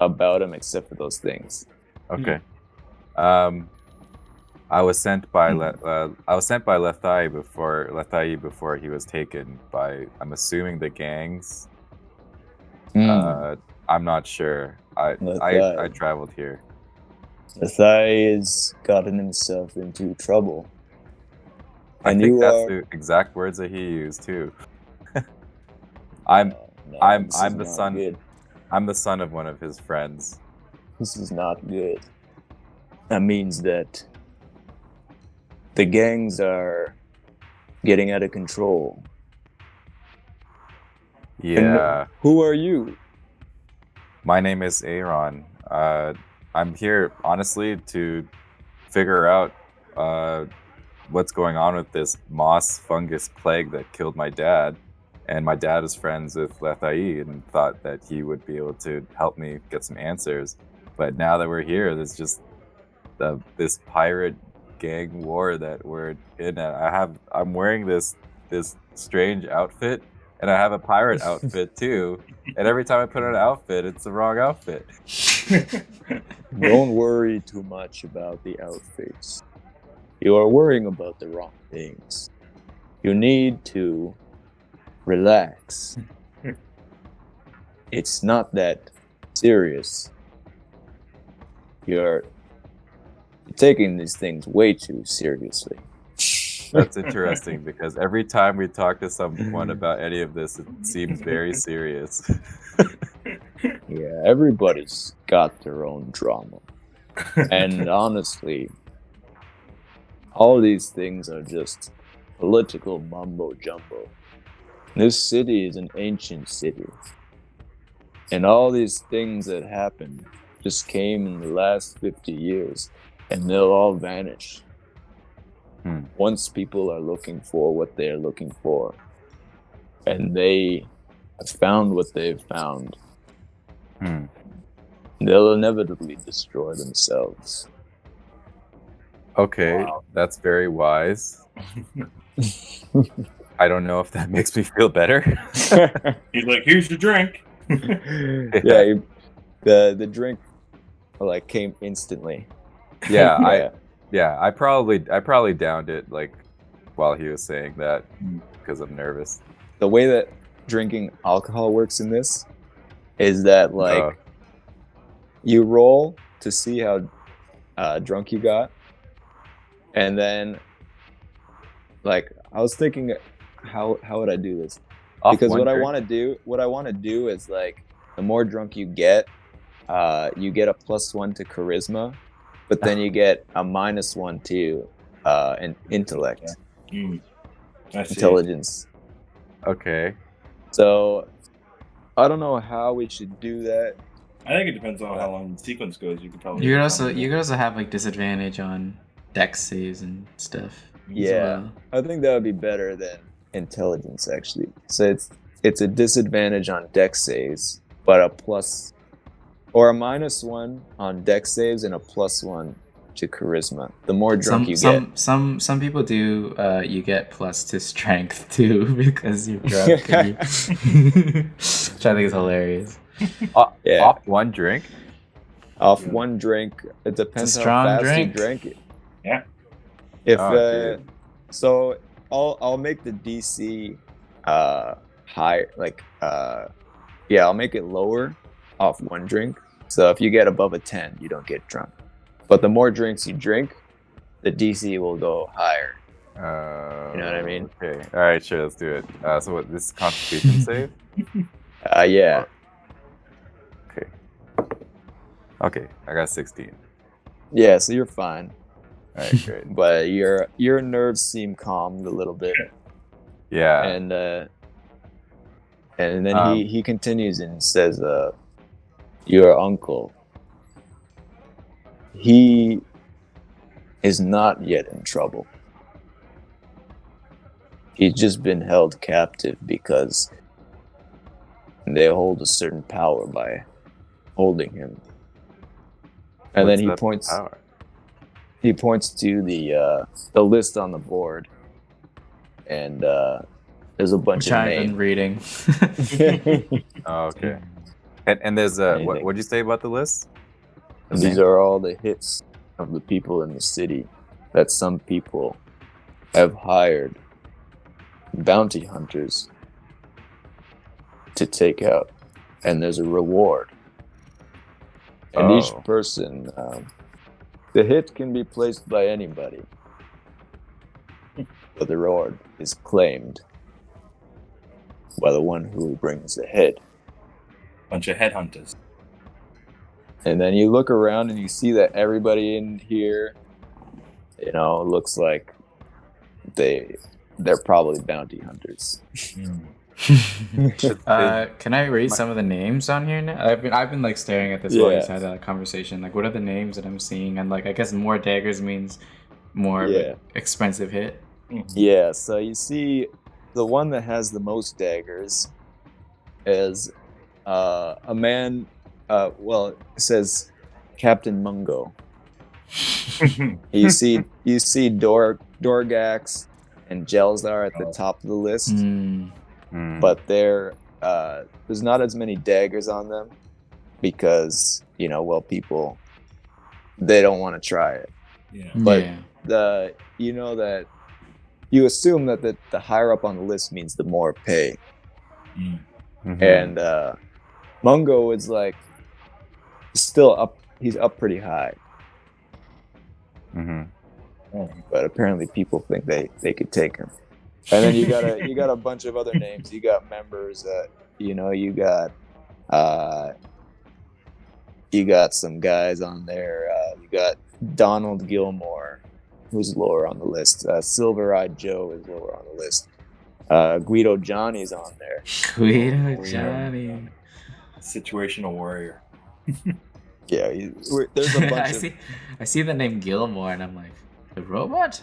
about him except for those things. Okay. I was sent by Lethai before he was taken by, I'm assuming, the gangs. I'm not sure. I traveled here. Lethai has gotten himself into trouble. I think that's the exact words that he used too. I'm the son. Good. I'm the son of one of his friends. This is not good. That means that the gangs are getting out of control. Yeah. And who are you? My name is Aaron. I'm here, honestly, to figure out what's going on with this moss fungus plague that killed my dad. And my dad is friends with Lethai and thought that he would be able to help me get some answers. But now that we're here, there's just this pirate gang war that we're in. I'm wearing this strange outfit, and I have a pirate outfit too. And every time I put on an outfit, it's the wrong outfit. Don't worry too much about the outfits. You are worrying about the wrong things. You need to relax. It's not that serious. You're taking these things way too seriously. That's interesting because every time we talk to someone about any of this, it seems very serious. Yeah, everybody's got their own drama. And honestly, all these things are just political mumbo jumbo. This city is an ancient city. And all these things that happened just came in the last 50 years, and they'll all vanish. Once people are looking for what they're looking for, and they have found what they've found, they'll inevitably destroy themselves. Okay, wow. That's very wise. I don't know if that makes me feel better. He's like, here's your drink. Yeah, the drink like came instantly. Yeah, I probably downed it like while he was saying that because I'm nervous. The way that drinking alcohol works in this is that like you roll to see how drunk you got, and then like I was thinking, how would I do this? Because what I want to do is like the more drunk you get a +1 to charisma, but then you get a -1 to intellect, intelligence. Okay. So I don't know how we should do that. I think it depends on how long the sequence goes. You could also have like disadvantage on dex saves and stuff. Yeah, I think that would be better than intelligence actually. So it's a disadvantage on dex saves, but a plus or a -1 on dex saves and a +1 to charisma. The more drunk you get. Some people do. You get plus to strength too because you're drunk. Which I think is hilarious. Off one drink. Off one drink. It depends how fast you drink it. Yeah. If so, I'll make the DC high. Like I'll make it lower off one drink. So if you get above a 10, you don't get drunk. But the more drinks you drink, the DC will go higher. You know what I mean? Okay. All right, sure. Let's do it. So what? This is Constitution save? Yeah. Okay. Okay, I got 16. Yeah, so you're fine. All right, great. But your nerves seem calmed a little bit. Yeah. And then he continues and says, your uncle, he is not yet in trouble. He's just been held captive because they hold a certain power by holding him. And What's then that power? he points to the list on the board, and there's a bunch Which of I've been names. reading. Oh, okay. And there's what'd you say about the list? These are all the hits of the people in the city that some people have hired bounty hunters to take out, and there's a reward. And each person, the hit can be placed by anybody, but the reward is claimed by the one who brings the hit. Bunch of headhunters. And then you look around and you see that everybody in here, looks like they're probably bounty hunters. Can I read some of the names on here now? I've been like staring at this while you had that conversation. Like, what are the names that I'm seeing? And like, I guess more daggers means more of an expensive hit. Yeah, so you see the one that has the most daggers is a man, it says Captain Mungo. you see Dorgax and Jelzar at the top of the list, but there's not as many daggers on them because people, they don't want to try it. Yeah. But you assume that the higher up on the list means the more pay. And Mungo is like still up. He's up pretty high. But apparently people think they could take him. And then you got a bunch of other names. You got members that you got some guys on there. You got Donald Gilmore, who's lower on the list. Silver-Eyed Joe is lower on the list. Guido Johnny's on there. Guido Johnny. Situational warrior. Yeah, there's a bunch I see the name Gilmore and I'm like, the robot?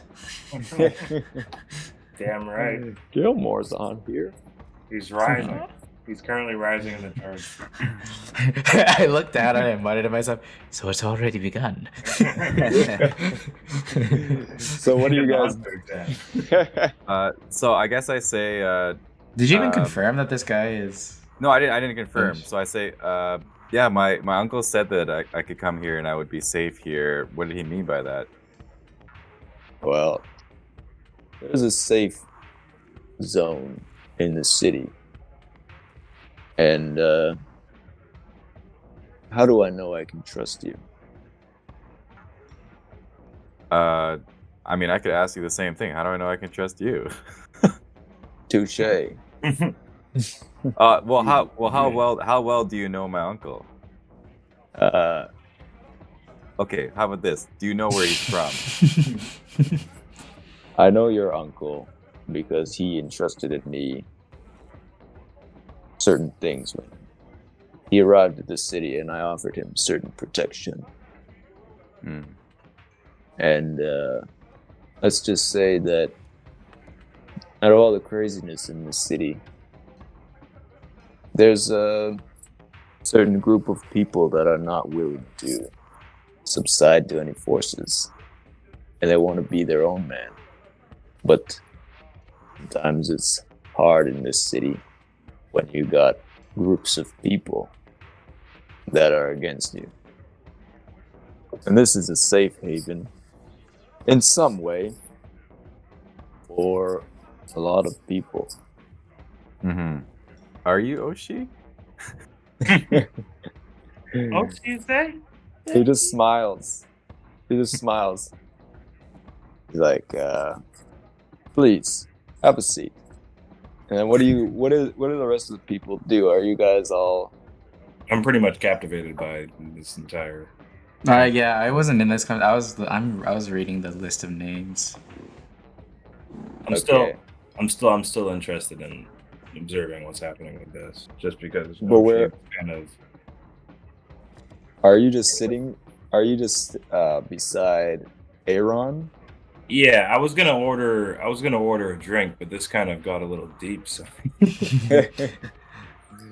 Damn right. Gilmore's on here. He's rising. He's currently rising in the charts. I looked down and I muttered to myself, so it's already begun. So what do you guys so I guess I say did you even confirm that this guy is No, I didn't confirm. So I say yeah, my uncle said that I could come here and I would be safe here. What did he mean by that? Well, there's a safe zone in the city. And how do I know I can trust you? I mean, I could ask you the same thing. How do I know I can trust you? Touche. How well do you know my uncle? Okay, how about this? Do you know where he's from? I know your uncle because he entrusted in me certain things when he arrived at the city, and I offered him certain protection. And let's just say that out of all the craziness in the city, there's a certain group of people that are not willing to subside to any forces, and they want to be their own man. But sometimes it's hard in this city when you got groups of people that are against you. And this is a safe haven in some way for a lot of people. Are you Oshi? Oshi, you say? He just smiles. He's like, please have a seat. And then what do the rest of the people do? Are you guys all I'm pretty much captivated by this entire. Yeah, I wasn't in this. I was reading the list of names. I'm still interested in observing what's happening with this, just because. But where kind of? are you just sitting? Are you just beside Aaron? Yeah, I was gonna order a drink, but this kind of got a little deep. So,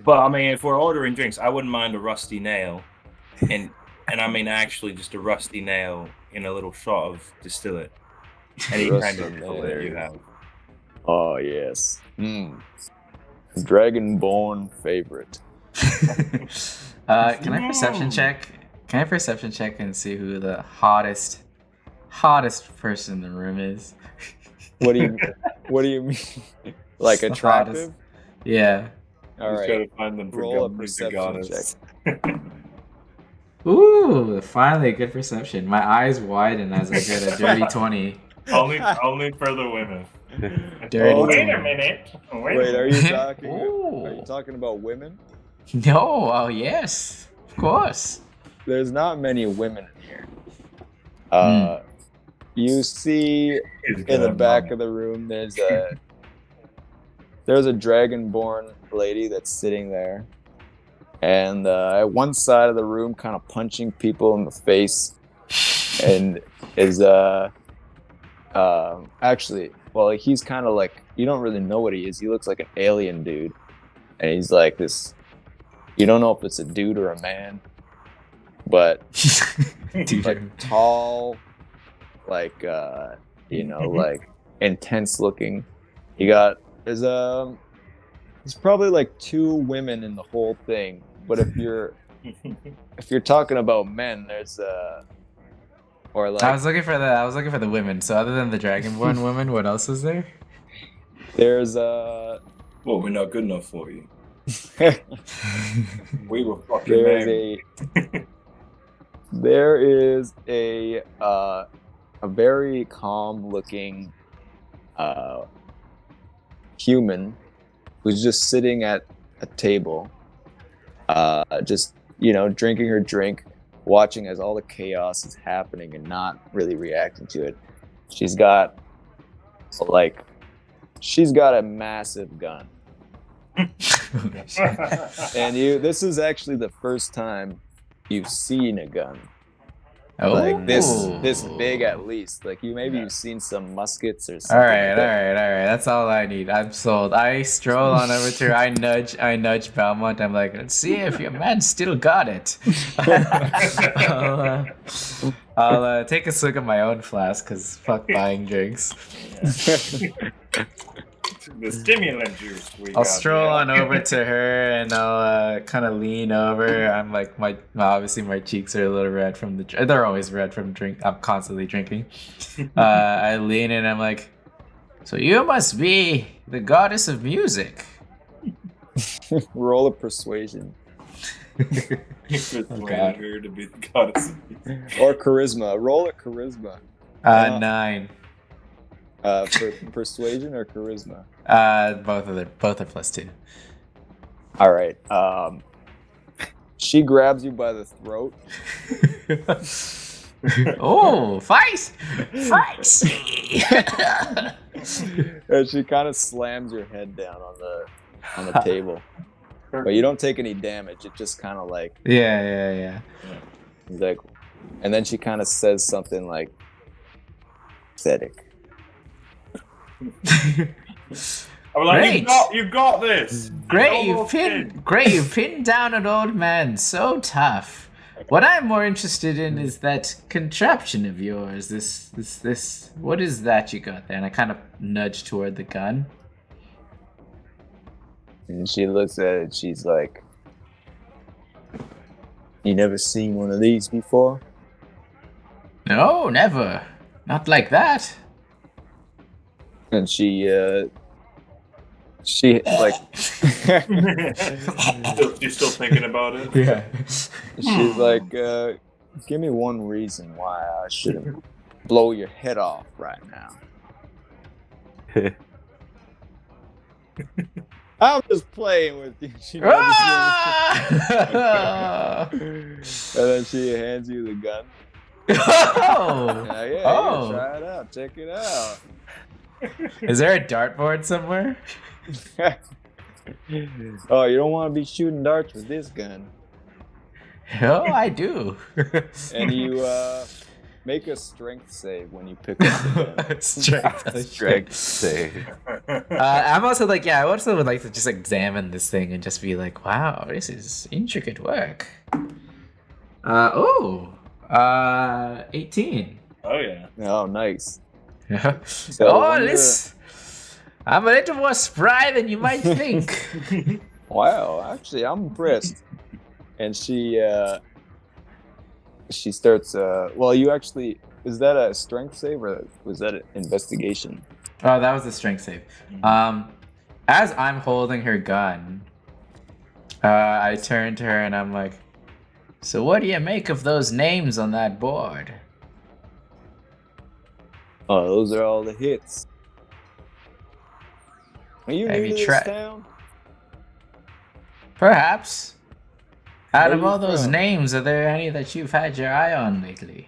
but I mean, if we're ordering drinks, I wouldn't mind a rusty nail, and I mean actually just a rusty nail in a little shot of distillate. Any kind of distillate you have. Oh yes. Dragonborn favorite. Can I perception check? Can I perception check and see who the hottest person in the room is? What do you mean? Like attractive? Yeah. All right. Try to find them for Roll a goodness perception check. Ooh, finally good perception. My eyes widen as I get a dirty 20. only for the women. Dirty Wait 20. a minute. Wait, are you talking about women? No, oh yes, of course. There's not many women in here. You see in the back of the room there's a dragonborn lady that's sitting there, and at one side of the room kind of punching people in the face, and is actually, well, he's kind of like, you don't really know what he is. He looks like an alien dude, and he's like this, you don't know if it's a dude or a man, but like tall, like like intense looking. There's probably like 2 women in the whole thing, but if you're talking about men, there's or like I was looking for the women. So other than the dragonborn women, what else was there? there's Well, we're not good enough for you. We were fucking there is a very calm looking human who's just sitting at a table, just drinking her drink, watching as all the chaos is happening and not really reacting to it. She's got a massive gun. And this is actually the first time you've seen a gun. Like this big at least. Like you've seen some muskets or something. All right. That's all I need. I'm sold. I stroll on over to her. I nudge Belmont. I'm like, let's see if your man still got it. I'll take a swig of my own flask because fuck buying drinks. The stimulant juice. I'll stroll on over to her and I'll kind of lean over. I'm like, obviously my cheeks are a little red from they're always red from drink. I'm constantly drinking. I lean in and I'm like, so you must be the goddess of music. Roll a persuasion. Persuade her to be the goddess of music. Or charisma. Roll a charisma. 9. For persuasion or charisma? Both are +2. All right. She grabs you by the throat. Oh, fight! And she kind of slams your head down on the table, but you don't take any damage. It just kind of like yeah. Like, and then she kind of says something like, "Pathetic." I'm like, Great. You've got this. Great, you've pinned down an old man. So tough. What I'm more interested in is that contraption of yours. This. What is that you got there? And I kind of nudge toward the gun. And she looks at it. She's like, "You never seen one of these before?" No, never. Not like that. And she's still thinking about it. Yeah. She's like, give me one reason why I shouldn't blow your head off right now. I'm just playing with you. She nudges Ah! you. And then she hands you the gun. Oh! Yeah, Oh! try it out. Check it out. Is there a dartboard somewhere? Oh, you don't want to be shooting darts with this gun. Oh, I do. And you make a strength save when you pick up the gun. Strength. Say. I'm also like, I also would like to just examine this thing and just be like, wow, this is intricate work. 18. Oh yeah. Oh, nice. I'm a little more spry than you might think. Wow, actually, I'm impressed. And she starts. Well, you actually, is that a strength save or was that an investigation? Oh, that was a strength save. As I'm holding her gun, I turn to her and I'm like, so what do you make of those names on that board? Oh, those are all the hits. Are you Have new you to this tried- town? Perhaps. Out Where of you all those from? names, are there any that you've had your eye on lately?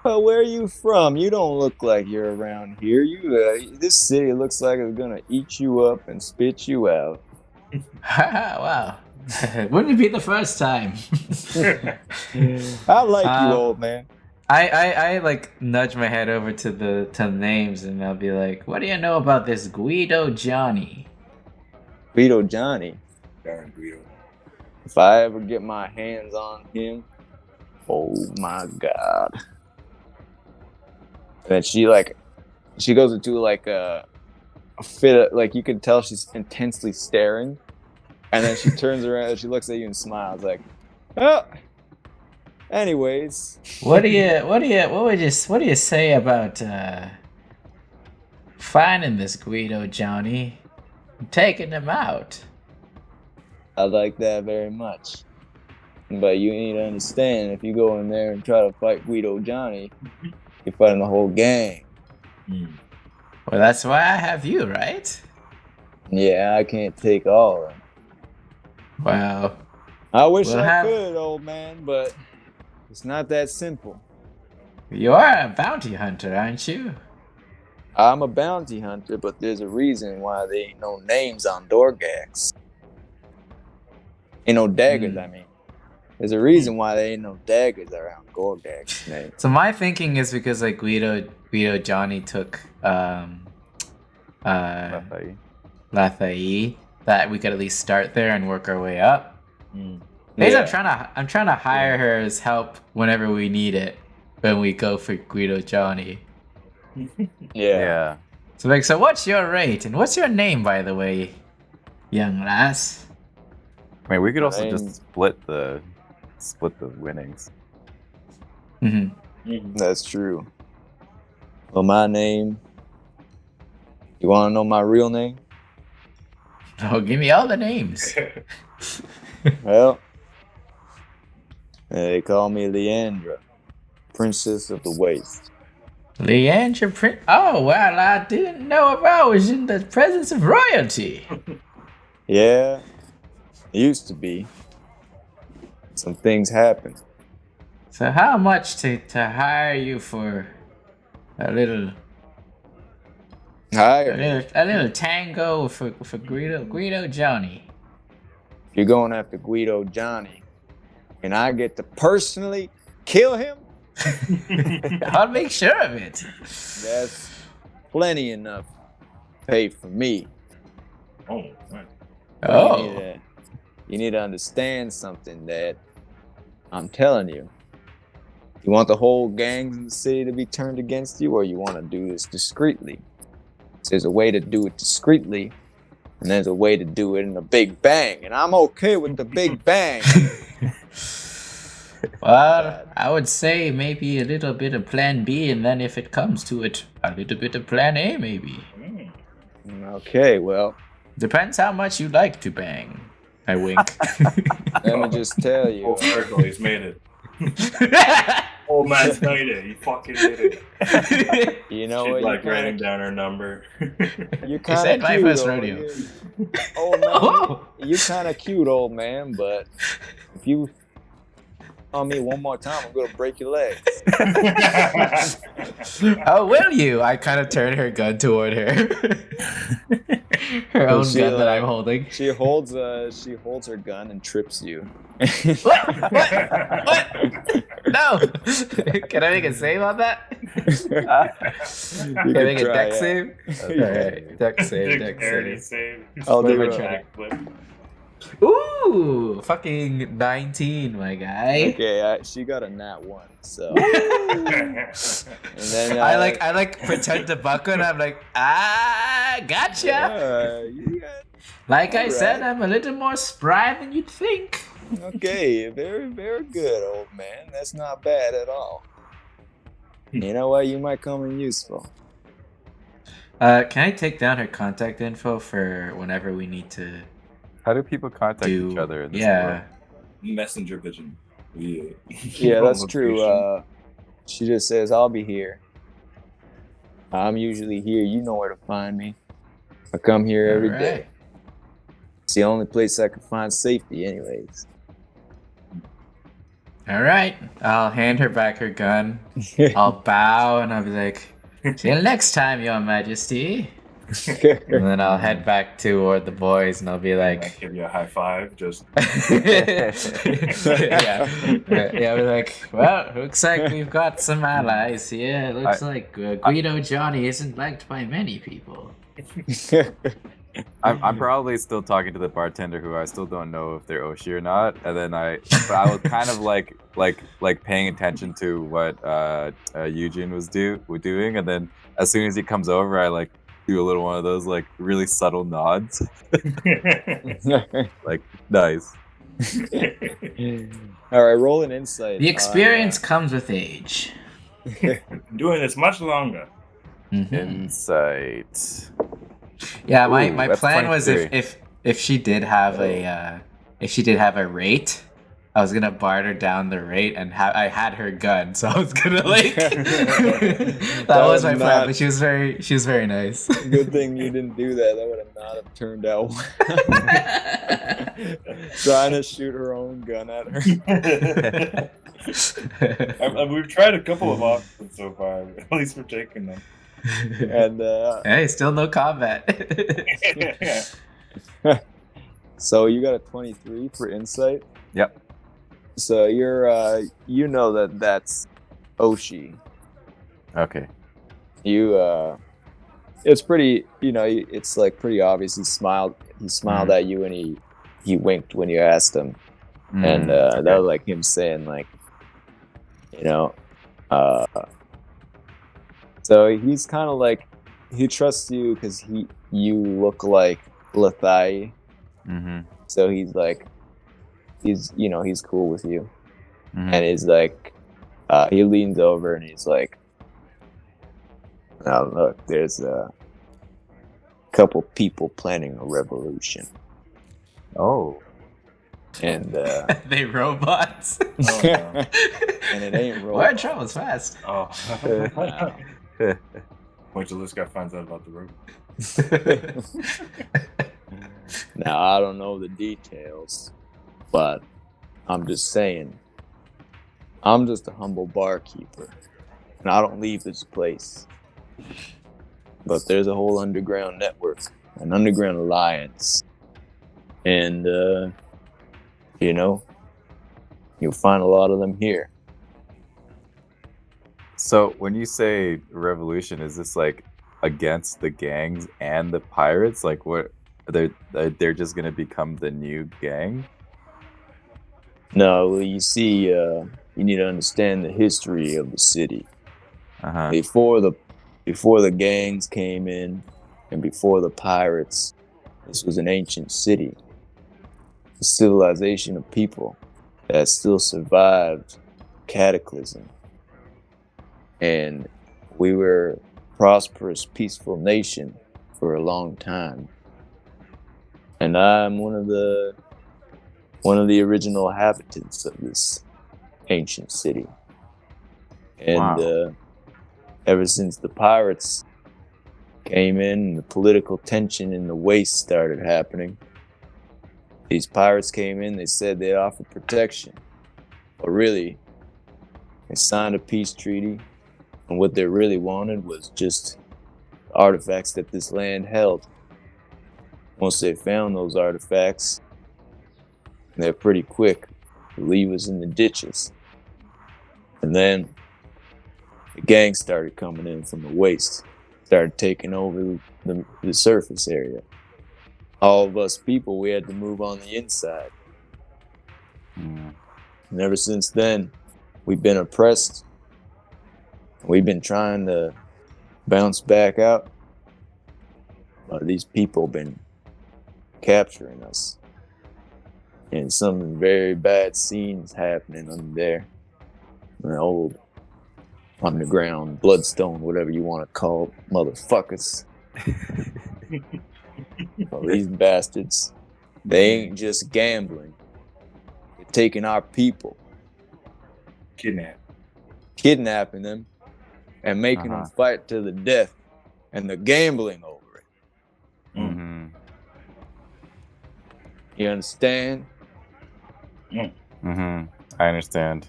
Well, where are you from? You don't look like you're around here. This city looks like it's gonna eat you up and spit you out. Wow. Wouldn't it be the first time? I like you, old man. I like nudge my head over to the names and I'll be like, what do you know about this Guido Johnny? Guido Johnny. Darn Guido. If I ever get my hands on him, oh my god. And she goes into like a fit of, like you can tell she's intensely staring. And then she turns around and she looks at you and smiles like, oh, anyways. What do you say about finding this Guido Johnny and taking him out? I like that very much. But you need to understand, if you go in there and try to fight Guido Johnny, you're fighting the whole gang. Well, that's why I have you, right? Yeah, I can't take all of them. Well, I wish We'll I have- could, old man, but it's not that simple. you are a bounty hunter, aren't you? I'm a bounty hunter, but there's a reason why there ain't no names on door gags. Ain't no daggers, I mean. There's a reason why there ain't no daggers around Gorgag's name. So my thinking is because like Guido Johnny took Lafayette. Lafayette, that we could at least start there and work our way up. Basically, I'm trying to hire her as help whenever we need it when we go for Guido Johnny. Yeah. So like, so what's your rate and what's your name, by the way, young lass? I mean, we could also I'm- just split the winnings. That's true. Well, my name. You want to know my real name? Oh, give me all the names. Well, they call me Leandra, Princess of the Waste. Leandra Prince. Oh well, I didn't know if I was in the presence of royalty. Yeah, it used to be. Some things happen. So how much to hire you for a little Hire. a little tango for Guido Johnny? You're going after Guido Johnny, and I get to personally kill him? I'll make sure of it. That's plenty enough pay for me. Oh, right. Oh, You need to understand something, Dad. I'm telling you. You want the whole gangs in the city to be turned against you, or you want to do this discreetly? There's a way to do it discreetly, and there's a way to do it in a big bang, and I'm okay with the big bang. well, I would say maybe a little bit of Plan B, and then if it comes to it, a little bit of Plan A, maybe. Okay, well, Depends how much you like to bang. I wink. let me just tell you. Full circle, he's made it. Full old man Snyder, you fucking did it. You know She's what? like writing down her number. You're He kind said of my cute, first old, rodeo. old man. Whoa. You kind of cute, old man. But if you on me one more time, I'm gonna break your legs. Oh, will you? I kind of turn her gun toward her. Her own She, gun that I'm like, holding. She holds her gun and trips you. What? No! Can I make a save on that? You Can I can make a try, deck yeah. save? Alright, deck save, deck Dexterity save. save. I'll What do am I it. trying? Backflip. Ooh! Fucking 19, my guy. Okay, she got a nat 1, so. And then I like pretend to buckle and I'm like, gotcha! you got, Like I Alright. said, I'm a little more spry than you'd think. okay, very, very good, old man. That's not bad at all. You know what? You might come in useful. Can I take down her contact info for whenever we need to How do people contact each other in this world? Messenger pigeon. Yeah, that's true. She just says, "I'll be here. I'm usually here. You know where to find me. I come here every day. Alright. It's the only place I can find safety, anyways." Alright. I'll hand her back her gun. I'll bow and I'll be like, see you next time, Your Majesty. And then I'll head back toward the boys and I'll be like, Give you a high five. Just yeah, I'll be like, well, looks like we've got some allies here. Looks like Guido Johnny isn't liked by many people. I'm probably still talking to the bartender who I still don't know if they're Oshi or not, and then I was kind of like paying attention to what Eugene was doing, and then as soon as he comes over, I like do a little one of those like really subtle nods, like nice. All right, roll an insight. The experience comes with age. doing this much longer. Mhm. Insight. Yeah, my Ooh, that's plan was 23. if she did have a rate, I was gonna barter down the rate and I had her gun, so I was gonna like that was my plan. But she was very nice. Good thing you didn't do that. That would have not have turned out well. Trying to shoot her own gun at her. We've tried a couple of options so far. But at least we're taking them. And Hey, still no combat. so you got a 23 for insight. Yep. So you're you know that's Oshi. Okay. You it's pretty, it's like pretty obvious. He smiled at you and he winked when you asked him. And that was like him saying like, so he's kind of like, he trusts you because you look like Lathai. Mm-hmm. So he's like, he's cool with you. Mm-hmm. And he's like, he leans over and he's like, "Now look, there's a couple people planning a revolution." Oh. And They robots. Oh, no. and it ain't Where robots. travels fast. Oh. Wow. Wait till this guy finds out about the road. Now I don't know the details, but I'm just saying, I'm just a humble barkeeper, and I don't leave this place. But there's a whole underground network, an underground alliance, and you'll find a lot of them here. So when you say revolution, is this like against the gangs and the pirates? Like what? They're just gonna become the new gang? No, well, you see, you need to understand the history of the city. Uh-huh. Before the gangs came in, and before the pirates, this was an ancient city, a civilization of people that still survived cataclysm. And we were a prosperous, peaceful nation for a long time. And I'm one of the original inhabitants of this ancient city. And Wow. ever since the pirates came in and the political tension in the waste started happening, these pirates came in, they said they offered protection. But really, they signed a peace treaty, and what they really wanted was just artifacts that this land held. Once they found those artifacts, they're pretty quick to leave us in the ditches. And then the gangs started coming in from the waste, started taking over the surface area. All of us people, we had to move on the inside. Mm. And ever since then, we've been oppressed. We've been trying to bounce back out. But these people have been capturing us. And some very bad scenes happening under there. The old underground bloodstone, whatever you want to call it, motherfuckers. Well, these bastards, they ain't just gambling. They're taking our people, kidnapping them, and making them fight to the death. And they're gambling over it. Mm-hmm. You understand? Mm-hmm. I understand.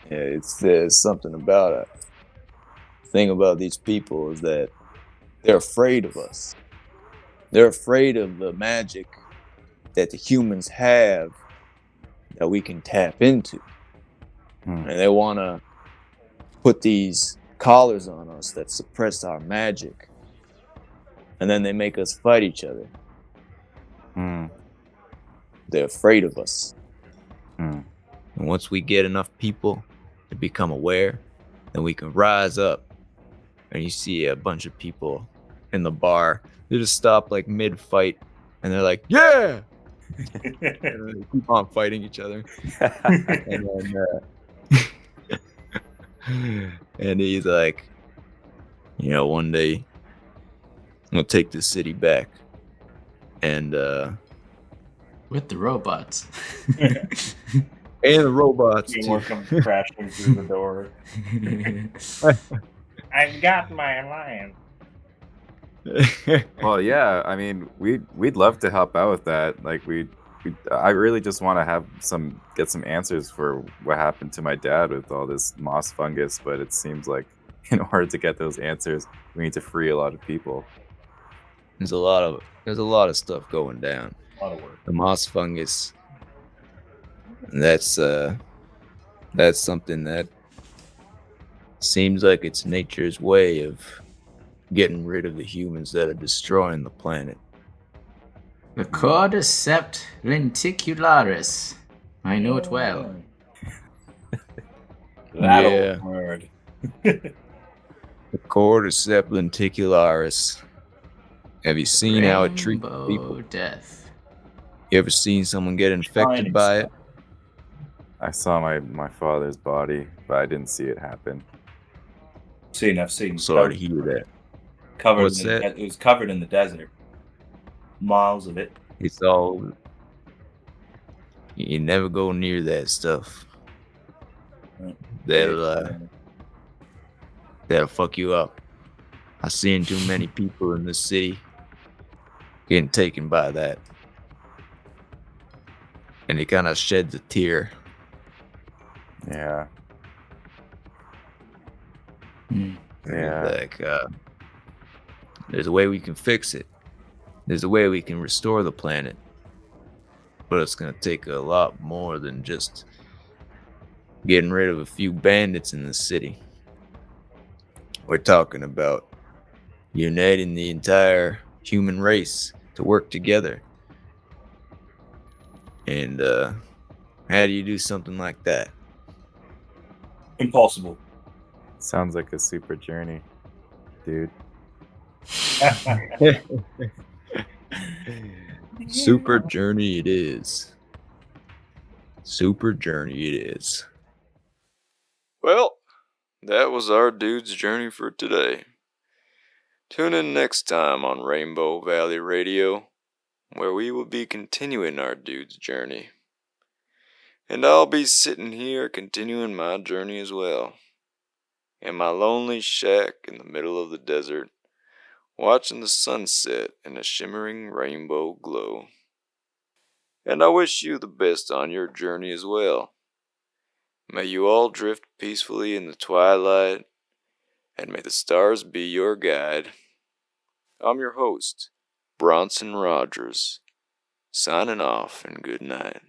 Yeah, there's something about it. The thing about these people is that they're afraid of us. They're afraid of the magic that the humans have that we can tap into. And they want to put these collars on us that suppress our magic. And then they make us fight each other. They're afraid of us. And once we get enough people to become aware, then we can rise up. And you see a bunch of people in the bar. They just stop like mid-fight. And they're like, yeah! And they keep on fighting each other. And then, and he's like, one day we'll take this city back. And with the robots. And the robots Teamwork too. comes crashing through the door. I've got my alliance. Well, yeah. I mean, we'd love to help out with that. Like, I really just want to get some answers for what happened to my dad with all this moss fungus. But it seems like in order to get those answers, we need to free a lot of people. There's a lot of stuff going down. A lot of work. The moss fungus. That's something that seems like it's nature's way of getting rid of the humans that are destroying the planet. The cordyceps lenticularis. I know it well. That Yeah. old word. The cordyceps lenticularis. Have you seen how it treats Rainbow people? death. You ever seen someone get infected by it? I saw my father's body, but I didn't see it happen. I've seen. Sorry to hear that. What's that? It was covered in the desert. Miles of it. It's all. You never go near that stuff. That'll fuck you up. I've seen too many people in the city getting taken by that. And it kind of sheds a tear. Yeah. Yeah. Like, there's a way we can fix it. There's a way we can restore the planet. But it's going to take a lot more than just getting rid of a few bandits in the city. We're talking about uniting the entire human race to work together. And how do you do something like that? Impossible. Sounds like a super journey, dude. Super journey it is. Super journey it is. Well, that was our dude's journey for today. Tune in next time on Rainbow Valley Radio, where we will be continuing our dude's journey. And I'll be sitting here continuing my journey as well, in my lonely shack in the middle of the desert, watching the sunset in a shimmering rainbow glow. And I wish you the best on your journey as well. May you all drift peacefully in the twilight, and may the stars be your guide. I'm your host, Bronson Rogers, signing off and good night.